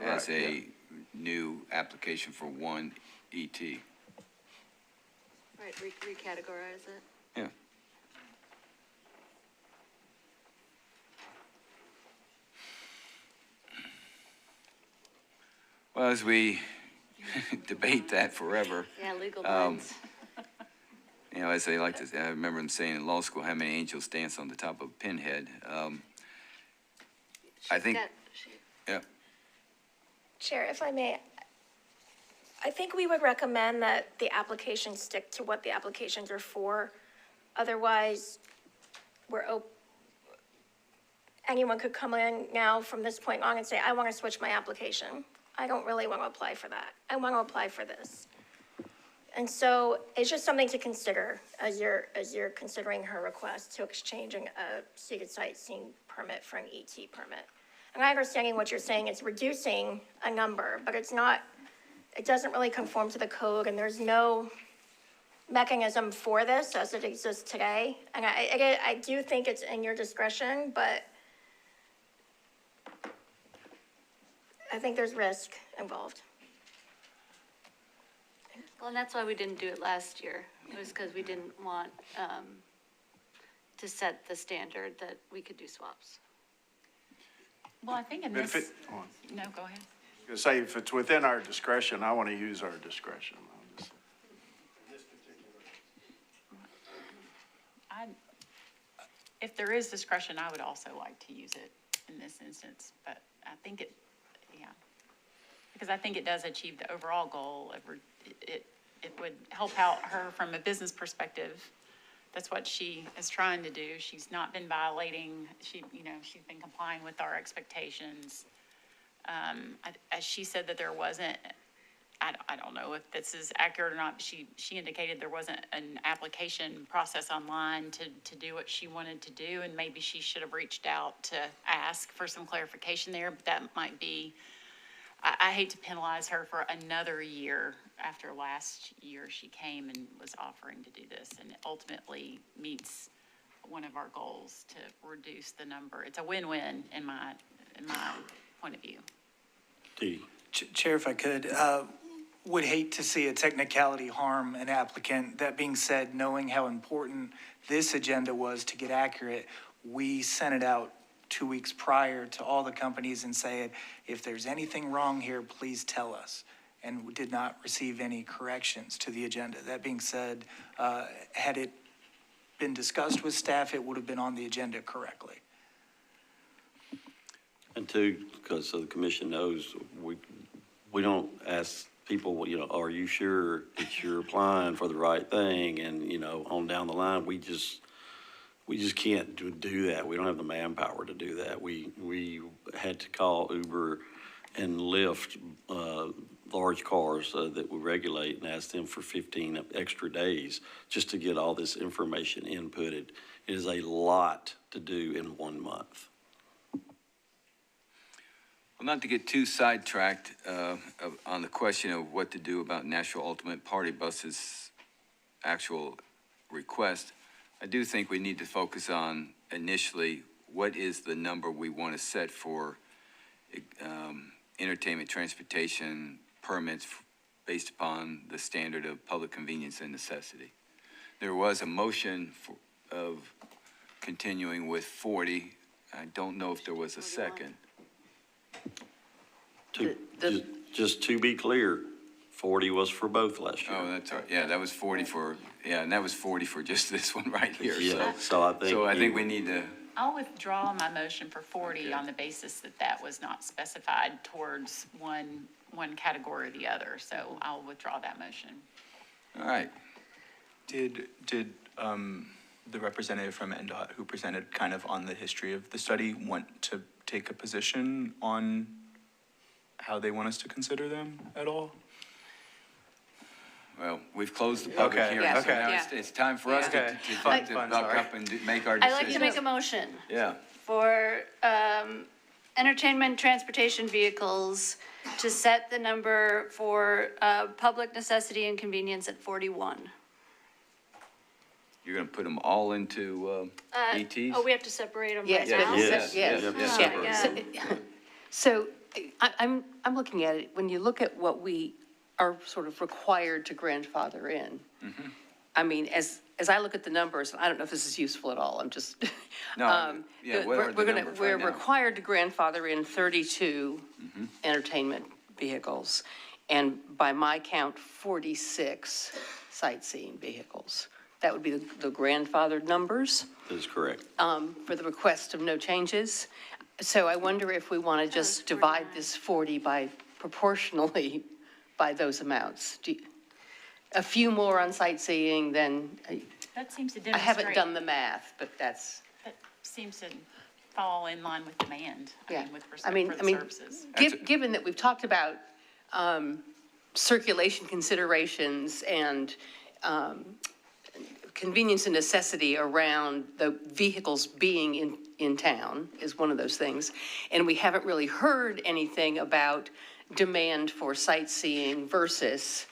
as Right, a new application for 1 ET. Right, recategorize it. Yeah. Well, as we debate that forever, Yeah, legal minds. as they like to say, I remember them saying in law school, how many angels dance on the top of a pinhead? I think, yeah, Chair, if I may, I think we would recommend that the applications stick to what the applications are for. Otherwise, anyone could come in now from this point on and say, I want to switch my application. I don't really want to apply for that. I want to apply for this. And so it's just something to consider as you're considering her request to exchanging a seated sightseeing permit for an ET permit. And I understanding what you're saying, it's reducing a number, but it's not, it doesn't really conform to the code, and there's no mechanism for this as it exists today. And I do think it's in your discretion, but I think there's risk involved. Well, and that's why we didn't do it last year. It was because we didn't want to set the standard that we could do swaps. Well, I think in But if this, it, hold on. no, go ahead. I was gonna say, if it's within our discretion, I want to use our discretion on this. If there is discretion, I would also like to use it in this instance, but I think yeah. Because I think it does achieve the overall goal of, it would help out her from a business perspective. That's what she is trying to do. She's not been violating, she's been complying with our expectations. As she said that there wasn't, I don't know if this is accurate or not, but she indicated there wasn't an application process online to do what she wanted to do, and maybe she should have reached out to ask for some clarification there, but that might be, I hate to penalize her for another year after last year she came and was offering to do this, and it ultimately meets one of our goals to reduce the number. It's a win-win in my point of view. D. Chair, if I could, would hate to see a technicality harm an applicant. That being said, knowing how important this agenda was to get accurate, we sent it out 2 weeks prior to all the companies and said, if there's anything wrong here, please tell us. And we did not receive any corrections to the agenda. That being said, had it been discussed with staff, it would have been on the agenda correctly. And two, because so the commission knows, we don't ask people, are you sure that you're applying for the right thing? And, on down the line, we just can't do that. We don't have the manpower to do that. We had to call Uber and Lyft, large cars that we regulate, and ask them for 15 extra days just to get all this information inputted. It is a lot to do in 1 month. Well, not to get too sidetracked on the question of what to do about Nashville Ultimate Party Bus's actual request, I do think we need to focus on initially what is the number we want to set for entertainment transportation permits based upon the standard of public convenience and necessity. There was a motion of continuing with 40. I don't know if there was a second. Just to be clear, 40 was for both last year. Oh, that's right. Yeah, that was 40 for, and that was 40 for just this one right here. Yeah, so I think we need to. I'll withdraw my motion for 40 on the basis that was not specified towards one category or the other, so I'll withdraw that motion. All right. Did the representative from NDOT who presented kind of on the history of the study want to take a position on how they want us to consider them at all? Well, we've closed the public Okay, hearing, so okay. now it's time for us to buck up and make our decision. I'd like to make a motion Yeah. for entertainment transportation vehicles to set the number for public necessity and convenience at 41. You're going to put them all into ETs? Oh, we have to separate them Yes, right now? Yes, yes. you have to Yeah. separate. Yeah. So I'm looking at it, when you look at what we are sort of required to grandfather in, I mean, as I look at the numbers, I don't know if this is useful at all, I'm just. No, yeah, what are the numbers We're right now? required to grandfather in 32 entertainment vehicles, and by my count, 46 sightseeing vehicles. That would be the grandfathered numbers. That is correct. For the request of no changes. So I wonder if we want to just divide this 40 by proportionally by those amounts. A few more on sightseeing than, That seems to I demonstrate. haven't done the math, but that's, That seems to fall in line with demand, yeah. with I respect mean, for the services. Given that we've talked about circulation considerations and convenience and necessity around the vehicles being in town is one of those things. And we haven't really heard anything about demand for sightseeing versus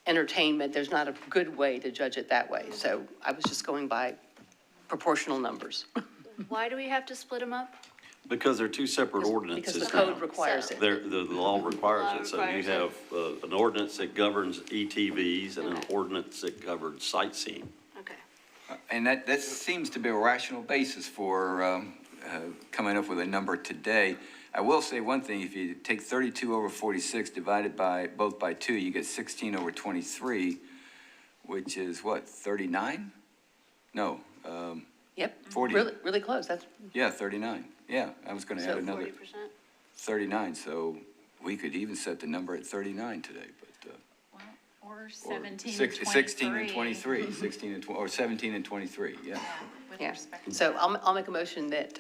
entertainment. There's not a good way to judge it that way. So I was just going by proportional numbers. Why do we have to split them up? Because they're two separate ordinances Because the now. code requires it. The law requires it, so you requires it. have an ordinance that governs ETVs and an ordinance that governs sightseeing. Okay. And that seems to be a rational basis for coming up with a number today. I will say one thing, if you take 32 over 46 divided by, both by 2, you get 16 over 23, which is what, 39? No, Yep. 40. Really, really close. That's, Yeah, 39. Yeah, I was gonna add so another 40%. 39, so we could even set the number at 39 today, but, Or or 17 and 23. 16 and 23, 16 and, or 17 and 23, yeah. With yeah. respect. So I'll make a motion that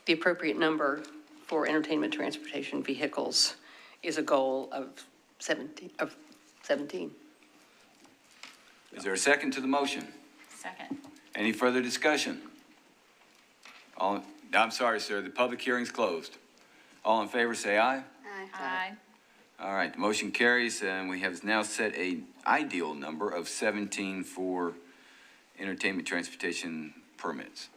the appropriate number for entertainment transportation vehicles is a goal of 17. Is there a second to the motion? Second. Any further discussion? All, I'm sorry, sir, the public hearing's closed. All in favor, say aye. Aye. All right, the motion carries, and we have now set a ideal number of 17 for entertainment transportation permits.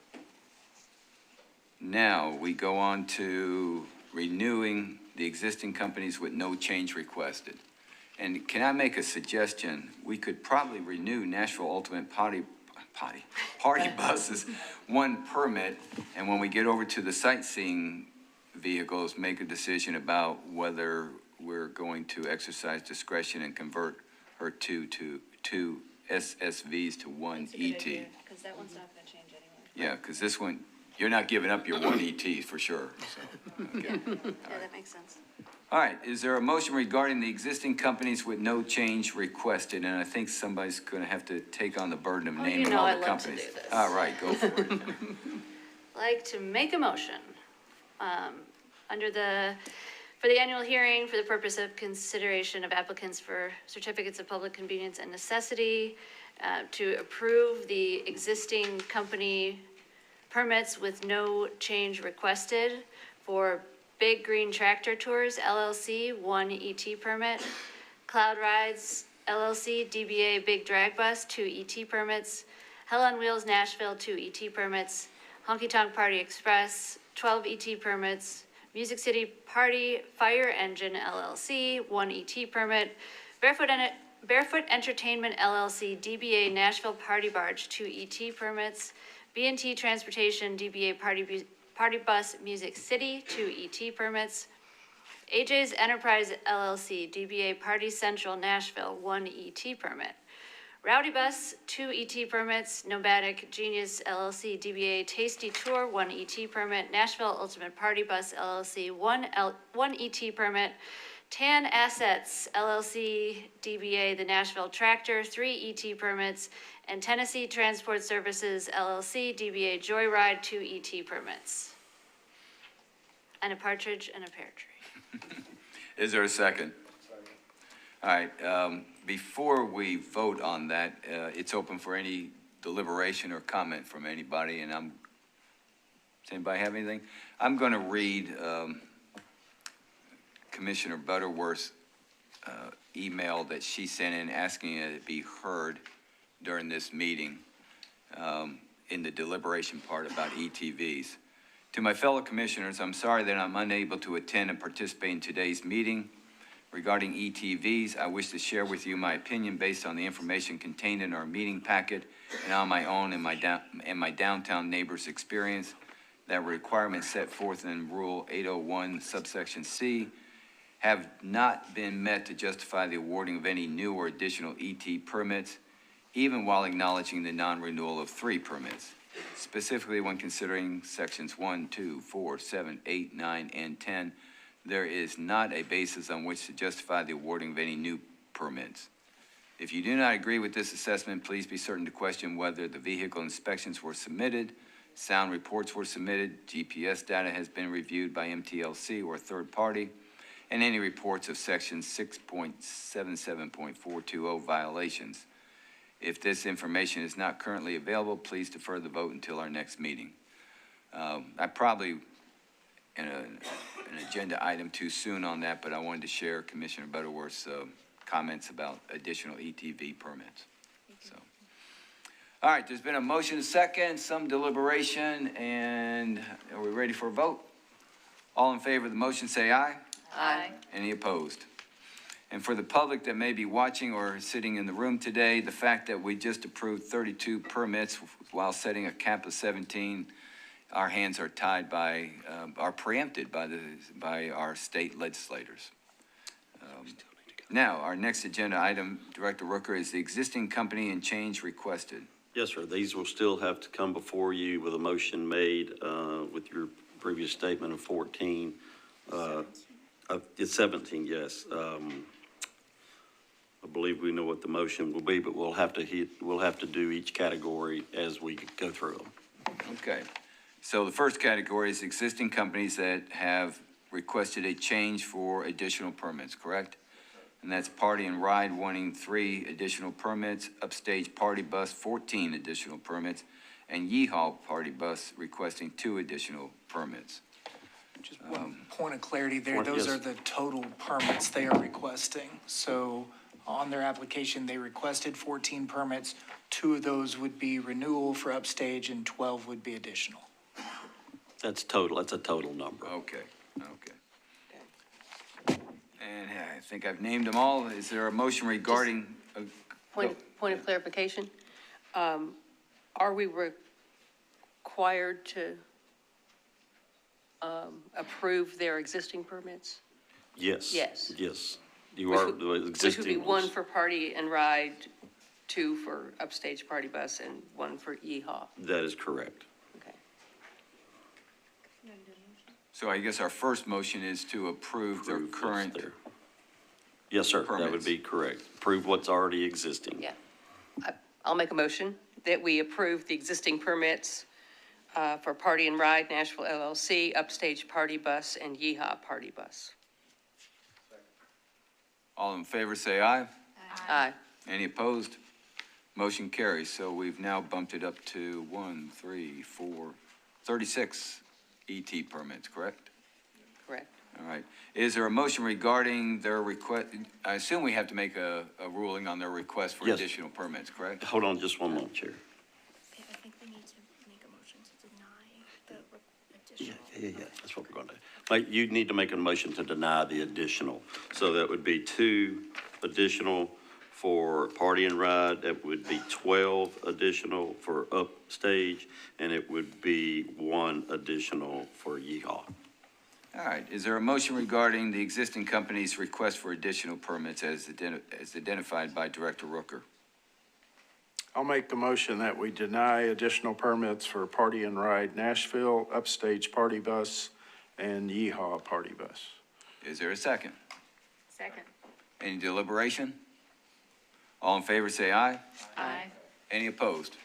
Now, we go on to renewing the existing companies with no change requested. And can I make a suggestion? We could probably renew Nashville Ultimate Party buses, one permit, and when we get over to the sightseeing vehicles, make a decision about whether we're going to exercise discretion and convert her two SSVs to one ET. Because that one's not gonna change anyway. Yeah, because this one, you're not giving up your one ET for sure, so, okay. Yeah, that makes sense. All right, is there a motion regarding the existing companies with no change requested? And I think somebody's gonna have to take on the burden of Oh, naming you know all I the love to companies. do this. All right, go for it. Like to make a motion, for the annual hearing for the purpose of consideration of applicants for certificates of public convenience and necessity, to approve the existing company permits with no change requested for Big Green Tractor Tours LLC, 1 ET permit, Cloud Rides LLC, DBA Big Drag Bus, 2 ET permits, Hell on Wheels Nashville, 2 ET permits, Honky Tonk Party Express, 12 ET permits, Music City Party Fire Engine LLC, 1 ET permit, Barefoot Entertainment LLC, DBA Nashville Party Barge, 2 ET permits, B&T Transportation, DBA Party Bus Music City, 2 ET permits, AJ's Enterprise LLC, DBA Party Central Nashville, 1 ET permit, Rowdy Bus, 2 ET permits, Nomadic Genius LLC, DBA Tasty Tour, 1 ET permit, Nashville Ultimate Party Bus LLC, 1 ET permit, Tan Assets LLC, DBA The Nashville Tractor, 3 ET permits, and Tennessee Transport Services LLC, DBA Joyride, 2 ET permits. And a partridge and a pear tree. Is there a second? All right, before we vote on that, it's open for any deliberation or comment from anybody, and does anybody have anything? I'm gonna read, Commissioner Butterworth's, email that she sent in asking that it be heard during this meeting, in the deliberation part about ETVs. To my fellow commissioners, I'm sorry that I'm unable to attend and participate in today's meeting. Regarding ETVs, I wish to share with you my opinion based on the information contained in our meeting packet and on my own and my downtown neighbors' experience. That requirements set forth in Rule 801 subsection C have not been met to justify the awarding of any new or additional ET permits, even while acknowledging the non-renewal of 3 permits. Specifically, when considering sections 1, 2, 4, 7, 8, 9, and 10, there is not a basis on which to justify the awarding of any new permits. If you do not agree with this assessment, please be certain to question whether the vehicle inspections were submitted, sound reports were submitted, GPS data has been reviewed by MTLC or a third party, and any reports of section 6.77.420 violations. If this information is not currently available, please defer the vote until our next meeting. I probably, in an agenda item too soon on that, but I wanted to share Commissioner Butterworth's comments about additional ETV permits. So, all right, there's been a motion, a second, some deliberation, and are we ready for a vote? All in favor of the motion, say aye. Aye. Any opposed? And for the public that may be watching or sitting in the room today, the fact that we just approved 32 permits while setting a cap of 17 our hands are tied by, are preempted by our state legislators. Now, our next agenda item, Director Rooker, is the existing company and change requested. Yes, sir. These will still have to come before you with a motion made with your previous statement of 14. It's 17, yes. I believe we know what the motion will be, but we'll have to do each category as we go through them. Okay. So the first category is existing companies that have requested a change for additional permits, correct? And that's Party and Ride wanting 3 additional permits, Upstage Party Bus 14 additional permits, and Yeehaw Party Bus requesting 2 additional permits. Just one point of clarity there, Point- those yes. are the total permits they are requesting. So on their application, they requested 14 permits. 2 of those would be renewal for Upstage and 12 would be additional. That's total. That's a total number. Okay, okay. And I think I've named them all. Is there a motion regarding? Point of clarification. Are we required to approve their existing permits? Yes. Yes. Yes. You are the Which would be existing one ones. for Party and Ride, 2 for Upstage Party Bus, and 1 for Yeehaw. That is correct. Okay. So I guess our first motion is to approve their Approve what's current. there. Yes, sir. That would Permits. be correct. Approve what's already existing. Yeah. I'll make a motion that we approve the existing permits for Party and Ride, Nashville LLC, Upstage Party Bus, and Yeehaw Party Bus. All in favor, say aye. Aye. Any opposed? Motion carries. So we've now bumped it up to 36 ET permits, correct? Correct. All right. Is there a motion regarding their request? I assume we have to make a ruling on their request for Yes. additional permits, correct? Hold on just one moment, Chair. I think we need to make a motion to deny the Yeah, additional. yeah, that's what we're going to do. Like, you need to make a motion to deny the additional. So that would be 2 additional for Party and Ride. That would be 12 additional for Upstage, and it would be 1 additional for Yeehaw. All right. Is there a motion regarding the existing company's request for additional permits as identified by Director Rooker? I'll make the motion that we deny additional permits for Party and Ride Nashville, Upstage Party Bus, and Yeehaw Party Bus. Is there a second? Second. Any deliberation? All in favor, say aye. Aye. Any opposed?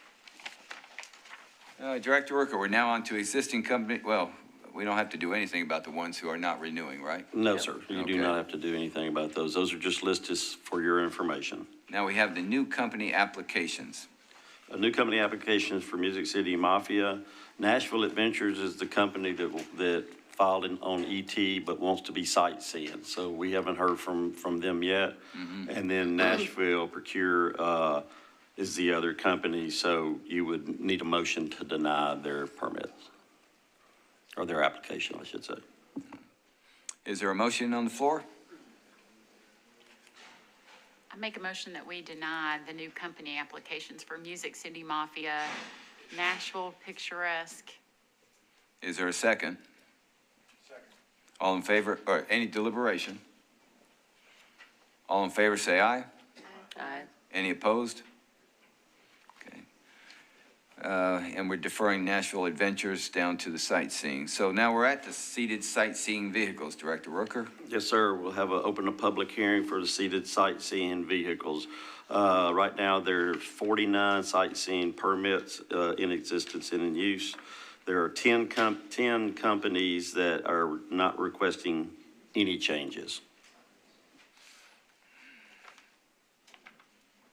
Director Rooker, we're now on to existing company, well, we don't have to do anything about the ones who are not renewing, right? No, sir. You do Okay. not have to do anything about those. Those are just listed for your information. Now we have the new company applications. A new company application is for Music City Mafia. Nashville Adventures is the company that filed on ET but wants to be sightseeing. So we haven't heard from them yet. And then Nashville Procure is the other company. So you would need a motion to deny their permits, or their application, I should say. Is there a motion on the floor? I make a motion that we deny the new company applications for Music City Mafia, Nashville Picturesque. Is there a second? Second. All in favor, or any deliberation? All in favor, say aye. Aye. Any opposed? Okay. And we're deferring Nashville Adventures down to the sightseeing. So now we're at the seated sightseeing vehicles, Director Rooker. Yes, sir. We'll open a public hearing for the seated sightseeing vehicles. Right now, there's 49 sightseeing permits in existence and in use. There are 10 companies that are not requesting any changes.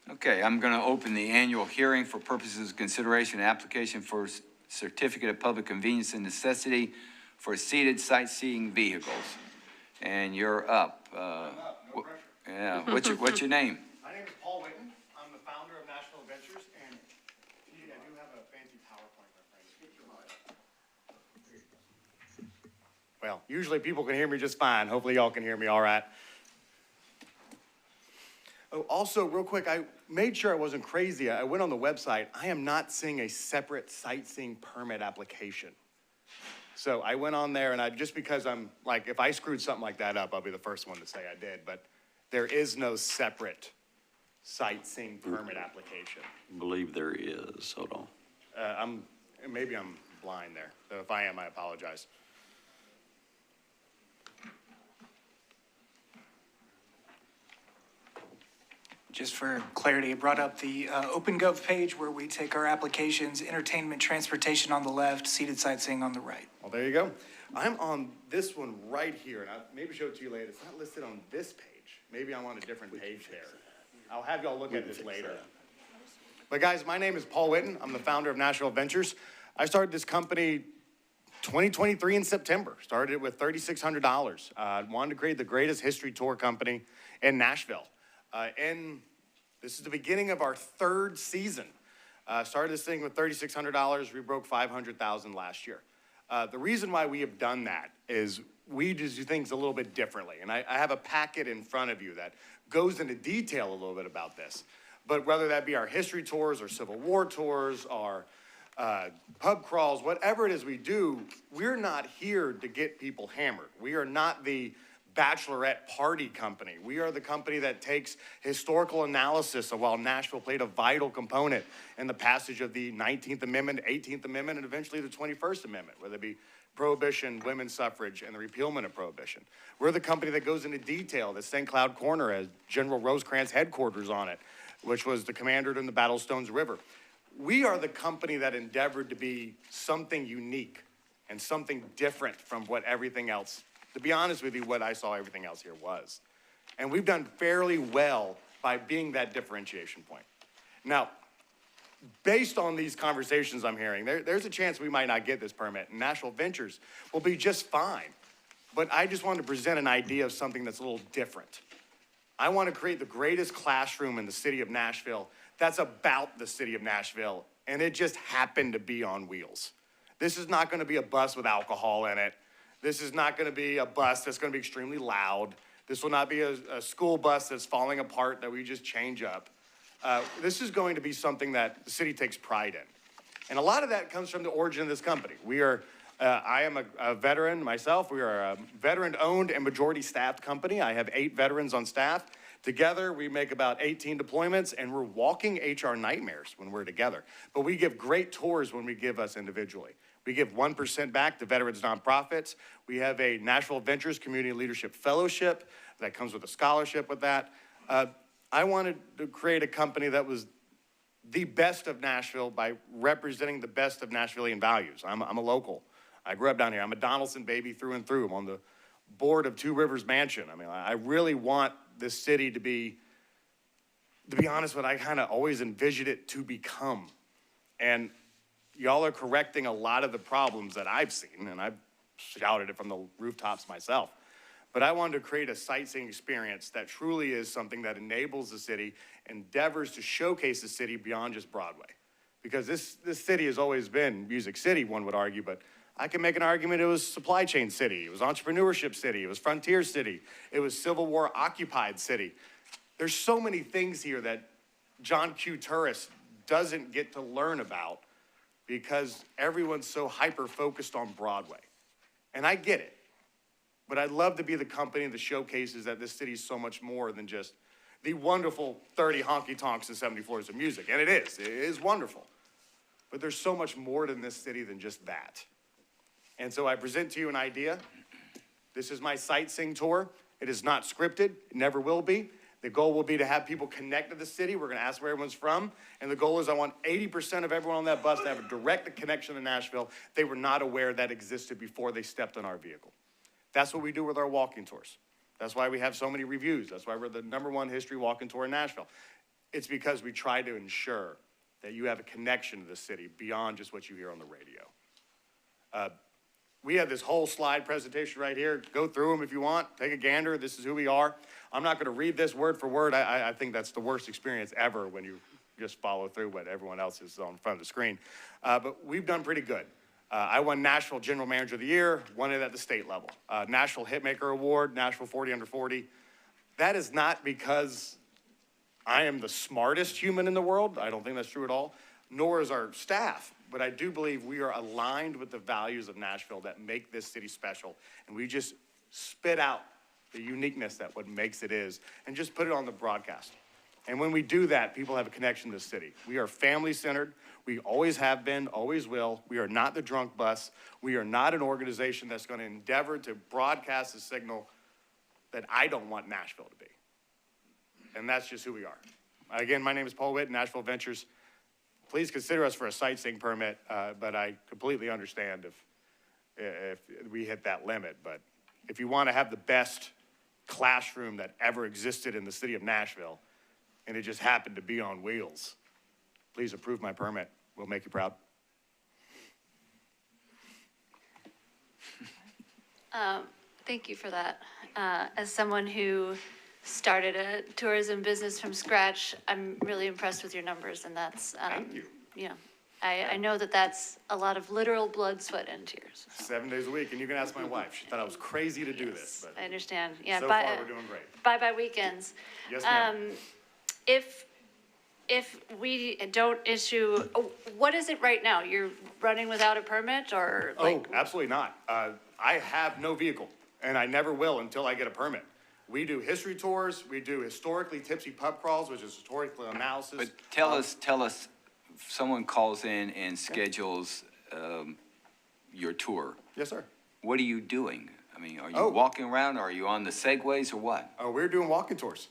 Okay, I'm going to open the annual hearing for purposes of consideration and application for certificate of public convenience and necessity for seated sightseeing vehicles. And you're up. Yeah, what's your name? My name is Paul Whitten. I'm the founder of Nashville Adventures, and I do have a fancy PowerPoint, my friend. Get your mic up. Well, usually people can hear me just fine. Hopefully y'all can hear me all right. Oh, also, real quick, I made sure I wasn't crazy. I went on the website. I am not seeing a separate sightseeing permit application. So I went on there and just because I'm like, if I screwed something like that up, I'll be the first one to say I did, but there is no separate sightseeing permit application. I believe there is, hold on. Maybe I'm blind there. So if I am, I apologize. Just for clarity, I brought up the OpenGov page where we take our applications, entertainment, transportation on the left, seated sightseeing on the right. Well, there you go. I'm on this one right here, and I'll maybe show it to you later. It's not listed on this page. Maybe I'm on a different page there. I'll have y'all look at this later. But guys, my name is Paul Witten. I'm the founder of Nashville Ventures. I started this company 2023 in September. Started it with $3,600. I wanted to create the greatest history tour company in Nashville. And this is the beginning of our third season. Started this thing with $3,600. We broke $500,000 last year. The reason why we have done that is we just do things a little bit differently. And I have a packet in front of you that goes into detail a little bit about this. But whether that be our history tours or Civil War tours or pub crawls, whatever it is we do, we're not here to get people hammered. We are not the bachelorette party company. We are the company that takes historical analysis of while Nashville played a vital component in the passage of the 19th Amendment, 18th Amendment, and eventually the 21st Amendment, whether it be prohibition, women's suffrage, and the repealment of prohibition. We're the company that goes into detail that St. Cloud Corner has General Rosecrans headquarters on it, which was the commander in the Battle of Stones River. We are the company that endeavored to be something unique and something different from what everything else, to be honest with you, what I saw everything else here was. And we've done fairly well by being that differentiation point. Now, based on these conversations I'm hearing, there's a chance we might not get this permit, and Nashville Ventures will be just fine. But I just wanted to present an idea of something that's a little different. I want to create the greatest classroom in the city of Nashville that's about the city of Nashville, and it just happened to be on wheels. This is not going to be a bus with alcohol in it. This is not going to be a bus that's going to be extremely loud. This will not be a school bus that's falling apart that we just change up. This is going to be something that the city takes pride in. And a lot of that comes from the origin of this company. I am a veteran myself. We are a veteran-owned and majority-staffed company. I have 8 veterans on staff. Together, we make about 18 deployments, and we're walking HR nightmares when we're together. But we give great tours when we give us individually. We give 1% back to veterans nonprofits. We have a Nashville Ventures Community Leadership Fellowship that comes with a scholarship with that. I wanted to create a company that was the best of Nashville by representing the best of Nashvilleian values. I'm a local. I grew up down here. I'm a Donaldson baby through and through. I'm on the board of Two Rivers Mansion. I mean, I really want this city to be honest, what I kind of always envisioned it to become. And y'all are correcting a lot of the problems that I've seen, and I've shouted it from the rooftops myself. But I wanted to create a sightseeing experience that truly is something that enables the city, endeavors to showcase the city beyond just Broadway. Because this city has always been Music City, one would argue, but I can make an argument it was supply chain city, it was entrepreneurship city, it was frontier city, it was Civil War occupied city. There's so many things here that John Q. Tourist doesn't get to learn about because everyone's so hyper-focused on Broadway. And I get it. But I'd love to be the company that showcases that this city is so much more than just the wonderful 30 honky-tonks and 70 floors of music. And it is wonderful. But there's so much more to this city than just that. And so I present to you an idea. This is my sightseeing tour. It is not scripted. It never will be. The goal will be to have people connect to the city. We're going to ask where everyone's from. And the goal is I want 80% of everyone on that bus to have a direct connection to Nashville. They were not aware that existed before they stepped on our vehicle. That's what we do with our walking tours. That's why we have so many reviews. That's why we're the #1 history walking tour in Nashville. It's because we try to ensure that you have a connection to the city beyond just what you hear on the radio. We have this whole slide presentation right here. Go through them if you want. Take a gander. This is who we are. I'm not going to read this word for word. I think that's the worst experience ever when you just follow through what everyone else is on front of the screen. But we've done pretty good. I won Nashville General Manager of the Year, won it at the state level. Nashville Hitmaker Award, Nashville 40 Under 40. That is not because I am the smartest human in the world. I don't think that's true at all. nor is our staff. But I do believe we are aligned with the values of Nashville that make this city special. And we just spit out the uniqueness that what makes it is and just put it on the broadcast. And when we do that, people have a connection to the city. We are family-centered. We always have been, always will. We are not the drunk bus. We are not an organization that's going to endeavor to broadcast a signal that I don't want Nashville to be. And that's just who we are. Again, my name is Paul Witt, Nashville Ventures. Please consider us for a sightseeing permit, but I completely understand if we hit that limit. But if you want to have the best classroom that ever existed in the city of Nashville, and it just happened to be on wheels, please approve my permit. We'll make you proud. Thank you for that. As someone who started a tourism business from scratch, I'm really impressed with your numbers, and that's, Thank you. yeah. I know that that's a lot of literal blood, sweat, and tears. 7 days a week, and you can ask my wife. She thought I was crazy to do this, but I understand, yeah. so far we're doing great. Bye-bye weekends. Yes, ma'am. If we don't issue, what is it right now? You're running without a permit, or like? Oh, absolutely not. I have no vehicle, and I never will until I get a permit. We do history tours. We do historically tipsy pub crawls, which is historical analysis. But tell us, if someone calls in and schedules your tour, Yes, sir. what are you doing? I mean, are you walking around, or are you on the segways, or what? Oh, we're doing walking tours.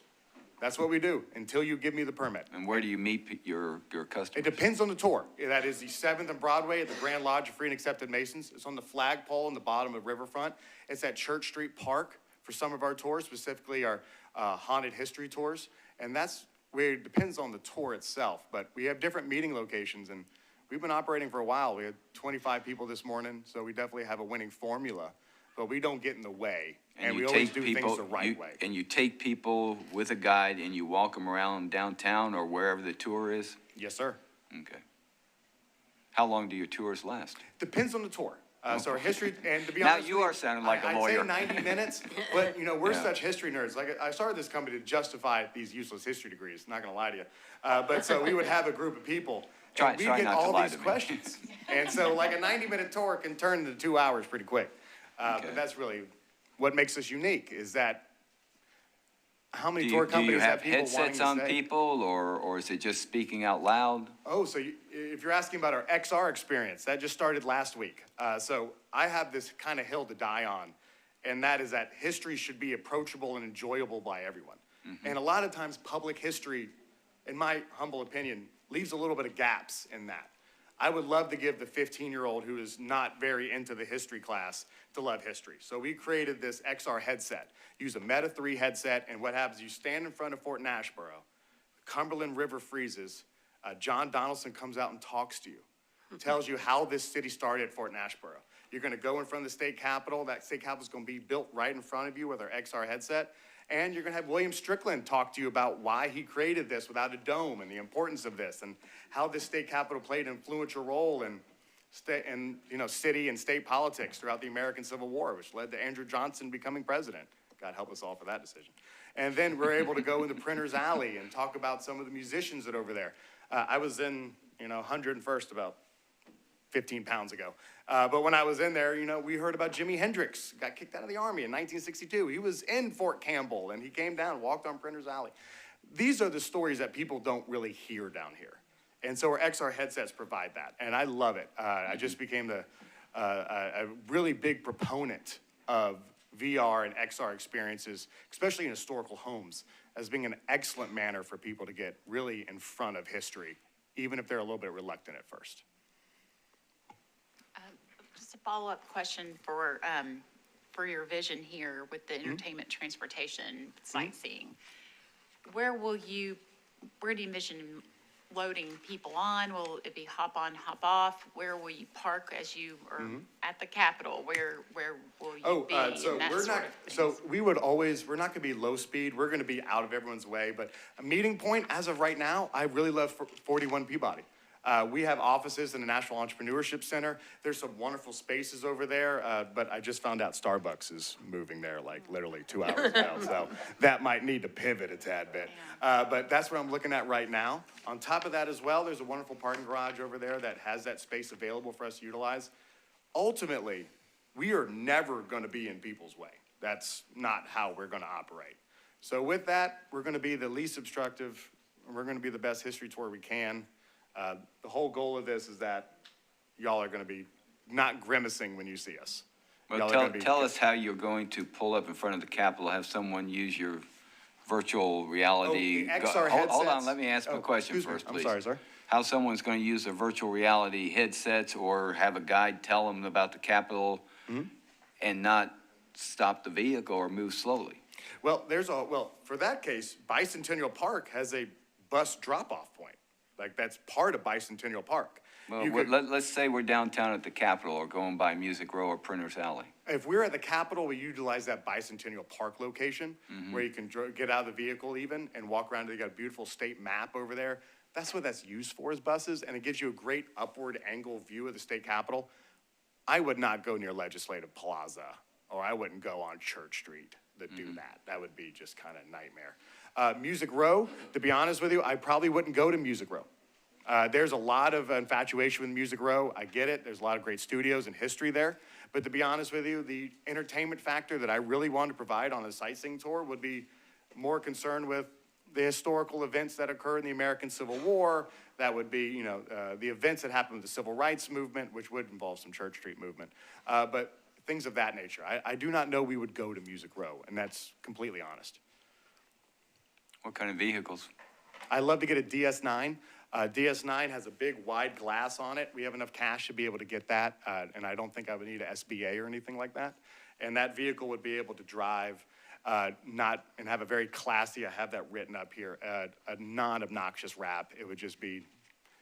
That's what we do until you give me the permit. And where do you meet your customers? It depends on the tour. That is the 7th and Broadway at the Grand Lodge of Free and Accepted Masons. It's on the flagpole in the bottom of Riverfront. It's at Church Street Park for some of our tours, specifically our haunted history tours. And that's where it depends on the tour itself. But we have different meeting locations, and we've been operating for a while. We had 25 people this morning, so we definitely have a winning formula. But we don't get in the way, and we always do things the right way. And you take people with a guide and you walk them around downtown or wherever the tour is? Yes, sir. Okay. How long do your tours last? Depends on the tour. So our history, and to be Now honest, you are sounding like a lawyer. I'd say 90 minutes, but we're Yeah. such history nerds. Like I started this company to justify these useless history degrees. Not gonna lie to you, but so we would have a group of people, and we try get not to all lie these to me. questions, and so like a 90-minute tour can turn into 2 hours pretty quick. Okay. But that's really what makes us unique. Is that how many Do tour you companies have people wanting headsets to on stay? people, or is it just speaking out loud? Oh, so if you're asking about our XR experience, that just started last week. So I have this kind of hill to die on, and that is that history should be approachable and enjoyable by everyone. And a lot of times public history, in my humble opinion, leaves a little bit of gaps in that. I would love to give the 15-year-old who is not very into the history class to love history. So we created this XR headset. Use a Meta 3 headset, and what happens, you stand in front of Fort Nashboro, Cumberland River freezes, John Donaldson comes out and talks to you, tells you how this city started at Fort Nashboro. You're gonna go in front of the state capitol. That state capitol's gonna be built right in front of you with our XR headset. And you're gonna have William Strickland talk to you about why he created this without a dome and the importance of this and how this state capitol played an influential role in city and state politics throughout the American Civil War, which led to Andrew Johnson becoming president. God help us all for that decision. And then we're able to go into Printer's Alley and talk about some of the musicians that are over there. I was in, 101st about 15 pounds ago. But when I was in there, we heard about Jimi Hendrix, got kicked out of the army in 1962. He was in Fort Campbell, and he came down, walked on Printer's Alley. These are the stories that people don't really hear down here. And so our XR headsets provide that, and I love it. I just became a really big proponent of VR and XR experiences, especially in historical homes, as being an excellent manner for people to get really in front of history, even if they're a little bit reluctant at first. Just a follow-up question for your vision here with the entertainment, transportation, sightseeing. Where do you envision loading people on? Will it be hop on, hop off? Where will you park as you are at the Capitol? Where will you be? So and that we're sort not, of thing? so we're not gonna be low speed. We're gonna be out of everyone's way, but a meeting point, as of right now, I really love 41 Peabody. We have offices in the Nashville Entrepreneurship Center. There's some wonderful spaces over there, but I just found out Starbucks is moving there like literally 2 hours ago. So that might need to pivot a tad bit. But that's what I'm looking at right now. On top of that as well, there's a wonderful parking garage over there that has that space available for us to utilize. Ultimately, we are never going to be in people's way. That's not how we're going to operate. So with that, we're going to be the least obstructive, and we're going to be the best history tour we can. The whole goal of this is that y'all are going to be not grimacing when you see us. Well, tell us how you're going to pull up in front of the Capitol, have someone use your virtual reality. Oh, the XR Hold on, headsets. let me ask a question Excuse me. first, please. I'm sorry, sir. How someone's going to use their virtual reality headsets or have a guide tell them about the Capitol and not stop the vehicle or move slowly? Well, for that case, Bicentennial Park has a bus drop-off point. Like, that's part of Bicentennial Park. Well, let's say we're downtown at the Capitol or going by Music Row or Printers Alley. If we're at the Capitol, we utilize that Bicentennial Park location where you can get out of the vehicle even and walk around. They got a beautiful state map over there. That's what that's used for, is buses, and it gives you a great upward angle view of the state Capitol. I would not go near Legislative Plaza, or I wouldn't go on Church Street to do that. That would be just kind of a nightmare. Music Row, to be honest with you, I probably wouldn't go to Music Row. There's a lot of infatuation with Music Row. I get it. There's a lot of great studios and history there. But to be honest with you, the entertainment factor that I really want to provide on a sightseeing tour would be more concerned with the historical events that occurred in the American Civil War. That would be, the events that happened with the Civil Rights Movement, which would involve some Church Street movement. But things of that nature. I do not know we would go to Music Row, and that's completely honest. What kind of vehicles? I love to get a DS9. DS9 has a big wide glass on it. We have enough cash to be able to get that, and I don't think I would need an SBA or anything like that. And that vehicle would be able to drive and have a very classy, I have that written up here, a non-obnoxious wrap. It would just be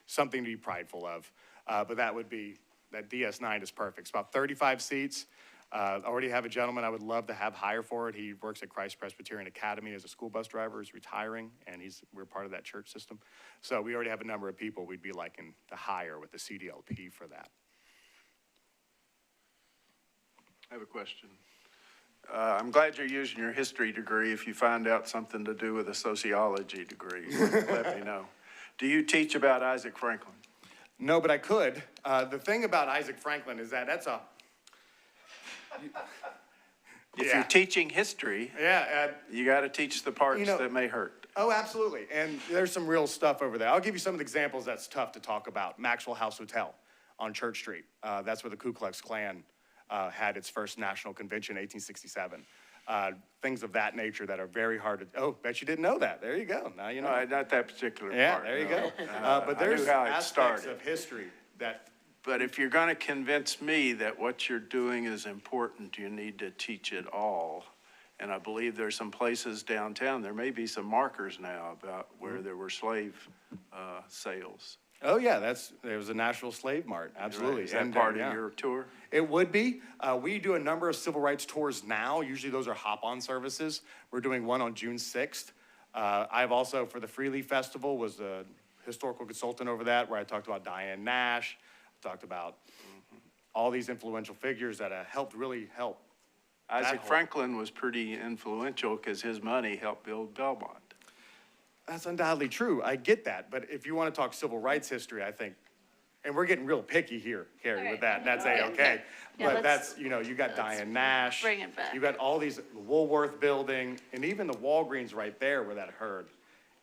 something to be prideful of. But that DS9 is perfect. It's about 35 seats. I already have a gentleman I would love to have hire for it. He works at Christ Presbyterian Academy as a school bus driver. He's retiring, and we're part of that church system. So we already have a number of people we'd be liking to hire with the CDLP for that. I have a question. I'm glad you're using your history degree. If you find out something to do with a sociology degree, let me know. Do you teach about Isaac Franklin? No, but I could. The thing about Isaac Franklin is that that's a... If you're teaching history, you got to teach the parts that may hurt. Oh, absolutely. And there's some real stuff over there. I'll give you some of the examples that's tough to talk about. Maxwell House Hotel on Church Street. That's where the Ku Klux Klan had its first national convention in 1867. Things of that nature that are very hard to... Oh, bet you didn't know that. There you go. Now you know. Not that particular part. Yeah, there you go. But there's aspects of history that... But if you're going to convince me that what you're doing is important, you need to teach it all. And I believe there's some places downtown, there may be some markers now about where there were slave sales. Oh, yeah, there was a Nashville Slave Mart, absolutely. Right. Is that part of your tour? It would be. We do a number of civil rights tours now. Usually those are hop-on services. We're doing one on June 6th. I've also, for the Freely Festival, was a historical consultant over that, where I talked about Diane Nash, talked about all these influential figures that really help. Isaac Franklin was pretty influential because his money helped build Belmont. That's undoubtedly true. I get that. But if you want to talk civil rights history, I think, and we're getting real picky here, Carrie, with that, and that's A-okay. But that's, you got Diane Nash. Bring it back. You got all these, Woolworth building, and even the Walgreens right there where that occurred.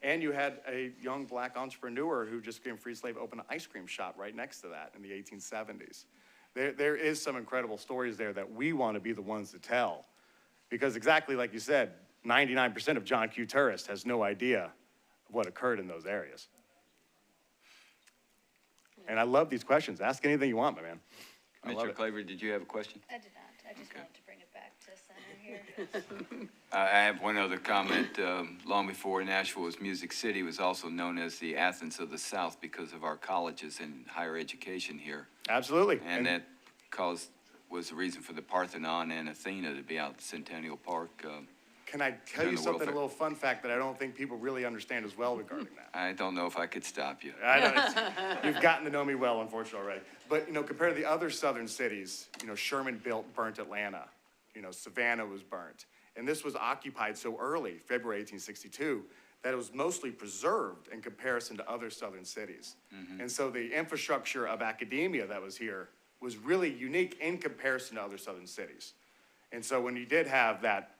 And you had a young black entrepreneur who just became free slave, opened an ice cream shop right next to that in the 1870s. There is some incredible stories there that we want to be the ones to tell. Because exactly like you said, 99% of John Q. tourists has no idea of what occurred in those areas. And I love these questions. Ask anything you want, my man. Mr. Claver, did you have a question? I did not. I just wanted to bring it back to center here. I have one other comment. Long before Nashville was Music City, it was also known as the Athens of the South because of our colleges and higher education here. Absolutely. And that was the reason for the Parthenon and Athena to be out at Centennial Park. Can I tell you something, a little fun fact that I don't think people really understand as well regarding that? I don't know if I could stop you. I know, you've gotten to know me well, unfortunately, already. But, compared to the other southern cities, Sherman burnt Atlanta. Savannah was burnt. And this was occupied so early, February 1862, that it was mostly preserved in comparison to other southern cities. And so the infrastructure of academia that was here was really unique in comparison to other southern cities. And so when you did have that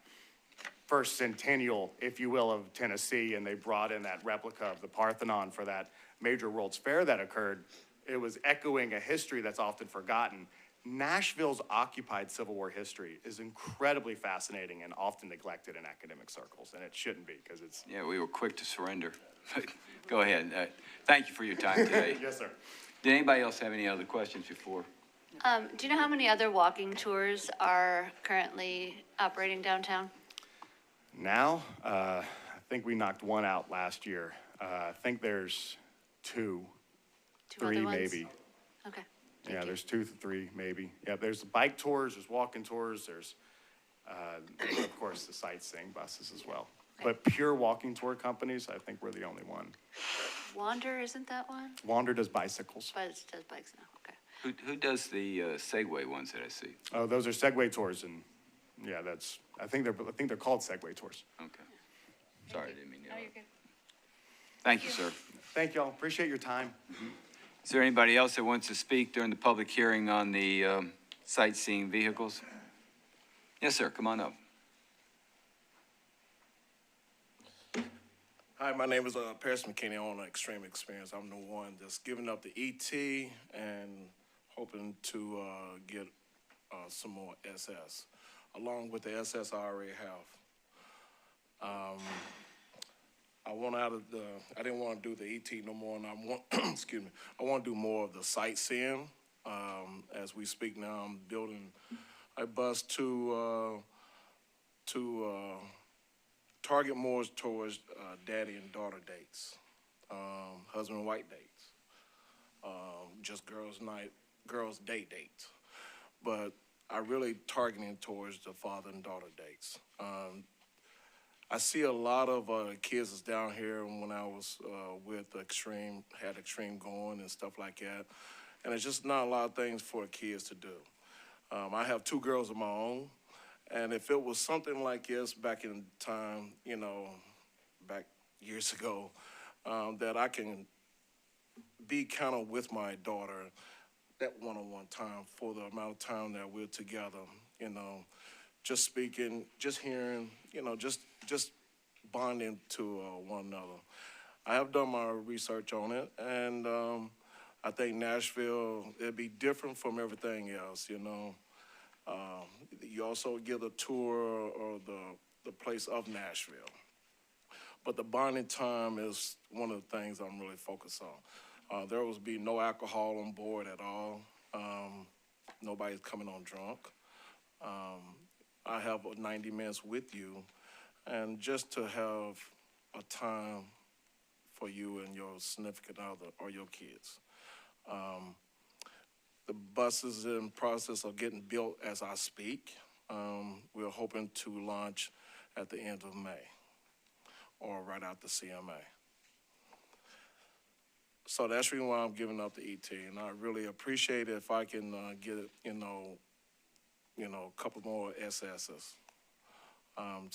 first centennial, if you will, of Tennessee, and they brought in that replica of the Parthenon for that major World's Fair that occurred, it was echoing a history that's often forgotten. Nashville's occupied Civil War history is incredibly fascinating and often neglected in academic circles, and it shouldn't be, because it's... Yeah, we were quick to surrender. Go ahead. Thank you for your time today. Yes, sir. Did anybody else have any other questions before? Do you know how many other walking tours are currently operating downtown? Now, I think we knocked one out last year. I think there's two, three other ones? maybe. Okay. Yeah, there's 2 to 3 maybe. Yeah, there's bike tours, there's walking tours, there's, of course, the sightseeing buses as well. But pure walking tour companies, I think we're the only one. Wander, isn't that one? Wander does bicycles. But it does bikes now, okay. Who does the Segway ones that I see? Oh, those are Segway tours, and yeah, I think they're called Segway tours. Okay. Sorry, I didn't mean to. No, you're good. Thank you, sir. Thank y'all. Appreciate your time. Is there anybody else that wants to speak during the public hearing on the sightseeing vehicles? Yes, sir. Come on up. Hi, my name is Paris McKinney. I own Extreme Experience. I'm the one that's giving up the ET and hoping to get some more SS, along with the SS I already have. I didn't want to do the ET no more, and I want, excuse me, I want to do more of the sightseeing. As we speak now, I'm building a bus to target more towards daddy and daughter dates, husband and wife dates, just girls date dates. But I really targeting towards the father and daughter dates. I see a lot of kids that's down here when I was with Extreme, had Extreme going and stuff like that. And it's just not a lot of things for kids to do. I have 2 girls of my own. And if it was something like this back in time, back years ago, that I can be kind of with my daughter that one-on-one time for the amount of time that we're together, just speaking, just hearing, just bonding to one another. I have done my research on it, and I think Nashville, it'd be different from everything else, You also get a tour of the place of Nashville. But the bonding time is one of the things I'm really focused on. There will be no alcohol on board at all. Nobody's coming on drunk. I have 90 minutes with you, and just to have a time for you and your significant other or your kids. The bus is in process of getting built as I speak. We're hoping to launch at the end of May or right after CMA. So that's the reason why I'm giving up the ET, and I really appreciate it if I can get it, a couple more SSs. After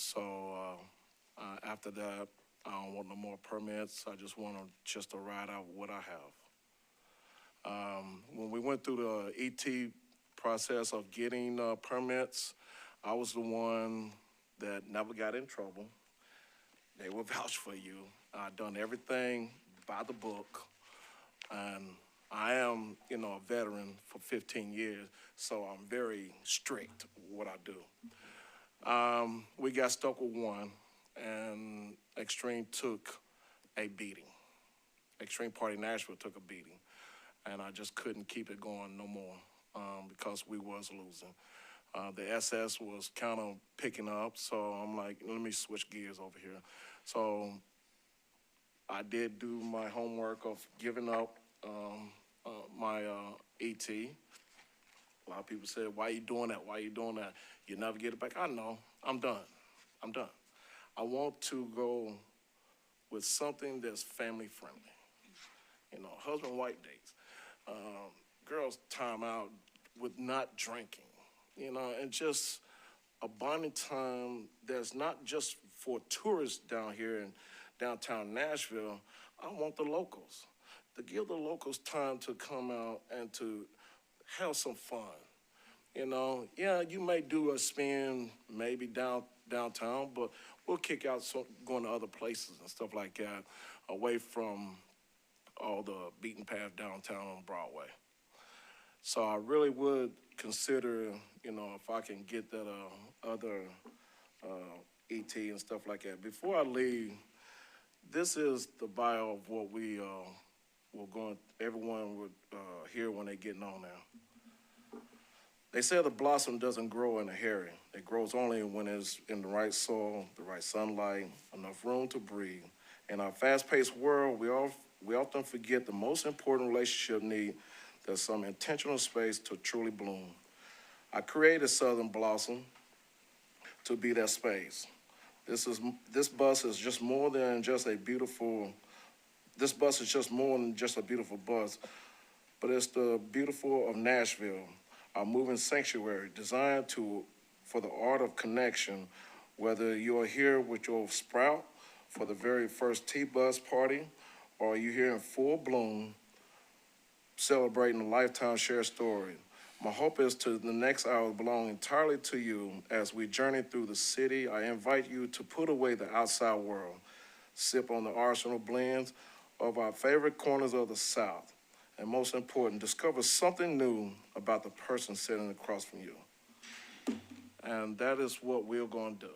that, I don't want no more permits. I just want to ride out what I have. When we went through the ET process of getting permits, I was the one that never got in trouble. They will vouch for you. I've done everything by the book. And I am, a veteran for 15 years, so I'm very strict with what I do. We got stuck with one, and Extreme took a beating. Extreme Party Nashville took a beating, and I just couldn't keep it going no more because we was losing. The SS was kind of picking up, so I'm like, let me switch gears over here. So I did do my homework of giving up my ET. A lot of people said, why are you doing that? Why are you doing that? You never get it back. I know. I'm done. I want to go with something that's family friendly. You know, husband-wife dates, girls' time out with not drinking, you know, and just a bonding time that's not just for tourists down here in downtown Nashville. I want the locals, to give the locals time to come out and to have some fun. You know, yeah, you may do a spin maybe downtown, but we'll kick out going to other places and stuff like that, away from all the beaten path downtown on Broadway. So I really would consider, you know, if I can get that other ET and stuff like that. Before I leave, this is the bio of what we're going, everyone would hear when they're getting on now. They say the blossom doesn't grow in a hurry. It grows only when it's in the right soil, the right sunlight, enough room to breathe. In our fast-paced world, we often forget the most important relationship need. There's some intentional space to truly bloom. I created Southern Blossom to be that space. This bus is just more than just a beautiful. This bus is just more than just a beautiful bus, but it's the beautiful of Nashville, our moving sanctuary designed for the art of connection. Whether you are here with your sprout for the very first T-bus party, or you're here in full bloom, celebrating a lifetime shared story. My hope is to the next hour belong entirely to you as we journey through the city. I invite you to put away the outside world, sip on the arsenal blends of our favorite corners of the South, and most important, discover something new about the person sitting across from you. And that is what we're going to do.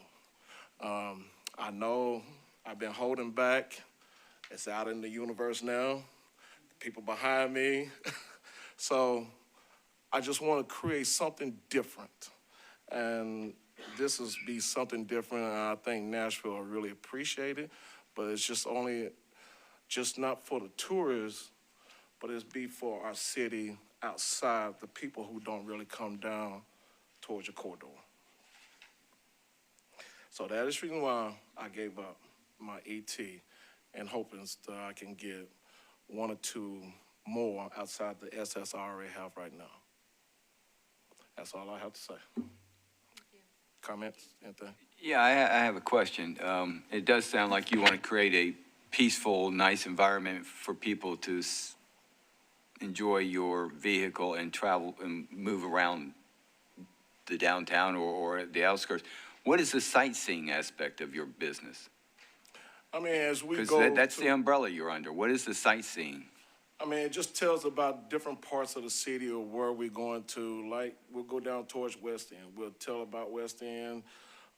I know I've been holding back. It's out in the universe now. People behind me. So I just want to create something different. And this is be something different, and I think Nashville will really appreciate it. But it's just not for the tourists, but it's be for our city outside, the people who don't really come down towards your corridor. So that is the reason why I gave up my ET and hoping that I can get one or two more outside the SS I already have right now. That's all I have to say. Comments, anything? Yeah, I have a question. It does sound like you want to create a peaceful, nice environment for people to enjoy your vehicle and travel and move around the downtown or the outskirts. What is the sightseeing aspect of your business? I mean, as we go. Because that's the umbrella you're under. What is the sightseeing? I mean, it just tells about different parts of the city or where we're going to. Like, we'll go down towards West End. We'll tell about West End,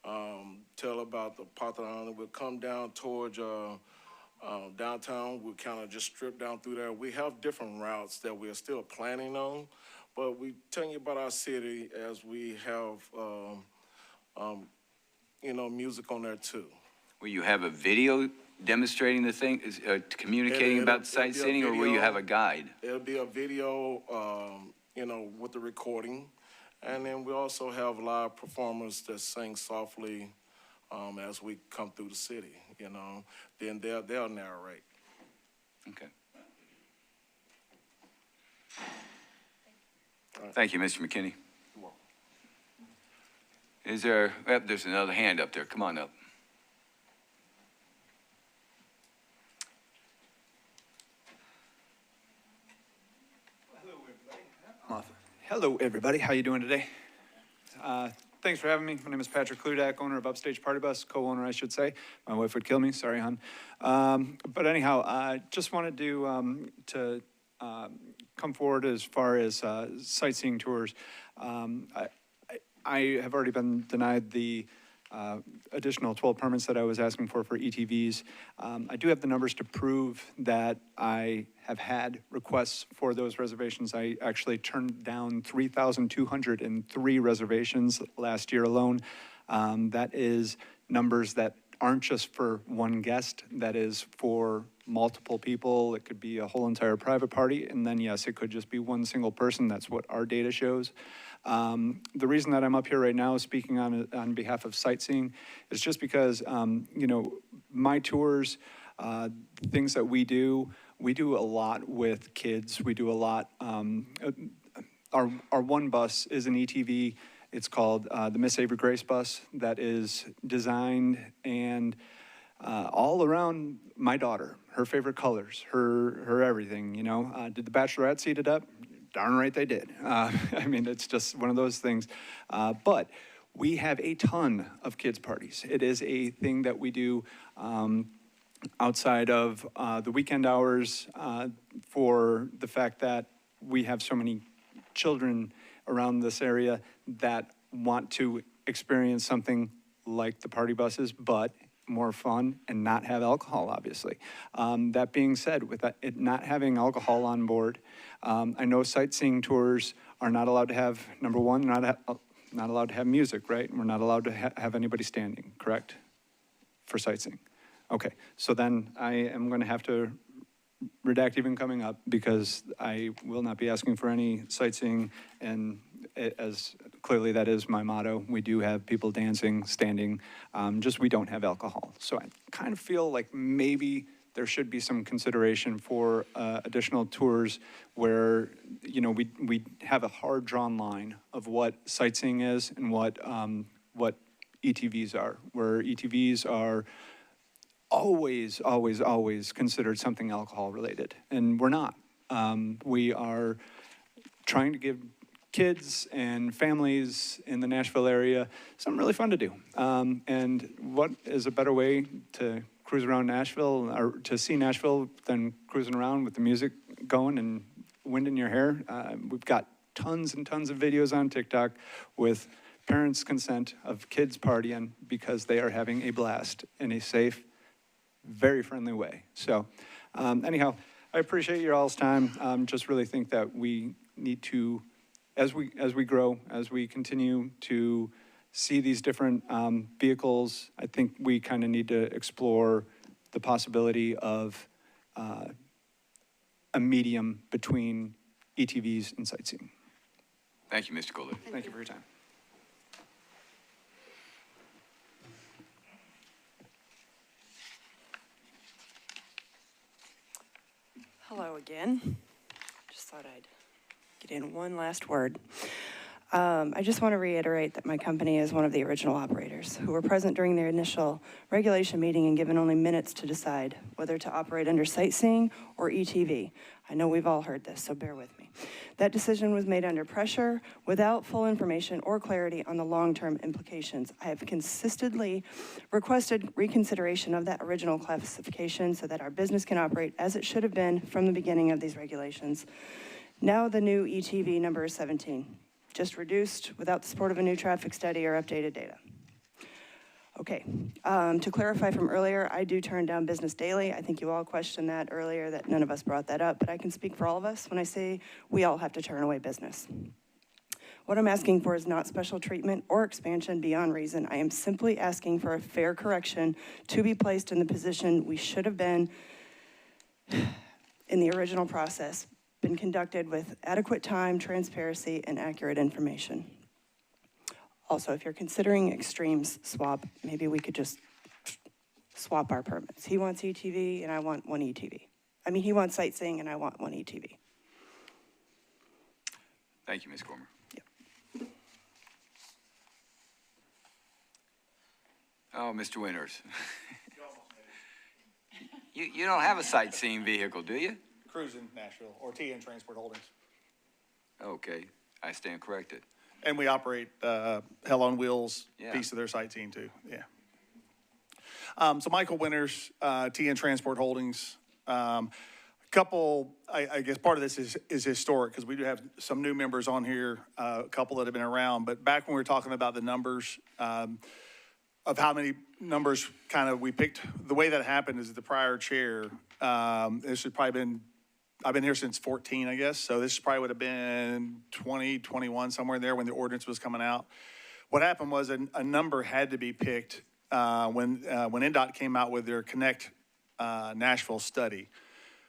tell about the Parthenon. We'll come down towards downtown. We'll kind of just strip down through there. We have different routes that we're still planning on, but we tell you about our city as we have, music on there too. Will you have a video demonstrating the thing, communicating about the sightseeing, or will you have a guide? It'll be a video, with the recording. And then we also have live performers that sing softly as we come through the city, Then they'll narrate. Okay. Thank you, Mr. McKinney. You're welcome. There's another hand up there. Come on up. Hello, everybody. How you doing today? Thanks for having me. My name is Patrick Kludak, owner of Upstage Party Bus, co-owner, I should say. My wife would kill me. Sorry, hon. But anyhow, I just wanted to come forward as far as sightseeing tours. I have already been denied the additional 12 permits that I was asking for ETVs. I do have the numbers to prove that I have had requests for those reservations. I actually turned down 3,203 reservations last year alone. That is numbers that aren't just for one guest, that is for multiple people. It could be a whole entire private party, and then yes, it could just be one single person. That's what our data shows. The reason that I'm up here right now speaking on behalf of Sightseeing is just because, you know, my tours, things that we do a lot with kids. We do a lot, our one bus is an ETV. It's called the Miss Avery Grace bus that is designed and all around my daughter, her favorite colors, her everything, you know. Did the Bachelorette seat it up? Darn right they did. I mean, it's just one of those things. But we have a ton of kids' parties. It is a thing that we do outside of the weekend hours for the fact that we have so many children around this area that want to experience something like the party buses, but more fun and not have alcohol, obviously. That being said, with it not having alcohol on board, I know sightseeing tours are not allowed to have, number one, not allowed to have music, right? We're not allowed to have anybody standing, correct? For sightseeing. Okay, so then I am going to have to redact even coming up because I will not be asking for any sightseeing, and as clearly that is my motto. We do have people dancing, standing, just we don't have alcohol. So I kind of feel like maybe there should be some consideration for additional tours where, you know, we have a hard drawn line of what sightseeing is and what ETVs are, where ETVs are always considered something alcohol related, and we're not. We are trying to give kids and families in the Nashville area something really fun to do. And what is a better way to cruise around Nashville or to see Nashville than cruising around with the music going and wind in your hair? We've got tons and tons of videos on TikTok with parents' consent of kids partying because they are having a blast in a safe, very friendly way. So anyhow, I appreciate your all's time. Just really think that we need to, as we grow, as we continue to see these different vehicles, I think we kind of need to explore the possibility of a medium between ETVs and sightseeing. Thank you, Mr. Goldie. Thank you for your time. Hello again. Just thought I'd get in one last word. I just want to reiterate that my company is one of the original operators who were present during their initial regulation meeting and given only minutes to decide whether to operate under sightseeing or ETV. I know we've all heard this, so bear with me. That decision was made under pressure without full information or clarity on the long-term implications. I have consistently requested reconsideration of that original classification so that our business can operate as it should have been from the beginning of these regulations. Now the new ETV number is 17. Just reduced without the support of a new traffic study or updated data. Okay, to clarify from earlier, I do turn down business daily. I think you all questioned that earlier, that none of us brought that up, but I can speak for all of us when I say we all have to turn away business. What I'm asking for is not special treatment or expansion beyond reason. I am simply asking for a fair correction to be placed in the position we should have been in the original process, been conducted with adequate time, transparency, and accurate information. Also, if you're considering extremes swap, maybe we could just swap our permits. He wants ETV and I want one ETV. I mean, he wants sightseeing and I want one ETV. Thank you, Ms. Cormer. Yep. Oh, Mr. Winters. You don't have a sightseeing vehicle, do you? Cruising Nashville, or TN Transport Holdings. Okay, I stand corrected. And we operate Hell on Wheels, Yeah. piece of their sightseeing too, yeah. So Michael Winters, TN Transport Holdings. I guess part of this is historic because we do have some new members on here, a couple that have been around. But back when we were talking about the numbers, of how many numbers kind of we picked, the way that happened is the prior chair, this has probably been, I've been here since 14, I guess. So this probably would have been 20, 21, somewhere in there when the ordinance was coming out. What happened was a number had to be picked when NDOT came out with their Connect Nashville study.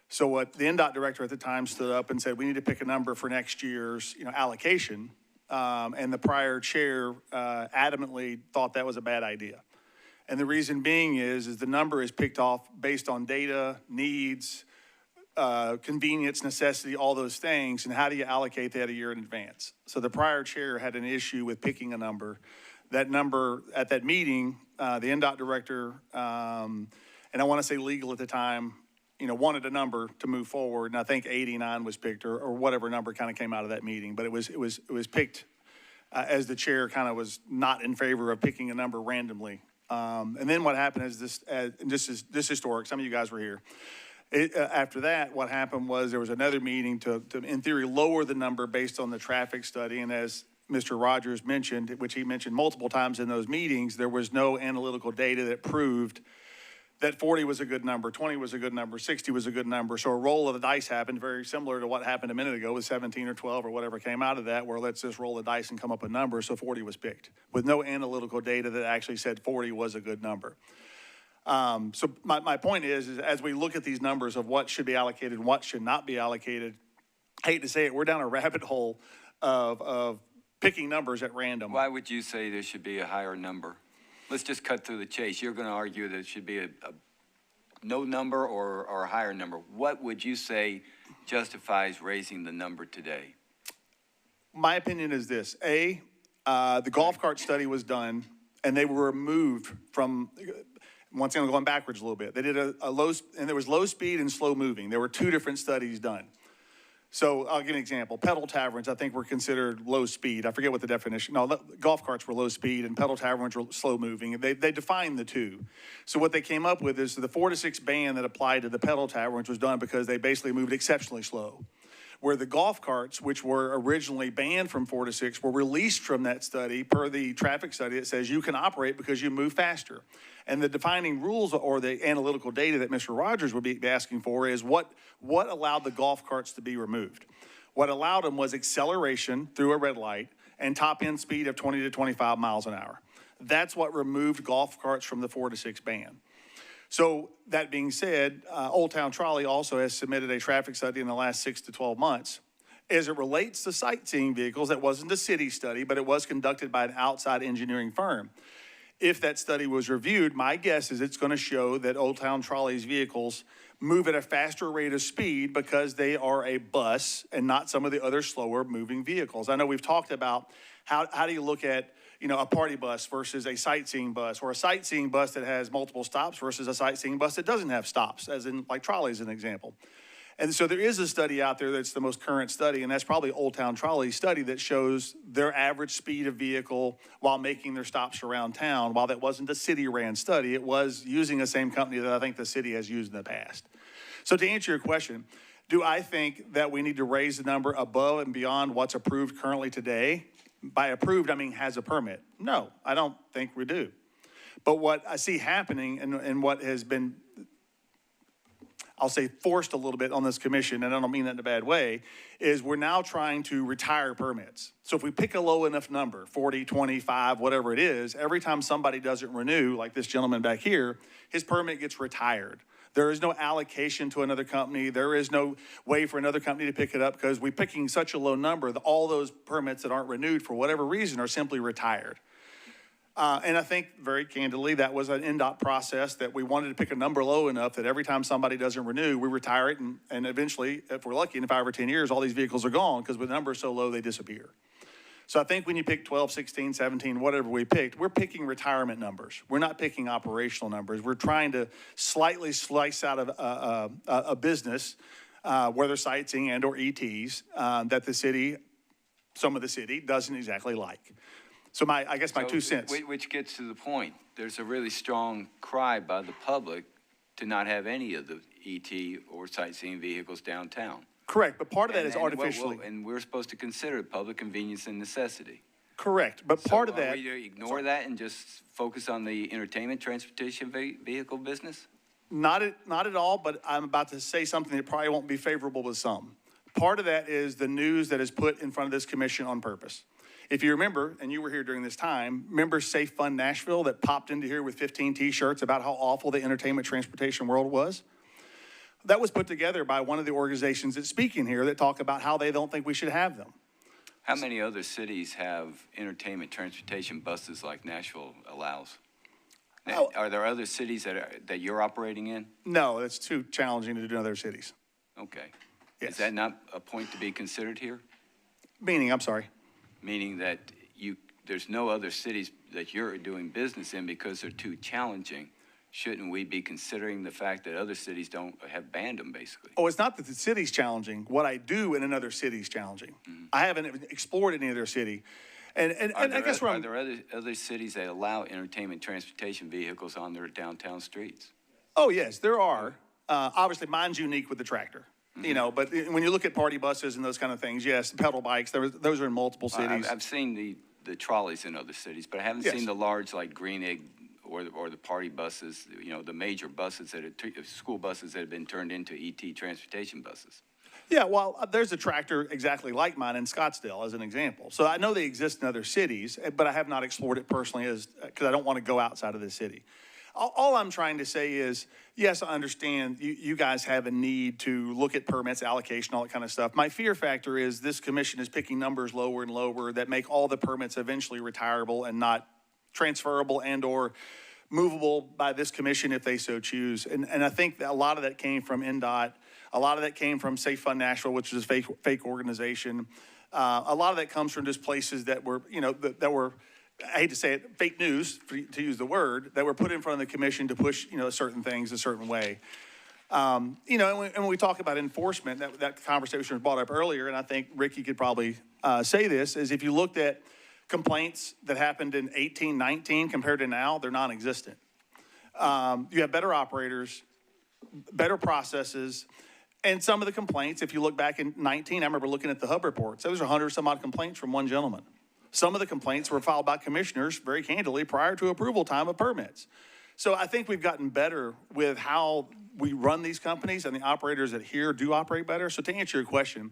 So what the NDOT director at the time stood up and said, we need to pick a number for next year's, allocation. And the prior chair adamantly thought that was a bad idea. And the reason being is the number is picked off based on data, needs, convenience, necessity, all those things, and how do you allocate that a year in advance? So the prior chair had an issue with picking a number. That number, at that meeting, the NDOT director, and I want to say legal at the time, wanted a number to move forward, and I think 89 was picked, or whatever number kind of came out of that meeting. But it was picked as the chair kind of was not in favor of picking a number randomly. And then what happened is this, and this is historic. Some of you guys were here. After that, what happened was there was another meeting to, in theory, lower the number based on the traffic study. And as Mr. Rogers mentioned, which he mentioned multiple times in those meetings, there was no analytical data that proved that 40 was a good number, 20 was a good number, 60 was a good number. So a roll of the dice happened, very similar to what happened a minute ago with 17 or 12 or whatever came out of that, where let's just roll the dice and come up with a number. So 40 was picked with no analytical data that actually said 40 was a good number. So my point is as we look at these numbers of what should be allocated and what should not be allocated, I hate to say it, we're down a rabbit hole of picking numbers at random. Why would you say there should be a higher number? Let's just cut through the chase. You're going to argue that it should be a no number or a higher number. What would you say justifies raising the number today? My opinion is this. The golf cart study was done, and they were removed from, once again, going backwards a little bit. They did a low, and there was low speed and slow moving. There were two different studies done. So I'll give you an example. Pedal taverns, I think, were considered low speed. I forget what the definition. No, golf carts were low speed and pedal taverns were slow moving. They defined the two. So what they came up with is the 4 to 6 ban that applied to the pedal taverns was done because they basically moved exceptionally slow. Where the golf carts, which were originally banned from 4 to 6, were released from that study per the traffic study that says you can operate because you move faster. And the defining rules or the analytical data that Mr. Rogers would be asking for is what allowed the golf carts to be removed. What allowed them was acceleration through a red light and top end speed of 20 to 25 miles an hour. That's what removed golf carts from the 4 to 6 ban. So that being said, Old Town Trolley also has submitted a traffic study in the last 6 to 12 months. As it relates to sightseeing vehicles, that wasn't a city study, but it was conducted by an outside engineering firm. If that study was reviewed, my guess is it's going to show that Old Town Trolley's vehicles move at a faster rate of speed because they are a bus and not some of the other slower moving vehicles. I know we've talked about how do you look at a party bus versus a sightseeing bus, or a sightseeing bus that has multiple stops versus a sightseeing bus that doesn't have stops, as in like Trolley is an example. And so there is a study out there that's the most current study, and that's probably Old Town Trolley's study that shows their average speed of vehicle while making their stops around town. While that wasn't a city-ran study, it was using the same company that I think the city has used in the past. So to answer your question, do I think that we need to raise the number above and beyond what's approved currently today? By approved, I mean has a permit. No, I don't think we do. But what I see happening and what has been, I'll say, forced a little bit on this commission, and I don't mean that in a bad way, is we're now trying to retire permits. So if we pick a low enough number, 40, 25, whatever it is, every time somebody doesn't renew, like this gentleman back here, his permit gets retired. There is no allocation to another company. There is no way for another company to pick it up because we're picking such a low number that all those permits that aren't renewed for whatever reason are simply retired. And I think very candidly, that was an NDOT process that we wanted to pick a number low enough that every time somebody doesn't renew, we retire it. And eventually, if we're lucky, in 5 or 10 years, all these vehicles are gone because the number is so low, they disappear. So I think when you pick 12, 16, 17, whatever we picked, we're picking retirement numbers. We're not picking operational numbers. We're trying to slightly slice out of a business, whether sightseeing and or ETs, that the city, some of the city, doesn't exactly like. So I guess my 2 cents. Which gets to the point. There's a really strong cry by the public to not have any of the ET or sightseeing vehicles downtown. Correct, but part of that is artificially. And we're supposed to consider public convenience and necessity. Correct, but part of that. Are we to ignore that and just focus on the entertainment transportation vehicle business? Not at all, but I'm about to say something that probably won't be favorable with some. Part of that is the news that is put in front of this commission on purpose. If you remember, and you were here during this time, remember Safe Fund Nashville that popped into here with 15 T-shirts about how awful the entertainment transportation world was? That was put together by one of the organizations that's speaking here that talk about how they don't think we should have them. How many other cities have entertainment transportation buses like Nashville allows? Are there other cities that you're operating in? No, it's too challenging to do in other cities. Okay. Yes. Is that not a point to be considered here? Meaning, I'm sorry. Meaning that there's no other cities that you're doing business in because they're too challenging. Shouldn't we be considering the fact that other cities have banned them, basically? Oh, it's not that the city's challenging. What I do in another city is challenging. Mm-hmm. I haven't explored any other city. And I guess are there other cities that allow entertainment transportation vehicles on their downtown streets? Oh, yes, there are. Obviously, mine's unique with the tractor. Mm-hmm. You know, but when you look at party buses and those kind of things, yes, pedal bikes, those are in multiple cities. I've seen the trolleys in other cities, but I haven't seen the large, like Green Egg or the party buses, you know, the major buses school buses that have been turned into ET transportation buses. Yeah, well, there's a tractor exactly like mine in Scottsdale as an example. So I know they exist in other cities, but I have not explored it personally because I don't want to go outside of the city. All I'm trying to say is, yes, I understand you guys have a need to look at permits, allocation, all that kind of stuff. My fear factor is this commission is picking numbers lower and lower that make all the permits eventually retirable and not transferable and or movable by this commission if they so choose. And I think that a lot of that came from NDOT. A lot of that came from Safe Fund Nashville, which is a fake organization. A lot of that comes from just places that were, you know, that were, I hate to say it, fake news, to use the word, that were put in front of the commission to push, you know, certain things a certain way. You know, and when we talk about enforcement, that conversation was brought up earlier, and I think Ricky could probably say this, is if you looked at complaints that happened in 18, 19 compared to now, they're non-existent. You have better operators, better processes, and some of the complaints, if you look back in 19, I remember looking at the Hub reports, there was 100 some odd complaints from one gentleman. Some of the complaints were filed by commissioners very candidly prior to approval time of permits. So I think we've gotten better with how we run these companies, and the operators that here do operate better. So to answer your question,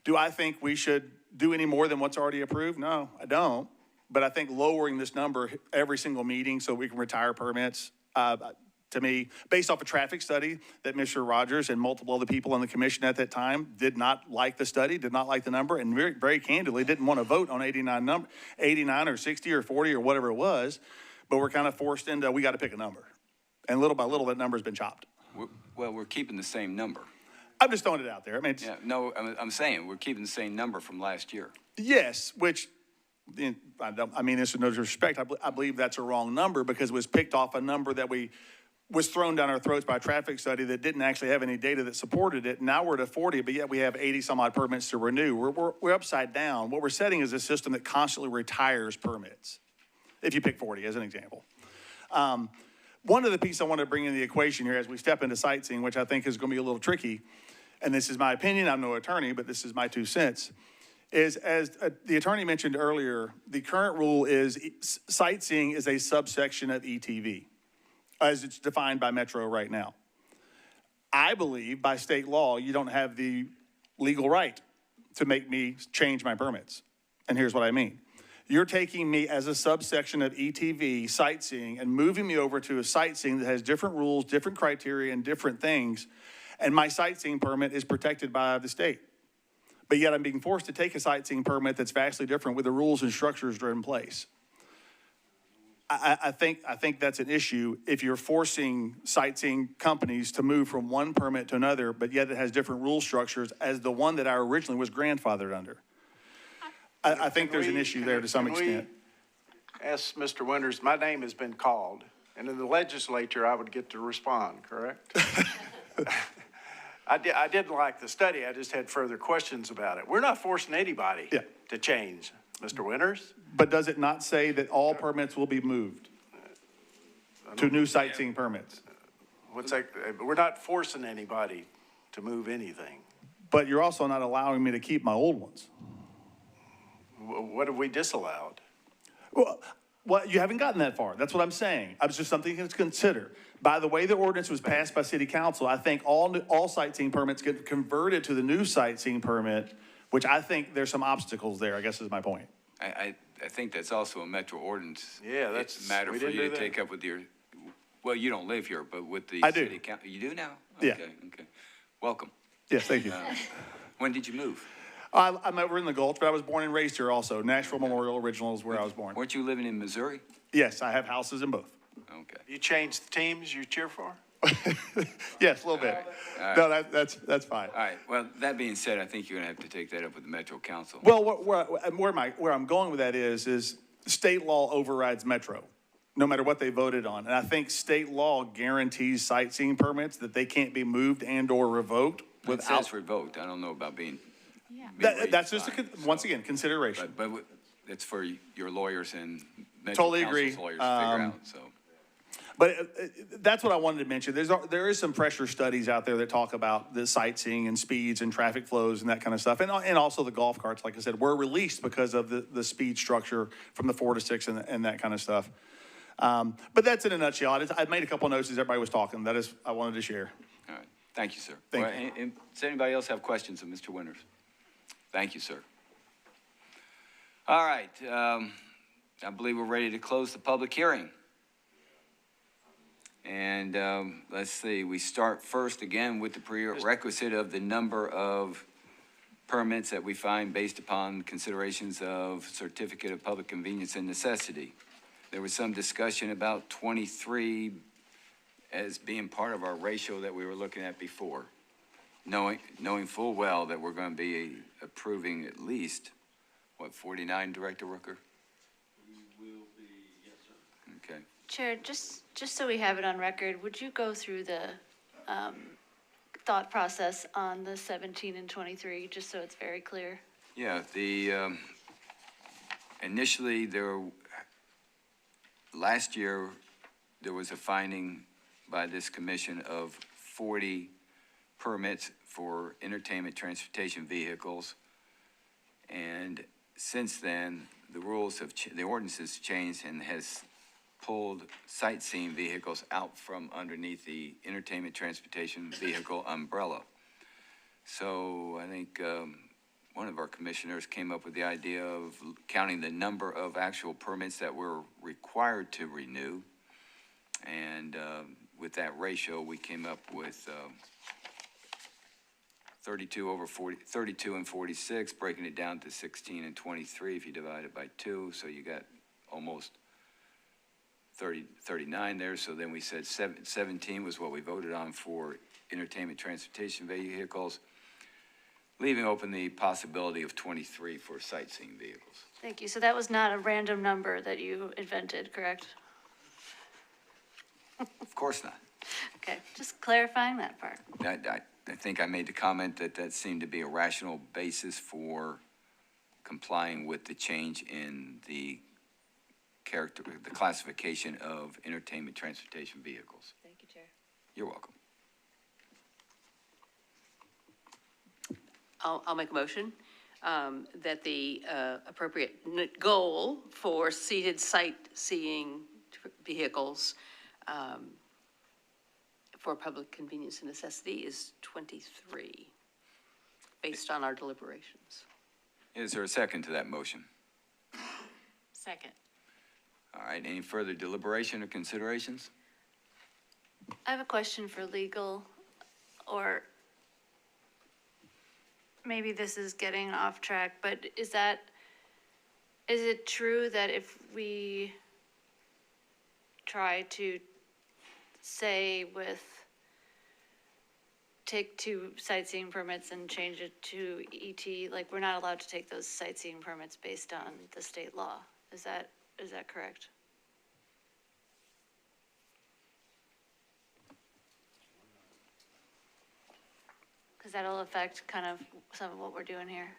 do I think we should do any more than what's already approved? No, I don't. But I think lowering this number every single meeting so we can retire permits, to me, based off a traffic study that Mr. Rogers and multiple other people on the commission at that time did not like the study, did not like the number, and very, very candidly didn't want to vote on 89 or 60 or 40 or whatever it was. But we're kind of forced into, we got to pick a number. And little by little, that number's been chopped. Well, we're keeping the same number. I'm just throwing it out there. I mean, yeah, no, I'm saying we're keeping the same number from last year. Yes, which, I mean this with no disrespect, I believe that's a wrong number because it was picked off a number that was thrown down our throats by a traffic study that didn't actually have any data that supported it. Now we're at 40, but yet we have 80 some odd permits to renew. We're upside down. What we're setting is a system that constantly retires permits, if you pick 40 as an example. One of the pieces I want to bring in the equation here as we step into sightseeing, which I think is going to be a little tricky, and this is my opinion, I'm no attorney, but this is my 2 cents, is as the attorney mentioned earlier, the current rule is sightseeing is a subsection of ETV, as it's defined by Metro right now. I believe by state law, you don't have the legal right to make me change my permits. And here's what I mean. You're taking me as a subsection of ETV sightseeing and moving me over to a sightseeing that has different rules, different criteria, and different things. And my sightseeing permit is protected by the state. But yet I'm being forced to take a sightseeing permit that's vastly different with the rules and structures that are in place. I think that's an issue if you're forcing sightseeing companies to move from one permit to another, but yet it has different rule structures as the one that I originally was grandfathered under. I think there's an issue there to some extent. Ask Mr. Winters, my name has been called, and in the legislature, I would get to respond, correct? I didn't like the study. I just had further questions about it. We're not forcing anybody to change, Mr. Winters. But does it not say that all permits will be moved to new sightseeing permits? What's that? We're not forcing anybody to move anything. But you're also not allowing me to keep my old ones. What have we disallowed? Well, you haven't gotten that far. That's what I'm saying. It's just something to consider. By the way the ordinance was passed by City Council, I think all sightseeing permits get converted to the new sightseeing permit, which I think there's some obstacles there, I guess is my point. I think that's also a metro ordinance. Yeah, It's a matter we for didn't you do to that. take up with your, well, you don't live here, but with the I do. city council. You do now? Yeah. Okay, okay. Welcome. Yes, thank you. When did you move? I'm over in the Gulch, but I was born and raised here also. Nashville Memorial Original is where I was born. Weren't you living in Missouri? Yes, I have houses in both. Okay. You changed the teams you cheer for? Yes, a little bit. All right. No, that's fine. All right, well, that being said, I think you're gonna have to take that up with the Metro Council. Well, where I'm going with that is state law overrides Metro, no matter what they voted on. And I think state law guarantees sightseeing permits that they can't be moved and/or revoked It without. says revoked, I don't know about being. That's just, once again, consideration. But it's for your lawyers and Metro Totally Council's agree. lawyers to figure out, so. But that's what I wanted to mention. There is some pressure studies out there that talk about the sightseeing and speeds and traffic flows and that kind of stuff. And also the golf carts, like I said, were released because of the speed structure from the 4 to 6 and that kind of stuff. But that's in a nutshell. I made a couple of notes as everybody was talking. That is, I wanted to share. All right, thank you, sir. Thank Well, and does anybody else have questions of Mr. Winters? Thank you, sir. All right, I believe we're ready to close the public hearing. And let's see, we start first again with the prerequisite of the number of permits that we find based upon considerations of certificate of public convenience and necessity. There was some discussion about 23 as being part of our ratio that we were looking at before, knowing full well that we're going to be approving at least, 49, Director Rooker? We will be, yes, sir. Okay. Chair, just so we have it on record, would you go through the thought process on the 17 and 23, just so it's very clear? Yeah, initially last year, there was a finding by this commission of 40 permits for entertainment transportation vehicles. And since then, the ordinance has changed and has pulled sightseeing vehicles out from underneath the entertainment transportation vehicle umbrella. So I think one of our commissioners came up with the idea of counting the number of actual permits that we're required to renew. And with that ratio, we came up with 32 and 46, breaking it down to 16 and 23 if you divide it by 2. So you got almost 39 there. So then we said 17 was what we voted on for entertainment transportation vehicles, leaving open the possibility of 23 for sightseeing vehicles. Thank you. So that was not a random number that you invented, correct? Of course not. Okay, just clarifying that part. I think I made the comment that seemed to be a rational basis for complying with the change in the classification of entertainment transportation vehicles. Thank you, Chair. You're welcome. I'll make a motion that the appropriate goal for seated sightseeing vehicles for public convenience and necessity is 23, based on our deliberations. Is there a second to that motion? Second. All right, any further deliberation or considerations? I have a question for legal, or maybe this is getting off track, but is it true that if we try to say take 2 sightseeing permits and change it to ET, like we're not allowed to take those sightseeing permits based on the state law? Is that correct? Because that'll affect kind of some of what we're doing here.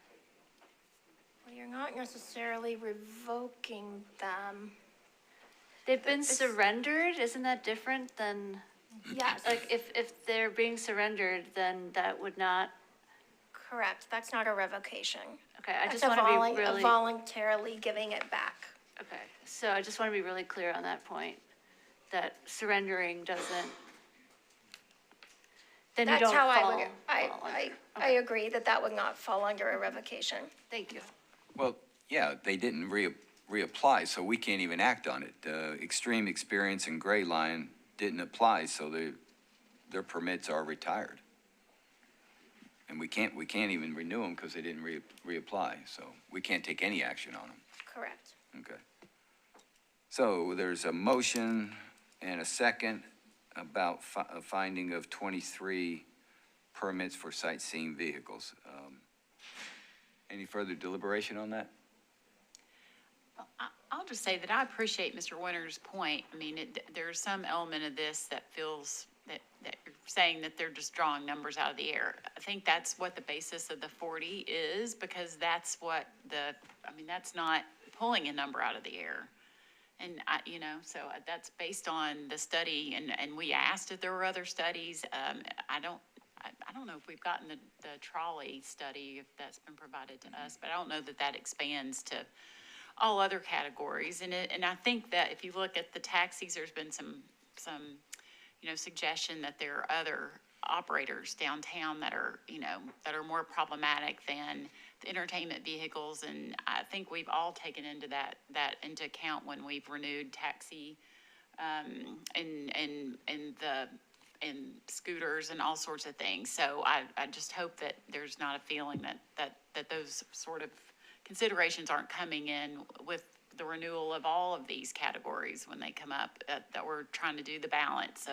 Well, you're not necessarily revoking them. They've been surrendered, isn't that different than? Yes. Like, if they're being surrendered, then that would not. Correct, that's not a revocation. Okay, I just That's want to be really. voluntarily giving it back. Okay, so I just want to be really clear on that point, that surrendering doesn't. Then you That's don't how fall. I agree that that would not fall under a revocation. Thank you. Well, yeah, they didn't reapply, so we can't even act on it. Extreme Experience and Gray Line didn't apply, so their permits are retired. And we can't even renew them because they didn't reapply, so we can't take any action on them. Correct. Okay. So there's a motion and a second about a finding of 23 permits for sightseeing vehicles. Any further deliberation on that? I'll just say that I appreciate Mr. Winter's point. I mean, there's some element of this that feels that you're saying that they're just drawing numbers out of the air. I think that's what the basis of the 40 is, because that's what that's not pulling a number out of the air. And so that's based on the study, and we asked if there were other studies. I don't know if we've gotten the trolley study, if that's been provided to us, but I don't know that that expands to all other categories. And I think that if you look at the taxis, there's been some suggestion that there are other operators downtown that are more problematic than the entertainment vehicles. And I think we've all taken into into account when we've renewed taxi, and scooters and all sorts of things. So I just hope that there's not a feeling that those sort of considerations aren't coming in with the renewal of all of these categories when they come up, that we're trying to do the balance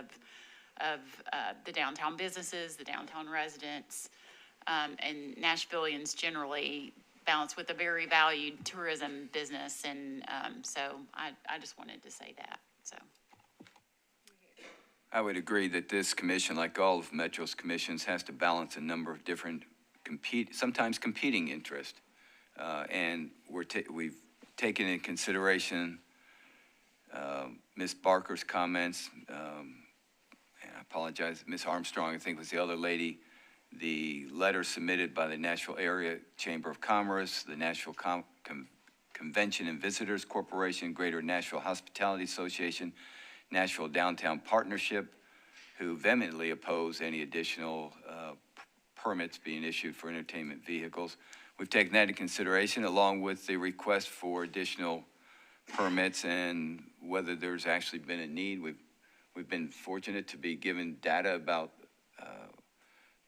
of the downtown businesses, the downtown residents, and Nashvillians generally, balance with a very valued tourism business. And so I just wanted to say that, so. I would agree that this commission, like all of Metro's commissions, has to balance a number of different sometimes competing interests. And we've taken into consideration Ms. Barker's comments, and I apologize, Ms. Armstrong, I think was the other lady, the letter submitted by the Nashville Area Chamber of Commerce, the Nashville Convention and Visitors Corporation, Greater Nashville Hospitality Association, Nashville Downtown Partnership, who vehemently oppose any additional permits being issued for entertainment vehicles. We've taken that into consideration, along with the request for additional permits and whether there's actually been a need. We've been fortunate to be given data about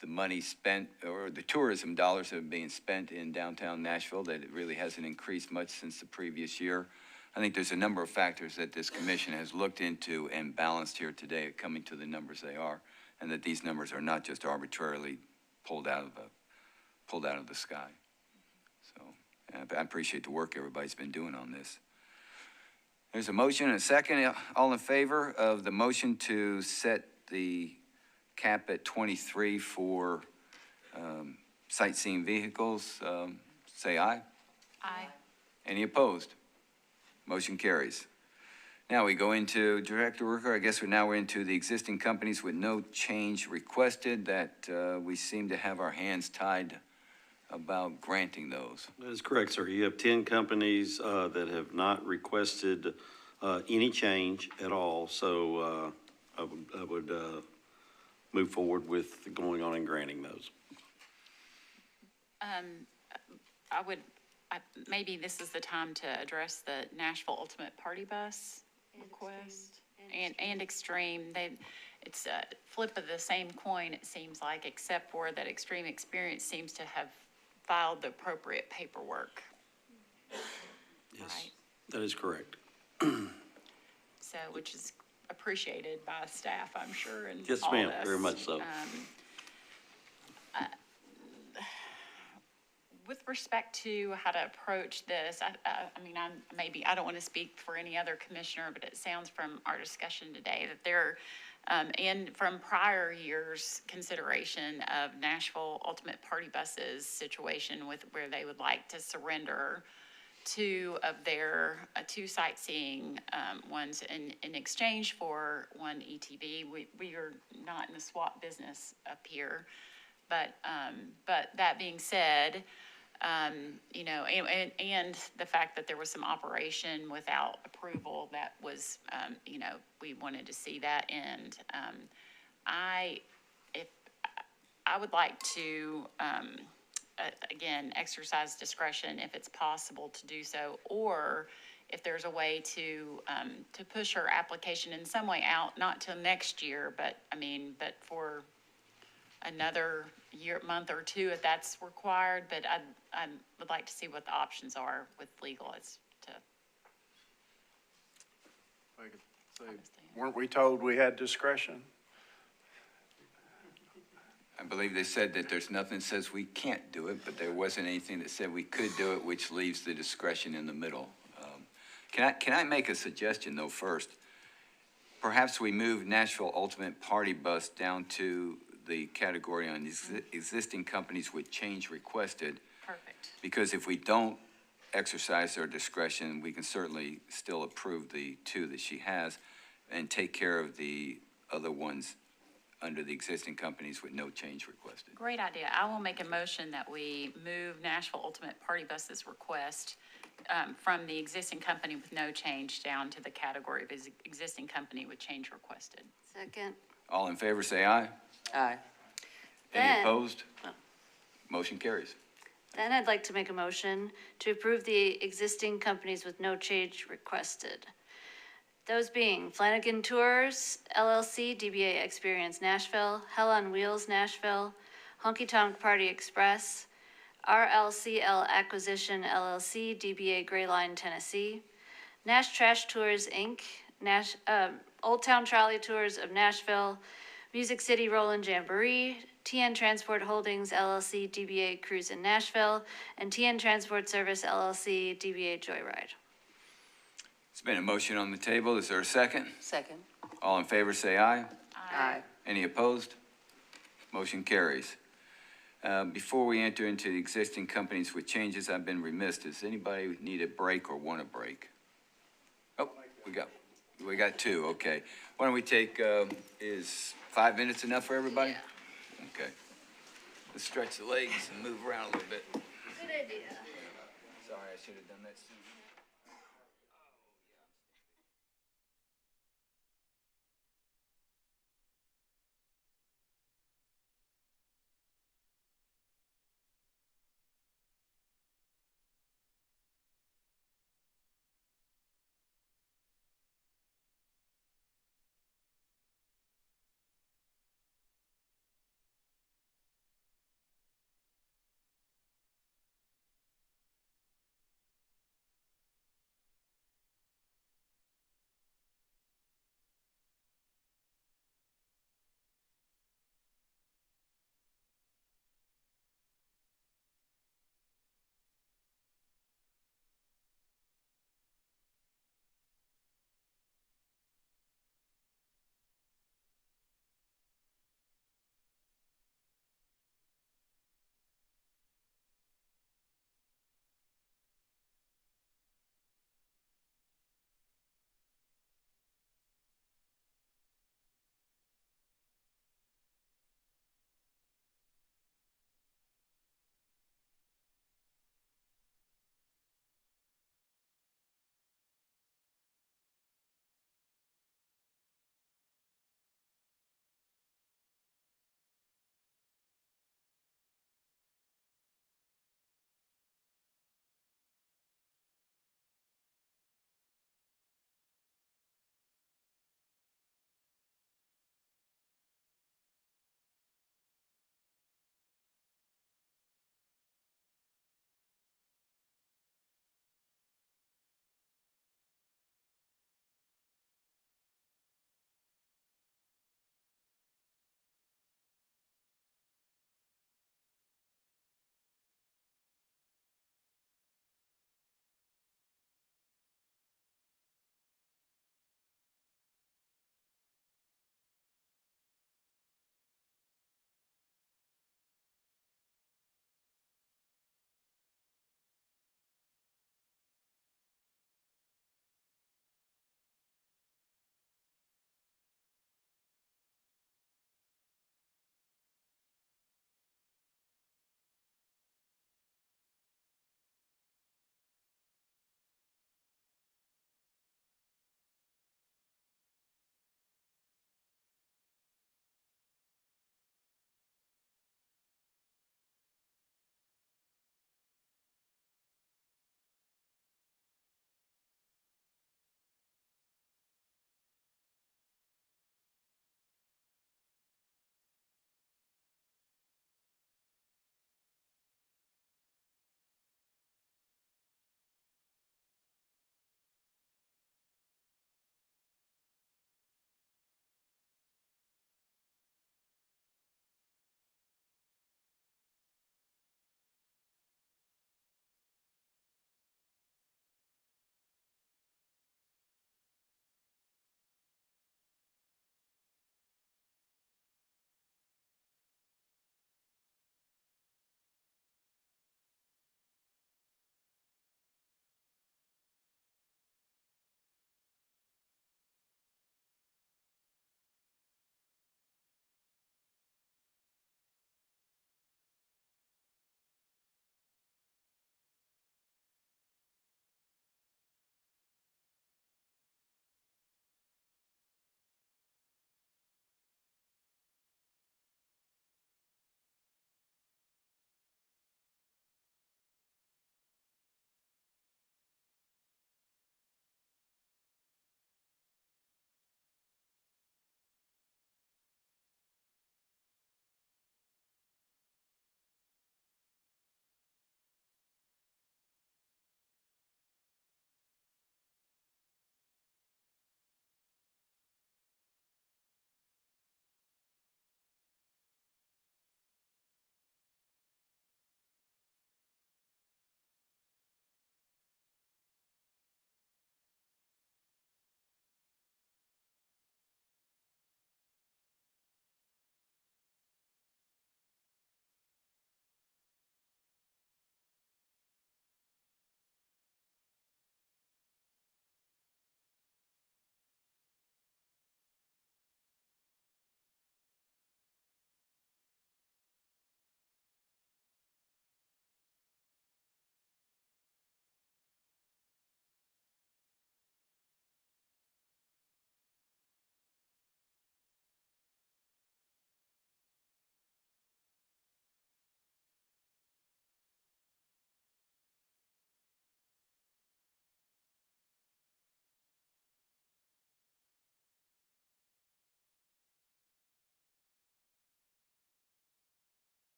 the money spent, or the tourism dollars that are being spent in downtown Nashville, that it really hasn't increased much since the previous year. I think there's a number of factors that this commission has looked into and balanced here today, coming to the numbers they are, and that these numbers are not just arbitrarily pulled out of the sky. So I appreciate the work everybody's been doing on this. There's a motion and a second. All in favor of the motion to set the cap at 23 for sightseeing vehicles, say aye. Aye. Any opposed? Motion carries. Now we go into Director Worker. I guess we're into the existing companies with no change requested, that we seem to have our hands tied about granting those. That is correct, sir. You have 10 companies that have not requested any change at all. So I would move forward with going on and granting those. Maybe this is the time to address the Nashville Ultimate Party Bus request and Extreme. It's a flip of the same coin, it seems like, except for that Extreme Experience seems to have filed the appropriate paperwork. Yes, right? That is correct. So, which is appreciated by staff, I'm sure, and yes, all ma'am, of us. very much so. With respect to how to approach this, I don't want to speak for any other commissioner, but it sounds from our discussion today that there, and from prior years' consideration of Nashville Ultimate Party Buses situation with where they would like to surrender two of their two sightseeing ones in exchange for one ETV. We are not in the swap business up here, but that being said, and the fact that there was some operation without approval that was, we wanted to see that end. I would like to again, exercise discretion if it's possible to do so, or if there's a way to push her application in some way out, not till next year, but for another year, month or two if that's required, but I would like to see what the options are with legal as to. Weren't we told we had discretion? I believe they said that there's nothing that says we can't do it, but there wasn't anything that said we could do it, which leaves the discretion in the middle. Can I make a suggestion though first? Perhaps we move Nashville Ultimate Party Bus down to the category on existing companies with change requested. Perfect. Because if we don't exercise our discretion, we can certainly still approve the two that she has and take care of the other ones under the existing companies with no change requested. Great idea. I will make a motion that we move Nashville Ultimate Party Bus's request from the existing company with no change down to the category of existing company with change requested. Second. All in favor, say aye. Aye. Any Then- opposed? Motion carries. Then I'd like to make a motion to approve the existing companies with no change requested. Those being Flanagan Tours, LLC, DBA Experience Nashville, Hell on Wheels Nashville, Honky Tonk Party Express, RLCL Acquisition LLC, DBA Gray Line, Tennessee, Nash Trash Tours, Inc., Old Town Trolley Tours of Nashville, Music City Roland Jamboree, TN Transport Holdings LLC, DBA Cruise in Nashville, and TN Transport Service LLC, DBA Joyride. It's been a motion on the table. Is there a second? Second. All in favor, say aye. Aye. Any opposed? Motion carries. Before we enter into the existing companies with changes, I've been remiss. Does anybody need a break or want a break? Oh, we got two, okay. Why don't we take, is 5 minutes enough for everybody? Okay. Let's stretch the legs and move around a little bit. Good idea. Sorry, I should have done that sooner.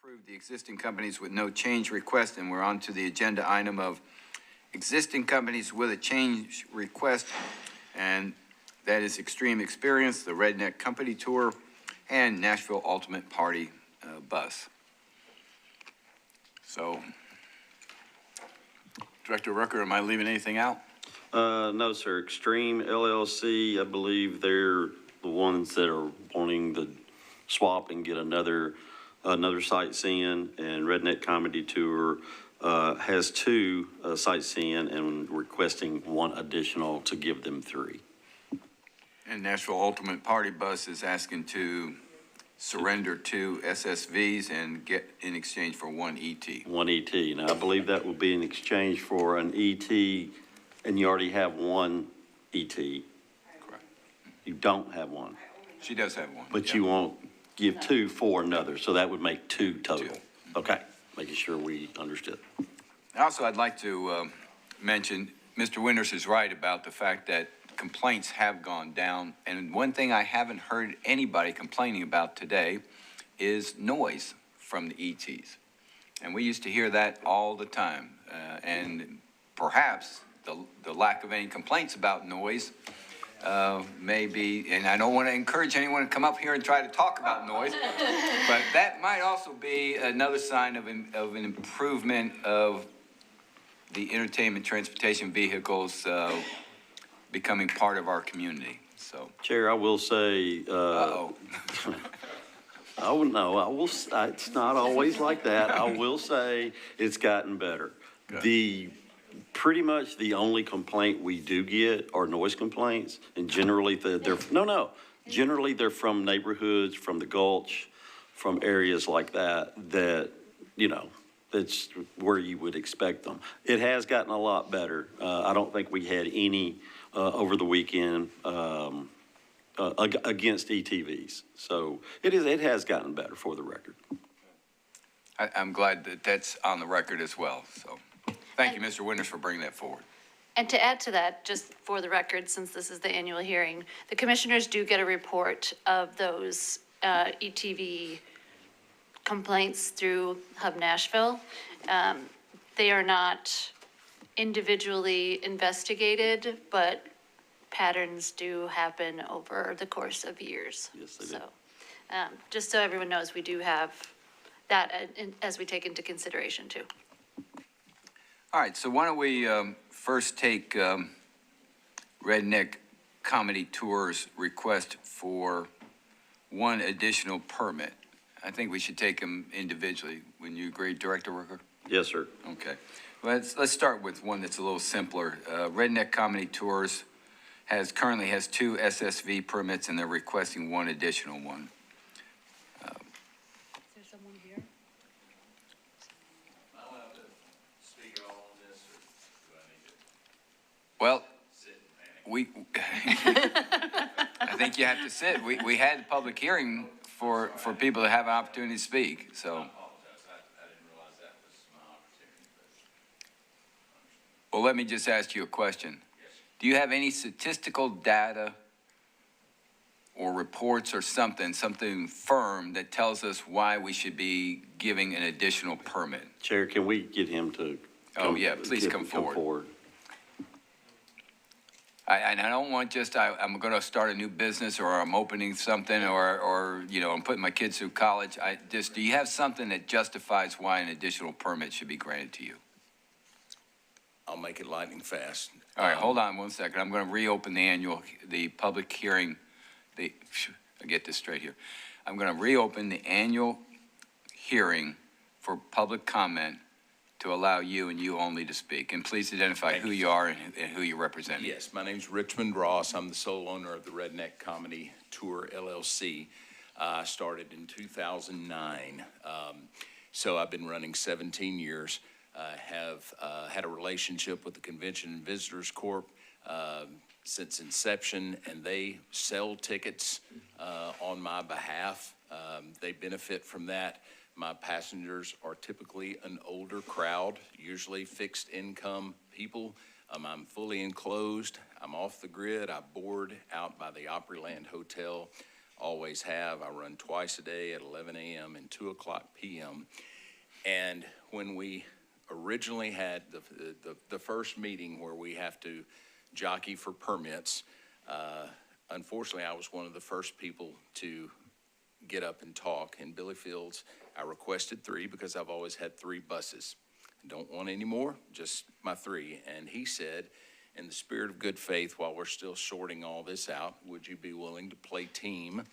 approve the existing companies with no change request, and we're on to the agenda item of existing companies with a change request, and that is Extreme Experience, the Redneck Company Tour, and Nashville Ultimate Party Bus. So, Director Rucker, am I leaving anything out? No, sir. Extreme LLC, I believe they're the ones that are wanting to swap and get another sightseeing, and Redneck Comedy Tour has two sightseeing and requesting one additional to give them three. And Nashville Ultimate Party Bus is asking to surrender two SSVs and get in exchange for one ET. One ET. Now, I believe that will be in exchange for an ET, and you already have one ET. Correct. You don't have one. She does have one. But you won't give two for another, so that would make two total. Okay, making sure we understood. Also, I'd like to mention, Mr. Winters is right about the fact that complaints have gone down. And one thing I haven't heard anybody complaining about today is noise from the ETs. And we used to hear that all the time. And perhaps the lack of any complaints about noise may be, and I don't want to encourage anyone to come up here and try to talk about noise, but that might also be another sign of an improvement of the entertainment transportation vehicles becoming part of our community. So, Chair, I will say, oh, no, it's not always like that. I will say it's gotten better. Good. Pretty much the only complaint we do get are noise complaints, and generally generally they're from neighborhoods, from the Gulch, from areas like that, that's where you would expect them. It has gotten a lot better. I don't think we had any over the weekend against ETVs. So it has gotten better, for the record. I'm glad that that's on the record as well. So thank you, Mr. Winters, for bringing that forward. And to add to that, just for the record, since this is the annual hearing, the commissioners do get a report of those ETV complaints through Hub Nashville. They are not individually investigated, but patterns do happen over the course of years. Yes, they do. So, just so everyone knows, we do have that as we take into consideration too. All right, so why don't we first take Redneck Comedy Tour's request for one additional permit. I think we should take them individually. Wouldn't you agree, Director Rucker? Yes, sir. Okay. Let's start with one that's a little simpler. Redneck Comedy Tours currently has two SSV permits, and they're requesting one additional one. Is there someone here? Well, I think you have to sit. We had a public hearing for people to have an opportunity to speak, so. Well, let me just ask you a question. Do you have any statistical data or reports or something firm that tells us why we should be giving an additional permit? Chair, can we get him to please come forward. I don't want I'm going to start a new business, or I'm opening something, or I'm putting my kids through college. Do you have something that justifies why an additional permit should be granted to you? I'll make it lightning fast. All right, hold on 1 second. I'm going to reopen the public hearing. I get this straight here. I'm going to reopen the annual hearing for public comment to allow you and you only to speak. And please identify who you are and who you represent. Yes, my name's Richmond Ross. I'm the sole owner of the Redneck Comedy Tour, LLC. I started in 2009. So I've been running 17 years. Have had a relationship with the Convention and Visitors Corp since inception, and they sell tickets on my behalf. They benefit from that. My passengers are typically an older crowd, usually fixed income people. I'm fully enclosed. I'm off the grid. I board out by the Opryland Hotel always have. I run twice a day at 11 a.m. and 2 o'clock p.m. And when we originally had the first meeting where we have to jockey for permits, unfortunately, I was one of the first people to get up and talk. In Billy Fields, I requested 3 because I've always had 3 buses. I don't want any more, just my 3. And he said, in the spirit of good faith, while we're still sorting all this out, would you be willing to play team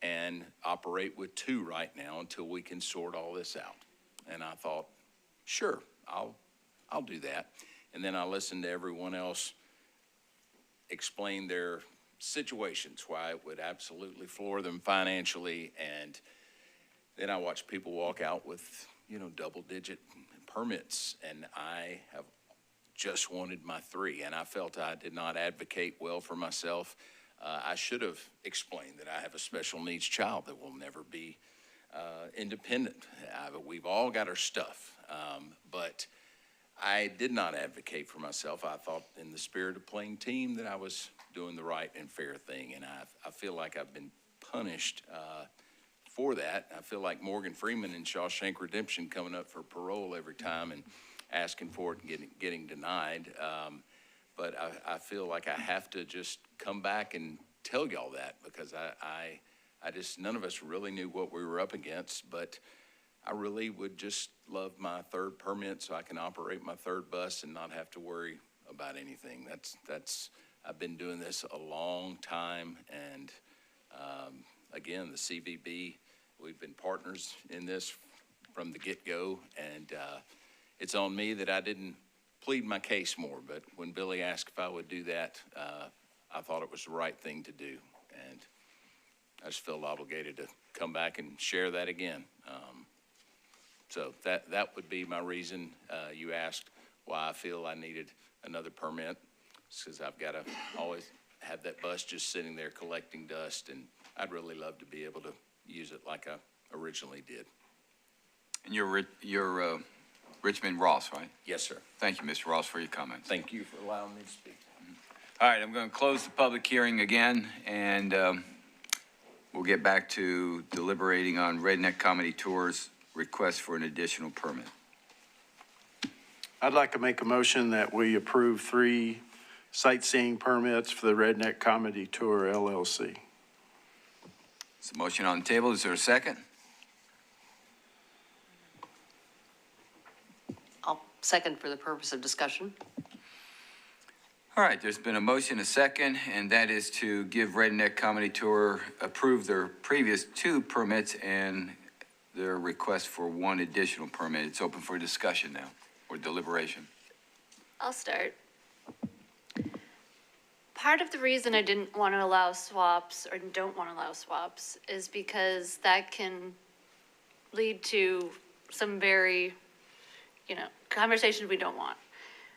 and operate with 2 right now until we can sort all this out? And I thought, sure, I'll do that. And then I listened to everyone else explain their situations, why it would absolutely floor them financially. And then I watched people walk out with, double-digit permits, and I have just wanted my 3, and I felt I did not advocate well for myself. I should have explained that I have a special needs child that will never be independent. We've all got our stuff, but I did not advocate for myself. I thought in the spirit of playing team that I was doing the right and fair thing, and I feel like I've been punished for that. I feel like Morgan Freeman in Shawshank Redemption coming up for parole every time and asking for it and getting denied. But I feel like I have to just come back and tell y'all that, because I just, none of us really knew what we were up against, but I really would just love my 3rd permit so I can operate my 3rd bus and not have to worry about anything. That's I've been doing this a long time, and again, the CVB, we've been partners in this from the get-go, and it's on me that I didn't plead my case more, but when Billy asked if I would do that, I thought it was the right thing to do, and I just felt obligated to come back and share that again. So that would be my reason. You asked why I feel I needed another permit. It's because I've got to always have that bus just sitting there collecting dust, and I'd really love to be able to use it like I originally did. And you're Richmond Ross, right? Yes, sir. Thank you, Mr. Ross, for your comments. Thank you for allowing me to speak. All right, I'm going to close the public hearing again, and we'll get back to deliberating on Redneck Comedy Tour's request for an additional permit. I'd like to make a motion that we approve 3 sightseeing permits for the Redneck Comedy Tour LLC. It's a motion on the table. Is there a second? I'll second for the purpose of discussion. All right, there's been a motion, a second, and that is to give Redneck Comedy Tour approve their previous 2 permits and their request for 1 additional permit. It's open for discussion now, or deliberation. I'll start. Part of the reason I didn't want to allow swaps, or don't want to allow swaps, is because that can lead to some very, conversations we don't want.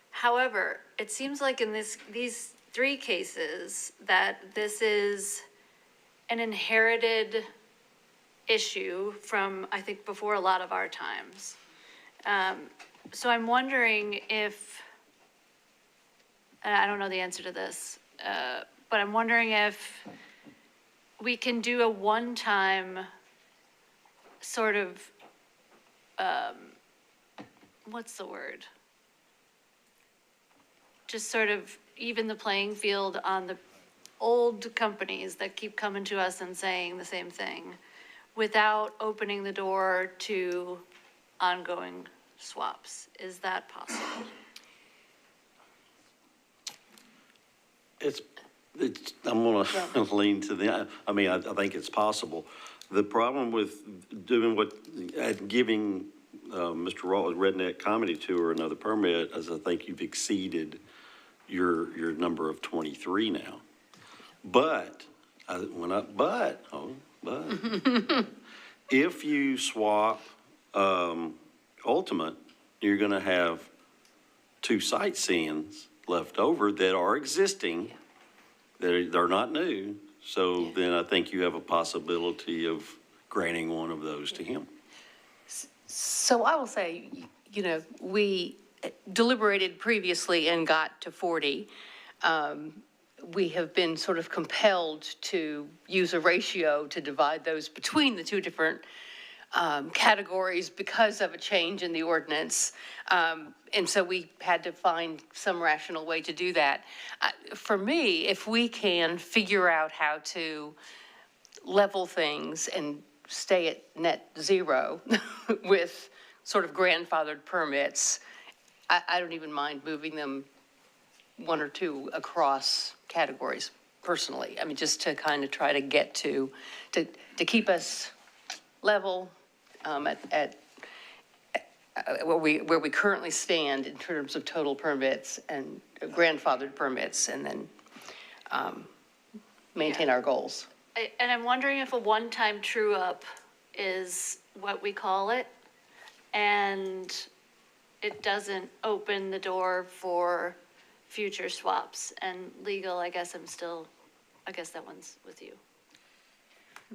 However, it seems like in these 3 cases that this is an inherited issue from, I think, before a lot of our times. So I'm wondering if, and I don't know the answer to this, but I'm wondering if we can do a one-time sort of, what's the word? Just sort of even the playing field on the old companies that keep coming to us and saying the same thing without opening the door to ongoing swaps. Is that possible? I'm gonna lean to I think it's possible. The problem with doing giving Mr. Raw Redneck Comedy Tour another permit is I think you've exceeded your number of 23 now. But if you swap Ultimate, you're gonna have 2 sightseeings left over that are existing. They're not new. So then I think you have a possibility of granting one of those to him. So I will say, we deliberated previously and got to 40. we have been sort of compelled to use a ratio to divide those between the two different categories because of a change in the ordinance. And so we had to find some rational way to do that. For me, if we can figure out how to level things and stay at net zero with sort of grandfathered permits, I don't even mind moving them one or two across categories personally. I mean, just to kind of try to get to keep us level at where we currently stand in terms of total permits and grandfathered permits, and then maintain our goals. And I'm wondering if a one-time true-up is what we call it, and it doesn't open the door for future swaps. And legal, I guess that one's with you.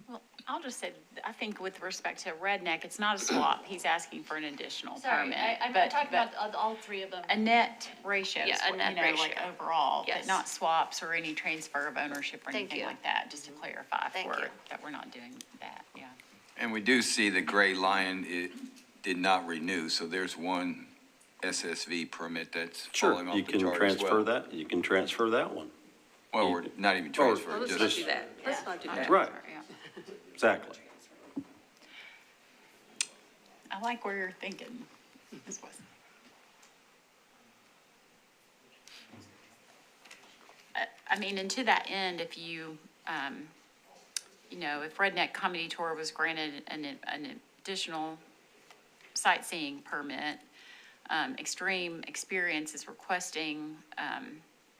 Well, I'll just say, I think with respect to Redneck, it's not a swap. He's asking for an additional permit. I'm but- talking but about all three of them. A net ratio, Yeah, a net like ratio. overall, Yes. but not swaps or any transfer of ownership or Thank anything you. like that, just to clarify Thank for you. it, that we're not doing that, yeah. And we do see the Gray Lion, it did not renew, so there's one SSV permit that's Sure, falling off you the can chart as transfer well. that, you can transfer that one. Well, we're not even transferring, Let's not just, do that. Let's not do that. Right, Yeah. exactly. I like where you're thinking, Ms. Wesson. I mean, and to that end, if you, if Redneck Comedy Tour was granted an additional sightseeing permit, Extreme Experience is requesting,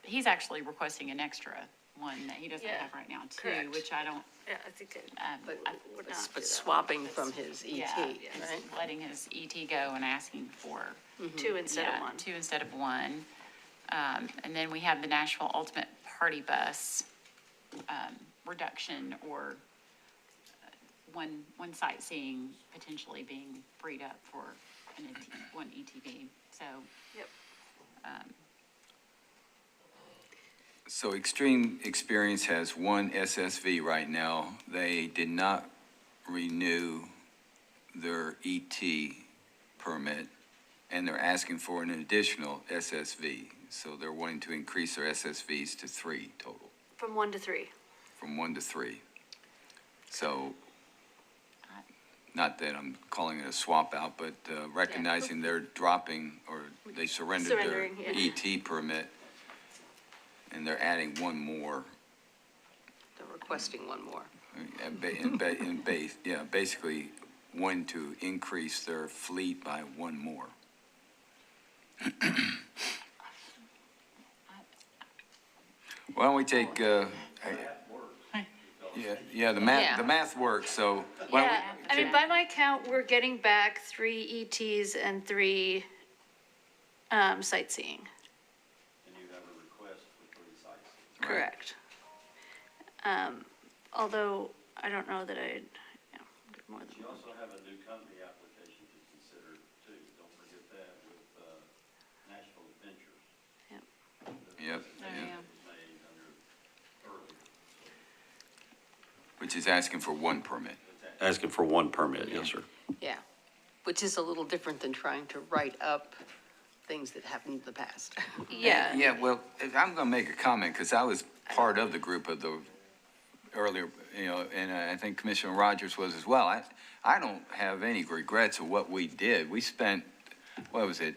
he's actually requesting an extra one that he doesn't Yeah, have right now too, correct. which I don't, Yeah, I think it But would not do but that. swapping from his ET, yeah, right? just letting his ET go and asking for Two instead of yeah, one. 2 instead of 1. And then we have the Nashville Ultimate Party Bus reduction, or one sightseeing potentially being freed up for one ETV. So, Yep. so Extreme Experience has one SSV right now. They did not renew their ET permit, and they're asking for an additional SSV. So they're wanting to increase their SSVs to 3 total, From 1 to 3. from 1 to 3. So, not that I'm calling it a swap out, but recognizing they're dropping, or they surrendered their Surrendering, yeah. ET permit, and they're adding one more. They're requesting one more. Basically, one to increase their fleet by one more. Why don't we take, the math works, so. why don't we- Yeah, I mean, by my count, we're getting back 3 ETs and 3 sightseeing. And you have a request for 3 sites. Correct. Although, I don't know that I'd, get more than You one. also have a new company application to consider too. Don't forget that with Nashville Adventures. Yep. Yep, Oh, yeah, yeah. Made under earlier. which is asking for 1 permit. Asking for 1 permit, yes, sir. Yeah, which is a little different than trying to write up things that happened in the past. Yeah. Yeah, well, I'm gonna make a comment, because I was part of the group of the earlier, and I think Commissioner Rogers was as well. I don't have any regrets of what we did. We spent, what was it,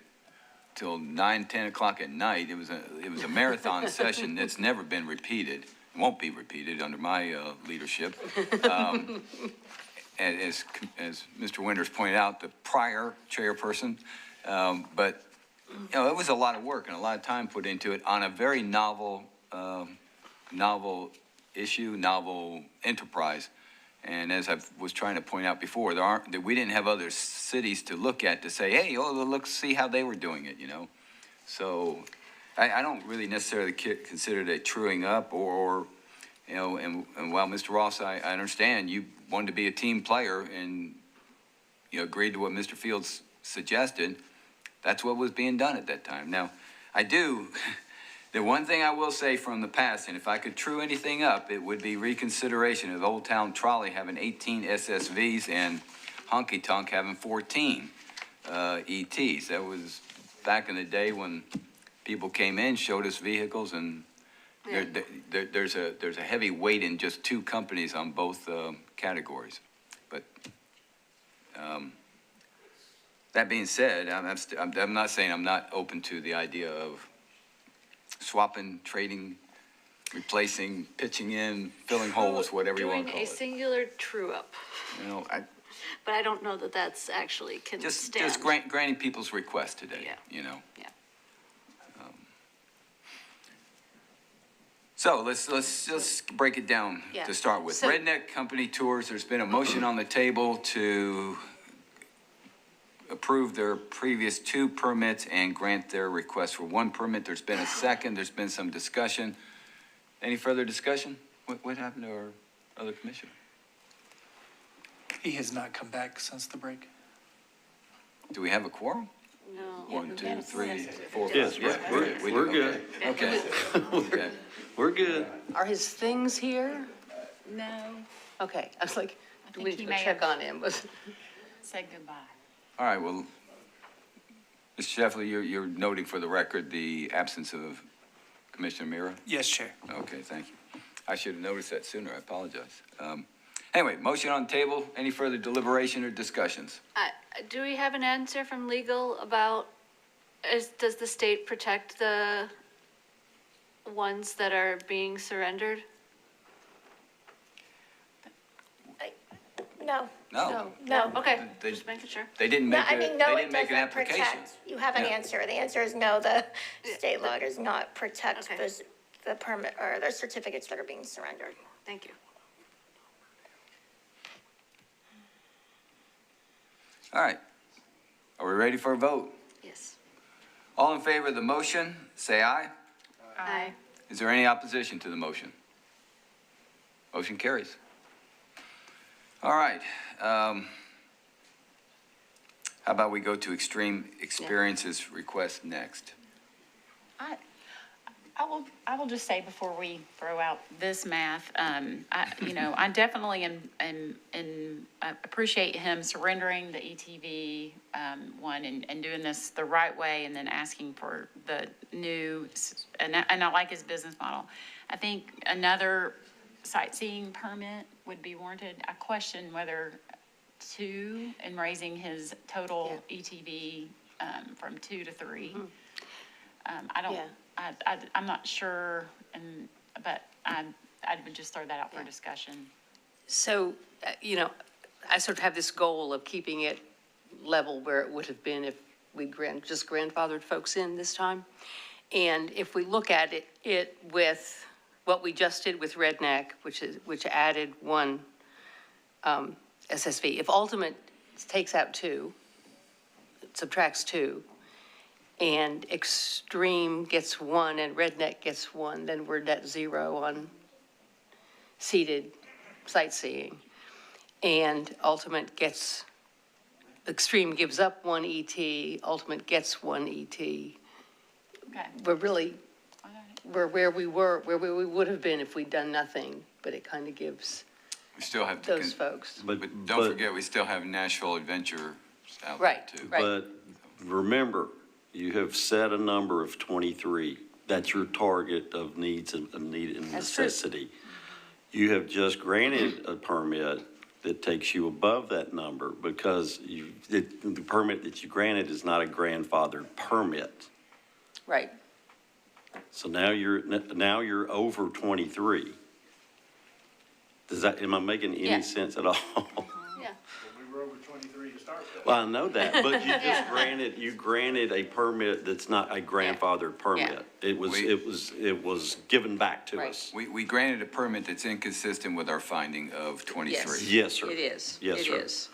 till 9, 10 o'clock at night. It was a marathon session that's never been repeated, won't be repeated under my leadership. As Mr. Winters pointed out, the prior chairperson, but it was a lot of work and a lot of time put into it on a very novel issue, novel enterprise. And as I was trying to point out before, we didn't have other cities to look at to say, hey, look, see how they were doing it, So I don't really necessarily consider it a truing up or and while Mr. Ross, I understand you wanted to be a team player and, agreed to what Mr. Fields suggested. That's what was being done at that time. Now, The one thing I will say from the past, and if I could true anything up, it would be reconsideration of Old Town Trolley having 18 SSVs and Honky Tonk having 14 ETs. That was back in the day when people came in, showed us vehicles, and there's a heavy weight in just two companies on both categories. But that being said, I'm not saying I'm not open to the idea of swapping, trading, replacing, pitching in, filling holes, whatever you want to call Doing a it. singular true-up, You know, but I don't know that that's actually can just stand. granting people's request today, you know? Yeah. So let's break it down Yeah. to start with. So- Redneck Company Tours, there's been a motion on the table to approve their previous 2 permits and grant their request for 1 permit. There's been a second, there's been some discussion. Any further discussion? What happened to our other commissioner? He has not come back since the break. Do we have a quorum? No. 1, 2, 3, 4, 5. Yes, Yeah, we're good. Okay. Okay. We're good. Are his things here? No, Okay, I was like, do we think need he to may check have- on him? said goodbye. All right, well, Mr. Sheffley, you're noting for the record the absence of Commissioner Mira? Yes, Chair. Okay, thank you. I should have noticed that sooner, I apologize. Anyway, motion on the table, any further deliberation or discussions? Do we have an answer from legal about, does the state protect the ones that are being surrendered? No. No. No. Okay, They- just making sure. They didn't No, make I a, mean, they no, it didn't make an doesn't application. protect. You have an Yeah. answer. The answer is no, the state law does not protect Okay. the permit or the certificates that are being surrendered. Thank you. All right. Are we ready for a vote? Yes. All in favor of the motion, say aye. Aye. Is there any opposition to the motion? Motion carries. All right. How about we go to Extreme Experiences request next? I will just say before we throw out this math, I definitely appreciate him surrendering the ETV one and doing this the right way and then asking for the new, and I like his business model. I think another sightseeing permit would be warranted. I question whether 2 and raising his total ETV from 2 to 3. I don't. Yeah. I'm not sure, but I would just throw that out for discussion. So, I sort of have this goal of keeping it level where it would have been if we just grandfathered folks in this time. And if we look at it with what we just did with Redneck, which added 1 SSV, if Ultimate takes out 2, subtracts 2, and Extreme gets 1 and Redneck gets 1, then we're net 0 on seated sightseeing. And Extreme gives up 1 ET, Ultimate gets 1 ET. Okay. We're where we would have been if we'd done nothing, but it kind of gives We still have to. those folks. But don't forget, we still have Nashville Adventure out there too. Right. But remember, you have set a number of 23. That's your target of needs and need and That's true. necessity. You have just granted a permit that takes you above that number because the permit that you granted is not a grandfathered permit. Right. So now you're over 23. Am I making any Yeah. sense at all? Yeah. We were over 23 to start with. Well, I know that, but you granted a permit that's not a grandfathered permit. It was given back to Right. us. We granted a permit that's inconsistent with our finding of 23. Yes, sir. It is. Yes, It sir. is.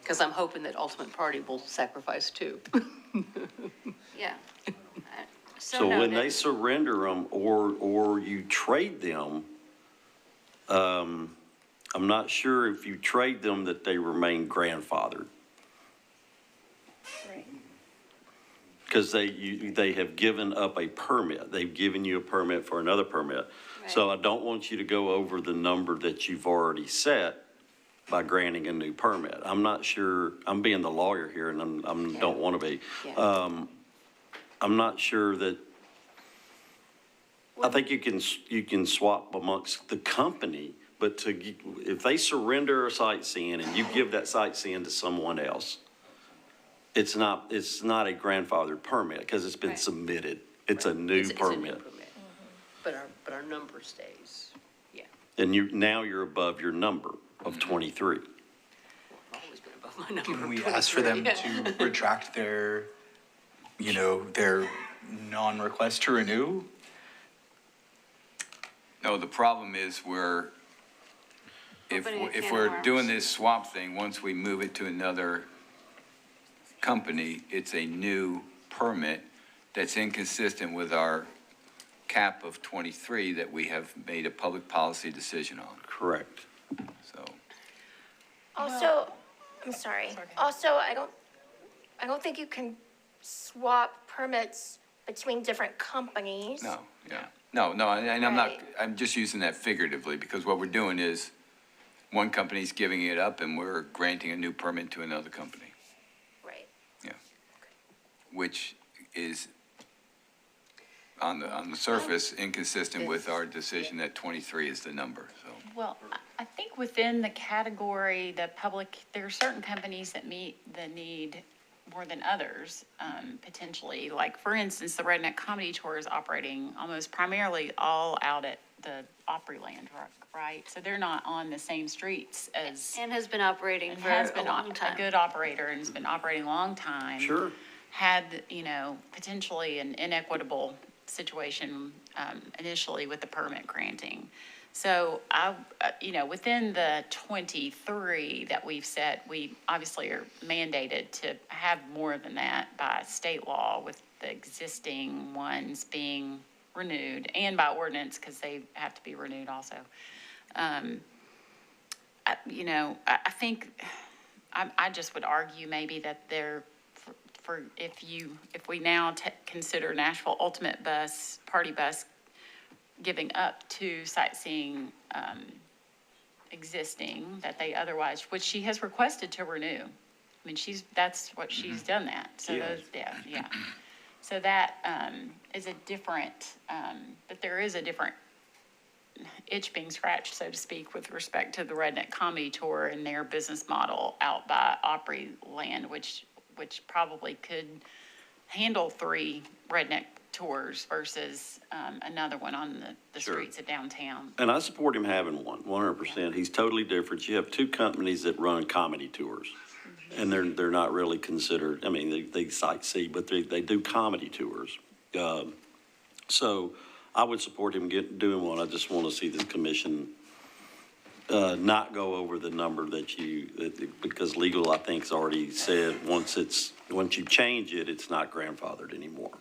Because I'm hoping that Ultimate Party will sacrifice 2. Yeah. So when they noted. surrender them or you trade them, I'm not sure if you trade them that they remain grandfathered. because they have given up a permit. They've given you a permit for another permit. So I don't want you to go over the number that you've already set by granting a new permit. I'm not sure, I'm being the lawyer here, and don't want to be. I'm not sure that, I think you can swap amongst the company, but if they surrender a sightseeing and you give that sightseeing to someone else, it's not a grandfathered permit because it's been submitted. It's a new permit. But our number stays, yeah. And now you're above your number of 23. Always been above my number. Can we ask for them to retract their, their non-request to renew? No, the problem is if we're doing this swap thing, once we move it to another company, it's a new permit that's inconsistent with our cap of 23 that we have made a public policy decision on. Correct. So. Also, I'm sorry. Also, I don't think you can swap permits between different companies. No, and I'm just using that figuratively because what we're doing is one company's giving it up and we're granting a new permit to another company. Right. Yeah. Which is on the surface inconsistent with our decision that 23 is the number, so. Well, I think within the category, there are certain companies that meet the need more than others, potentially. Like, for instance, the Redneck Comedy Tour is operating almost primarily all out at the Opryland, right? So they're not on the same streets as. And has been operating for a long time. A good operator and has been operating a long time. Sure. Had, potentially an inequitable situation initially with the permit granting. So within the 23 that we've set, we obviously are mandated to have more than that by state law, with the existing ones being renewed and by ordinance because they have to be renewed also. I think I just would argue maybe that they're if we now consider Nashville Ultimate Bus, Party Bus, giving up to sightseeing existing that they otherwise, which she has requested to renew. I mean, that's what she's done that. So yeah. So that is a different, but there is a different itch being scratched, so to speak, with respect to the Redneck Comedy Tour and their business model out by Opryland, which probably could handle 3 redneck tours versus another one on the streets of downtown. And I support him having one, 100%. He's totally different. You have 2 companies that run comedy tours, and they're not really considered, I mean, they sightsee, but they do comedy tours. So I would support him doing one. I just want to see the commission not go over the number because legal, I think, has already said once you change it, it's not grandfathered anymore.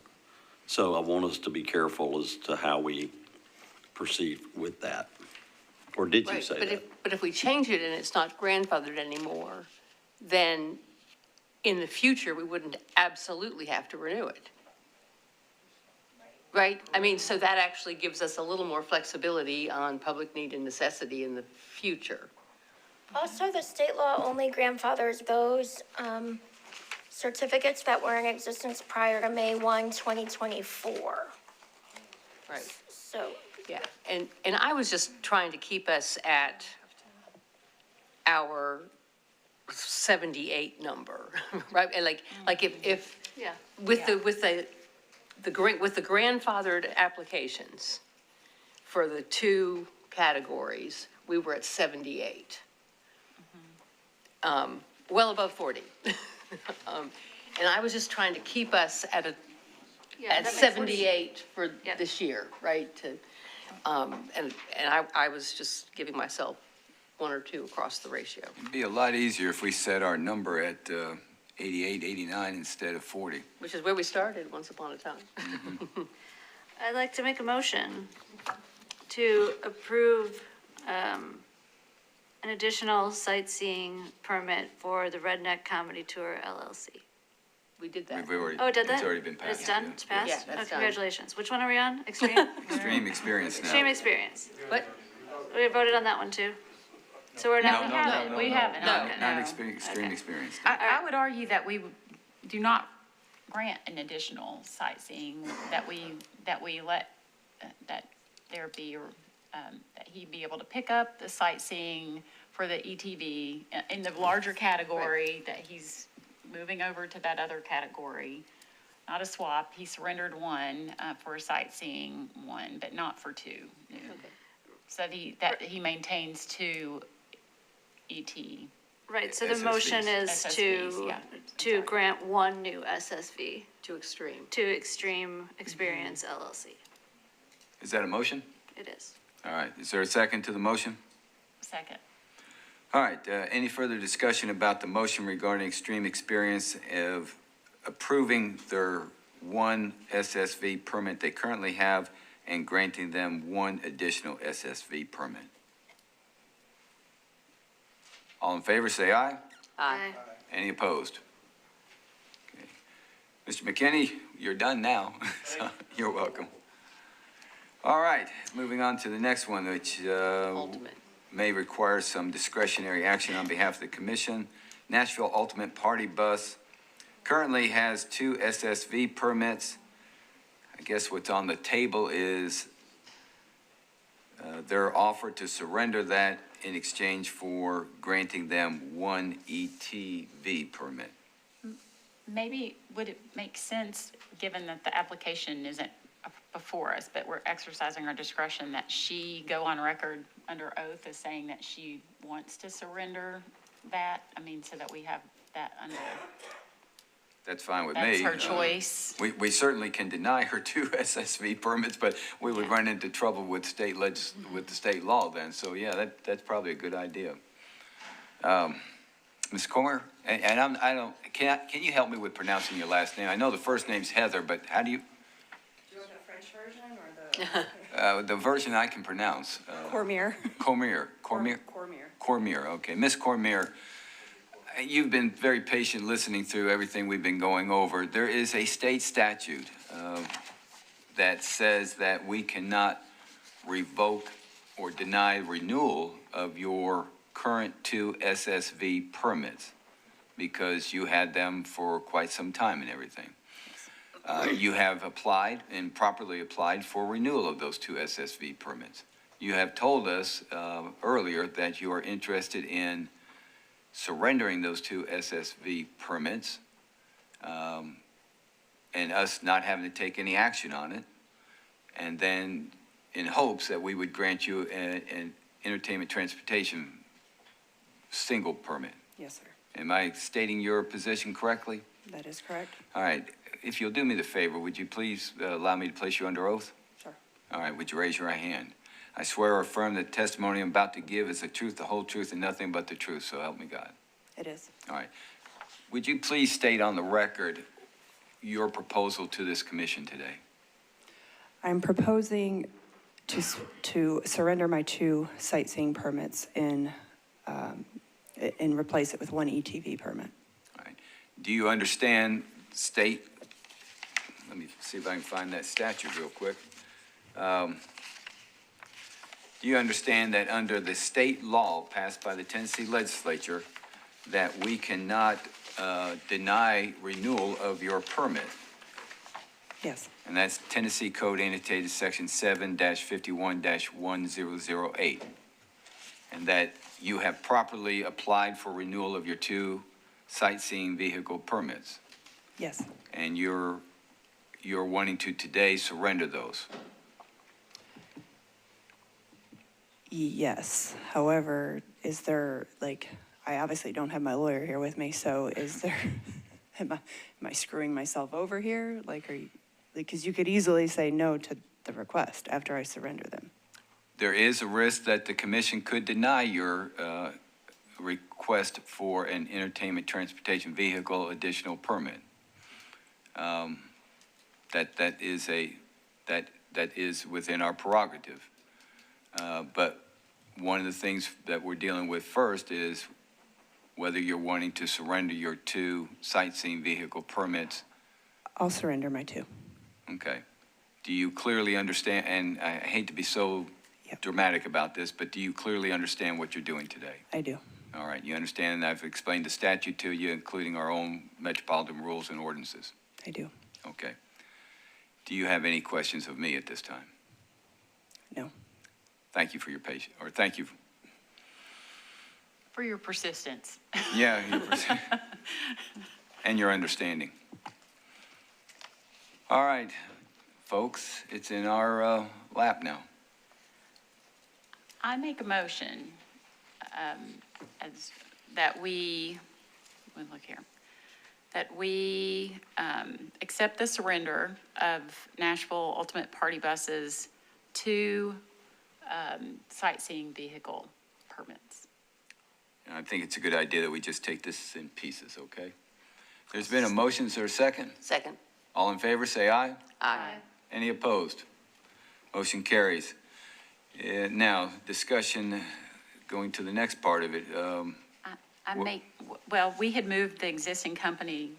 So I want us to be careful as to how we proceed with that. Or did you say that? But if we change it and it's not grandfathered anymore, then in the future, we wouldn't absolutely have to renew it. Right? I mean, so that actually gives us a little more flexibility on public need and necessity in the future. Also, the state law only grandfathers those certificates that were in existence prior to May 1, 2024. Right. So. Yeah, and I was just trying to keep us at our 78 number, right? And like if with the grandfathered applications for the 2 categories, we were at 78. Well above 40. And I was just trying to keep us at 78 for this year, right? And I was just giving myself 1 or 2 across the ratio. It'd be a lot easier if we set our number at 88, 89 instead of 40. Which is where we started once upon a time. I'd like to make a motion to approve an additional sightseeing permit for the Redneck Comedy Tour LLC. We did that. We've already, Oh, did that? it's already been passed. It's done, yeah. it's passed? Yeah, that's Oh, done. congratulations. Which one are we on? Extreme? Extreme experience now. Extreme experience. What? We voted on that one too. So we're now. We haven't. Not extreme experience. I would argue that we do not grant an additional sightseeing, that we let, that there be, that he be able to pick up the sightseeing for the ETV in the larger category, that he's moving over to that other category. Not a swap. He surrendered one for sightseeing one, but not for two. new. So that he maintains two ET. Right, so the SSVs. motion is SSVs, yeah. to grant one new SSV To Extreme. to Extreme Experience LLC. Is that a motion? It is. All right, is there a second to the motion? Second. All right, any further discussion about the motion regarding Extreme Experience of approving their one SSV permit they currently have and granting them one additional SSV permit? All in favor, say aye. Aye. Any opposed? Okay. Mr. McKinney, you're done now. So, you're welcome. All right, moving on to the next one, which Ultimate. may require some discretionary action on behalf of the commission. Nashville Ultimate Party Bus currently has 2 SSV permits. I guess what's on the table is their offer to surrender that in exchange for granting them 1 ETV permit. Maybe, would it make sense, given that the application isn't before us, but we're exercising our discretion, that she go on record under oath as saying that she wants to surrender that? I mean, so that we have that under, That's fine with that's me. her choice. We certainly can deny her 2 SSV permits, but we would run into trouble with with the state law then. So yeah, that's probably a good idea. Ms. Comer, and can you help me with pronouncing your last name? I know the first name's Heather, but how do you? Do you want the French version or the? The version I can pronounce. Cormier. Cormier. Cormier, okay. Ms. Cormier, you've been very patient listening through everything we've been going over. There is a state statute that says that we cannot revoke or deny renewal of your current 2 SSV permits because you had them for quite some time and everything. You have applied and properly applied for renewal of those 2 SSV permits. You have told us earlier that you are interested in surrendering those 2 SSV permits and us not having to take any action on it, and then in hopes that we would grant you an entertainment transportation single permit. Yes, sir. Am I stating your position correctly? That is correct. All right. If you'll do me the favor, would you please allow me to place you under oath? Sure. All right. Would you raise your right hand? I swear or affirm that the testimony I'm about to give is the truth, the whole truth, and nothing but the truth. So help me God. It is. All right. Would you please state on the record your proposal to this commission today? I'm proposing to surrender my 2 sightseeing permits and replace it with 1 ETV permit. All right. Do you understand state? Let me see if I can find that statute real quick. Do you understand that under the state law passed by the Tennessee legislature that we cannot deny renewal of your permit? Yes. And that's Tennessee Code annotated section 7-51-1008. And that you have properly applied for renewal of your 2 sightseeing vehicle permits. Yes. And you're wanting to today surrender those. Yes. However, is there, like, I obviously don't have my lawyer here with me, so is there, am I screwing myself over here? Like, are you, because you could easily say no to the request after I surrender them. There is a risk that the commission could deny your request for an entertainment transportation vehicle additional permit. That is within our prerogative. But one of the things that we're dealing with first is whether you're wanting to surrender your 2 sightseeing vehicle permits. I'll surrender my 2. Okay. Do you clearly understand, and I hate to be so dramatic about this, but do you clearly understand what you're doing today? I do. All right, you understand, and I've explained the statute to you, including our own metropolitan rules and ordinances. I do. Okay. Do you have any questions of me at this time? No. Thank you for your patience, or thank you. For your persistence. Yeah, and your understanding. All right, folks, it's in our lap now. I make a motion that we accept the surrender of Nashville Ultimate Party Buses to sightseeing vehicle permits. And I think it's a good idea that we just take this in pieces, okay? There's been a motion, is there a second? Second. All in favor, say aye. Aye. Any opposed? Motion carries. Now, discussion, going to the next part of it. We had moved the existing company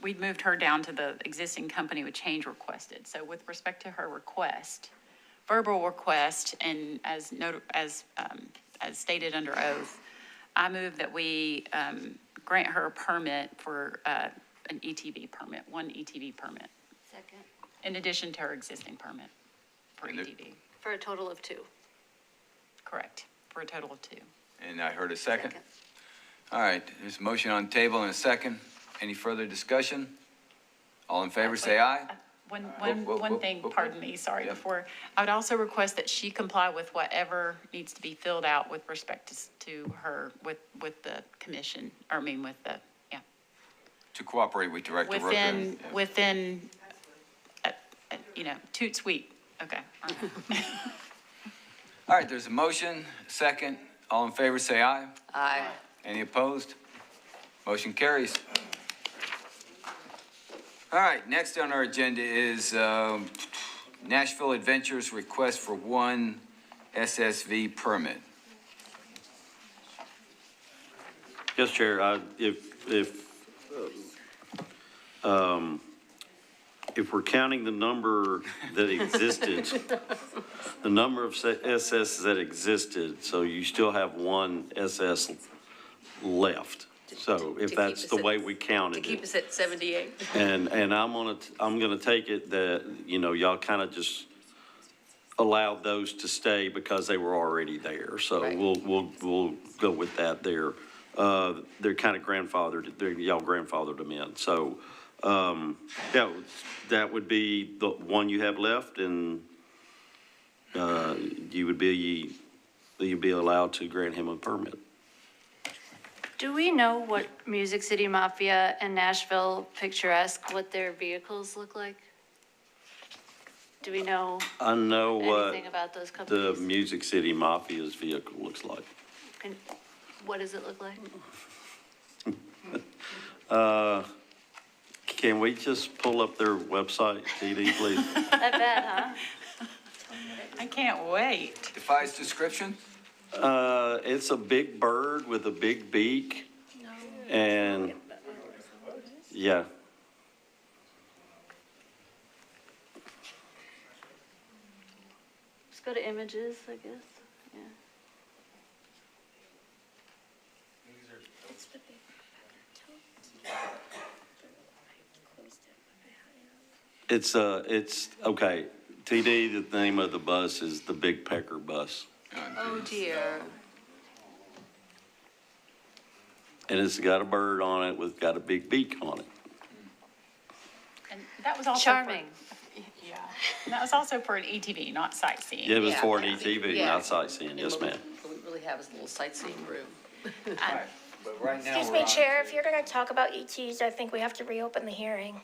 we'd moved her down to the existing company with change requested. So with respect to her request, verbal request, and as stated under oath, I move that we grant her a permit for an ETV permit, 1 ETV permit, Second. in addition to her existing permit for ETV. For a total of 2. Correct, for a total of 2. And I heard a second. All right, there's a motion on the table and a second. Any further discussion? All in favor, say aye. One thing, pardon me, sorry, before, I would also request that she comply with whatever needs to be filled out with respect to her, with the commission, To cooperate with Director Roker. Within, toot sweet, okay. All right, there's a motion, a second. All in favor, say aye. Aye. Any opposed? Motion carries. All right, next on our agenda is Nashville Adventures request for 1 SSV permit. Yes, Chair, if we're counting the number that existed, the number of SS that existed, so you still have 1 SS left. So if that's the way we counted it. To keep us at 78. And I'm gonna take it that, y'all kind of just allowed those to stay because they were already there. So we'll go with that there. They're kind of grandfathered, y'all grandfathered them in. So, yeah, that would be the one you have left, and you'd be allowed to grant him a permit. Do we know what Music City Mafia and Nashville Picturesque, what their vehicles look like? Do we know I know what anything about those the companies? Music City Mafia's vehicle looks like. What does it look like? Can we just pull up their website, TD, please? I bet, huh? I can't wait. Defies description? It's a big bird with a big beak. And, yeah. Let's go to images, I guess, yeah. It's, okay, TD, the name of the bus is the Big Pecker Bus. Oh, dear. And it's got a bird on it got a big beak on it. And that was also. Charming. Yeah, and that was also for an ETV, not sightseeing. Yeah, it was Yeah, for an yeah. ETV, Yeah. not sightseeing, yes, ma'am. What we really have is a little sightseeing room. But right now, Excuse me, Chair, if you're going to talk about ETs, I think we have to reopen the hearing.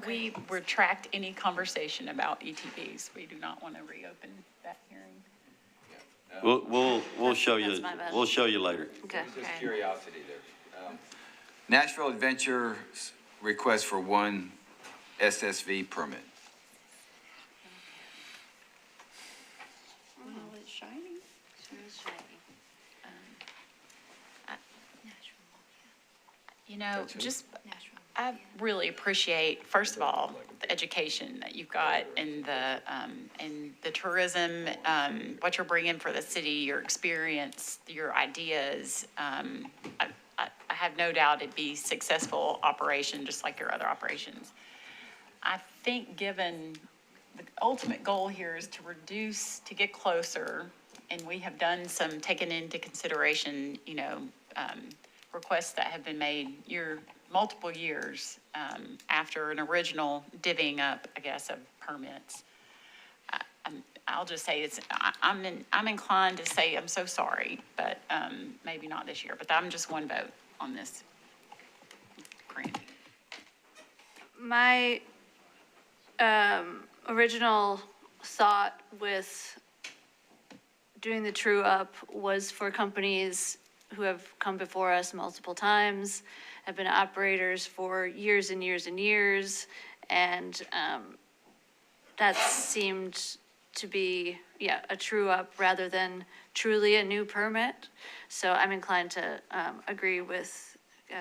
We retract any conversation about ETVs. We do not want to reopen that hearing. We'll show you, That's my bad. we'll show you later. Okay. Just curiosity there. Nashville Adventures request for 1 SSV permit. Oh, it's shiny. Sure is shiny. You know, just, I really appreciate, first of all, the education that you've got and the tourism, what you're bringing for the city, your experience, your ideas. I have no doubt it'd be successful operation, just like your other operations. I think given the ultimate goal here is to reduce, to get closer, and we have done some taken into consideration, requests that have been made multiple years after an original divvying up, I guess, of permits. I'll just say I'm inclined to say I'm so sorry, but maybe not this year. But I'm just one vote on this grant. My original thought with doing the true up was for companies who have come before us multiple times, have been operators for years and years and years, and that seemed to be, a true up rather than truly a new permit. So I'm inclined to agree with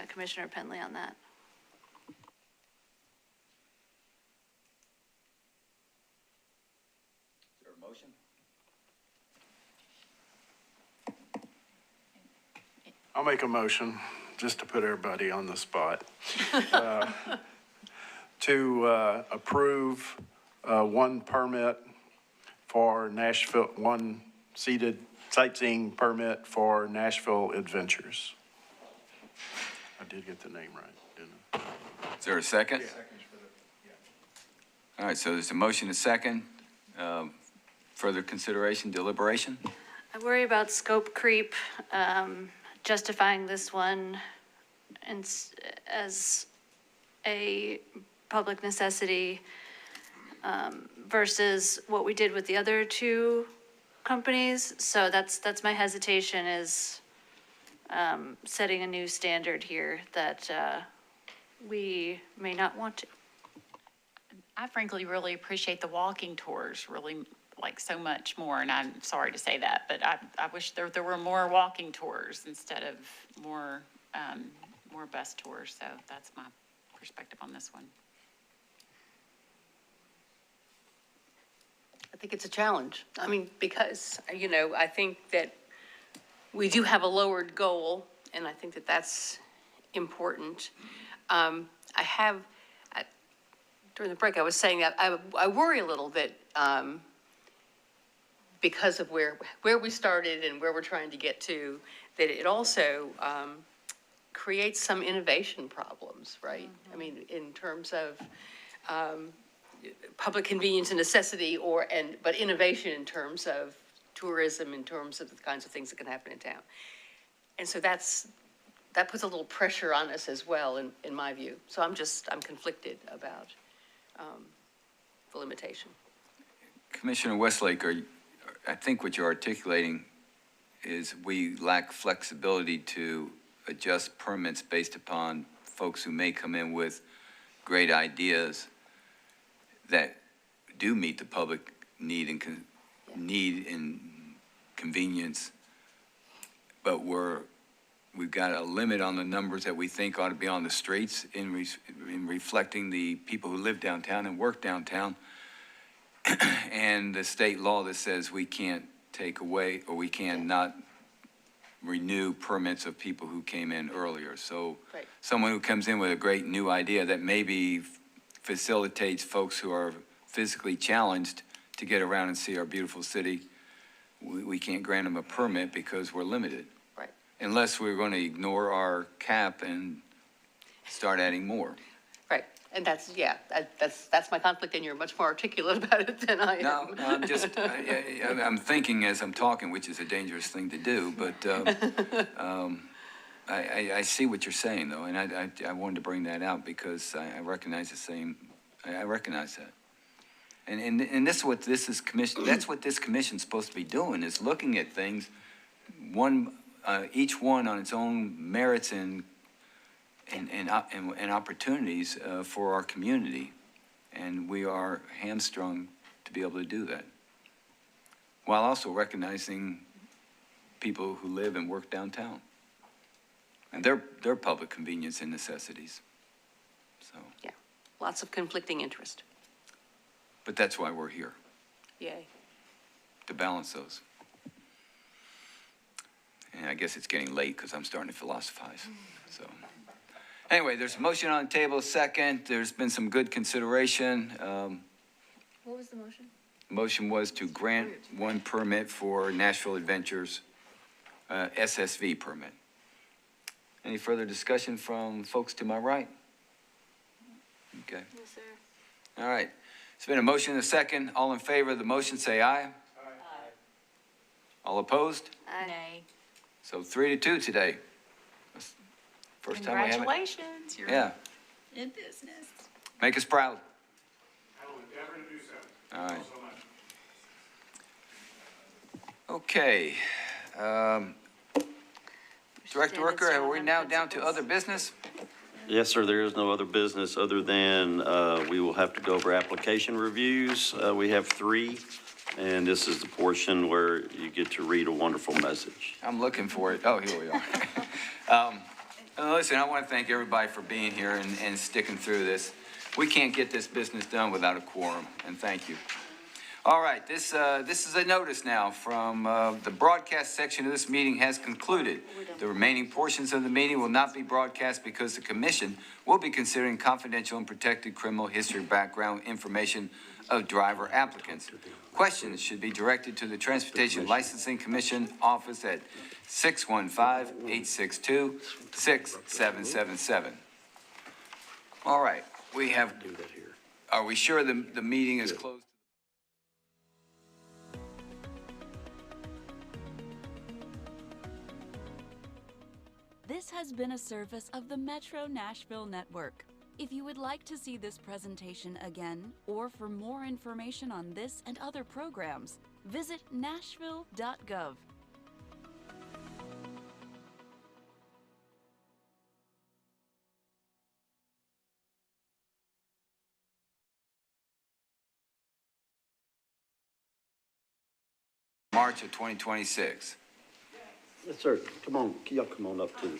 Commissioner Penley on that. Is there a motion? I'll make a motion, just to put everybody on the spot, to approve one permit for Nashville, one seated sightseeing permit for Nashville Adventures. I did get the name right, didn't I? Is there a second? All right, so there's a motion, a second. Further consideration, deliberation? I worry about scope creep, justifying this one as a public necessity versus what we did with the other two companies. So that's my hesitation, is setting a new standard here that we may not want to. I frankly really appreciate the walking tours, really like so much more, and I'm sorry to say that, but I wish there were more walking tours instead of more bus tours, so that's my perspective on this one. I think it's a challenge. I mean, because, I think that we do have a lowered goal, and I think that that's important. During the break, I was saying that I worry a little bit because of where we started and where we're trying to get to, that it also creates some innovation problems, right? Mm-hmm. I mean, in terms of public convenience and necessity, but innovation in terms of tourism, in terms of the kinds of things that can happen in town. And so that puts a little pressure on us as well, in my view. So I'm conflicted about the limitation. Commissioner Westlake, I think what you're articulating is we lack flexibility to adjust permits based upon folks who may come in with great ideas that do meet the public need and convenience, but we've got a limit on the numbers that we think ought to be on the streets in reflecting the people who live downtown and work downtown, and the state law that says we can't take away or we cannot renew permits of people who came in earlier. So right. Someone who comes in with a great new idea that maybe facilitates folks who are physically challenged to get around and see our beautiful city, we can't grant them a permit because we're limited. Right. Unless we're going to ignore our cap and start adding more. Right, and that's my conflict, and you're much more articulate about it than I am. No, I'm just, I'm thinking as I'm talking, which is a dangerous thing to do, but I see what you're saying, though, and I wanted to bring that out because I recognize I recognize that. And this is what this is that's what this commission's supposed to be doing, is looking at things, each one on its own merits and opportunities for our community. And we are hamstrung to be able to do that, while also recognizing people who live and work downtown. And they're public convenience and necessities. So, Yeah, lots of conflicting interest. but that's why we're here, Yay. to balance those. And I guess it's getting late because I'm starting to philosophize, so. Anyway, there's a motion on the table, second. There's been some good consideration. What was the motion? Motion was to grant one permit for Nashville Adventures, SSV permit. Any further discussion from folks to my right? Okay. Yes, sir. All right. It's been a motion and a second. All in favor of the motion, say aye. Aye. All opposed? Nay. So 3-2 today. That's the first time we have it. Congratulations, you're Yeah, in business. make us proud. I will endeavor to do so. All right. Thank you so much. Okay. Director Worker, are we now down to other business? Yes, sir, there is no other business other than we will have to go over application reviews. We have 3, and this is the portion where you get to read a wonderful message. I'm looking for it. Oh, here we are. Listen, I want to thank everybody for being here and sticking through this. We can't get this business done without a quorum, and thank you. All right, this is a notice now from the broadcast section of this meeting has concluded. The remaining portions of the meeting will not be broadcast because the commission will be considering confidential and protected criminal history background information of driver applicants. Questions should be directed to the Transportation Licensing Commission office at 615-862-6777. All right, are we sure the meeting is closed? This has been a service of the Metro Nashville Network. If you would like to see this presentation again, or for more information on this and other programs, visit nashville.gov. March of 2026. Yes, sir. Come on, y'all come on up to the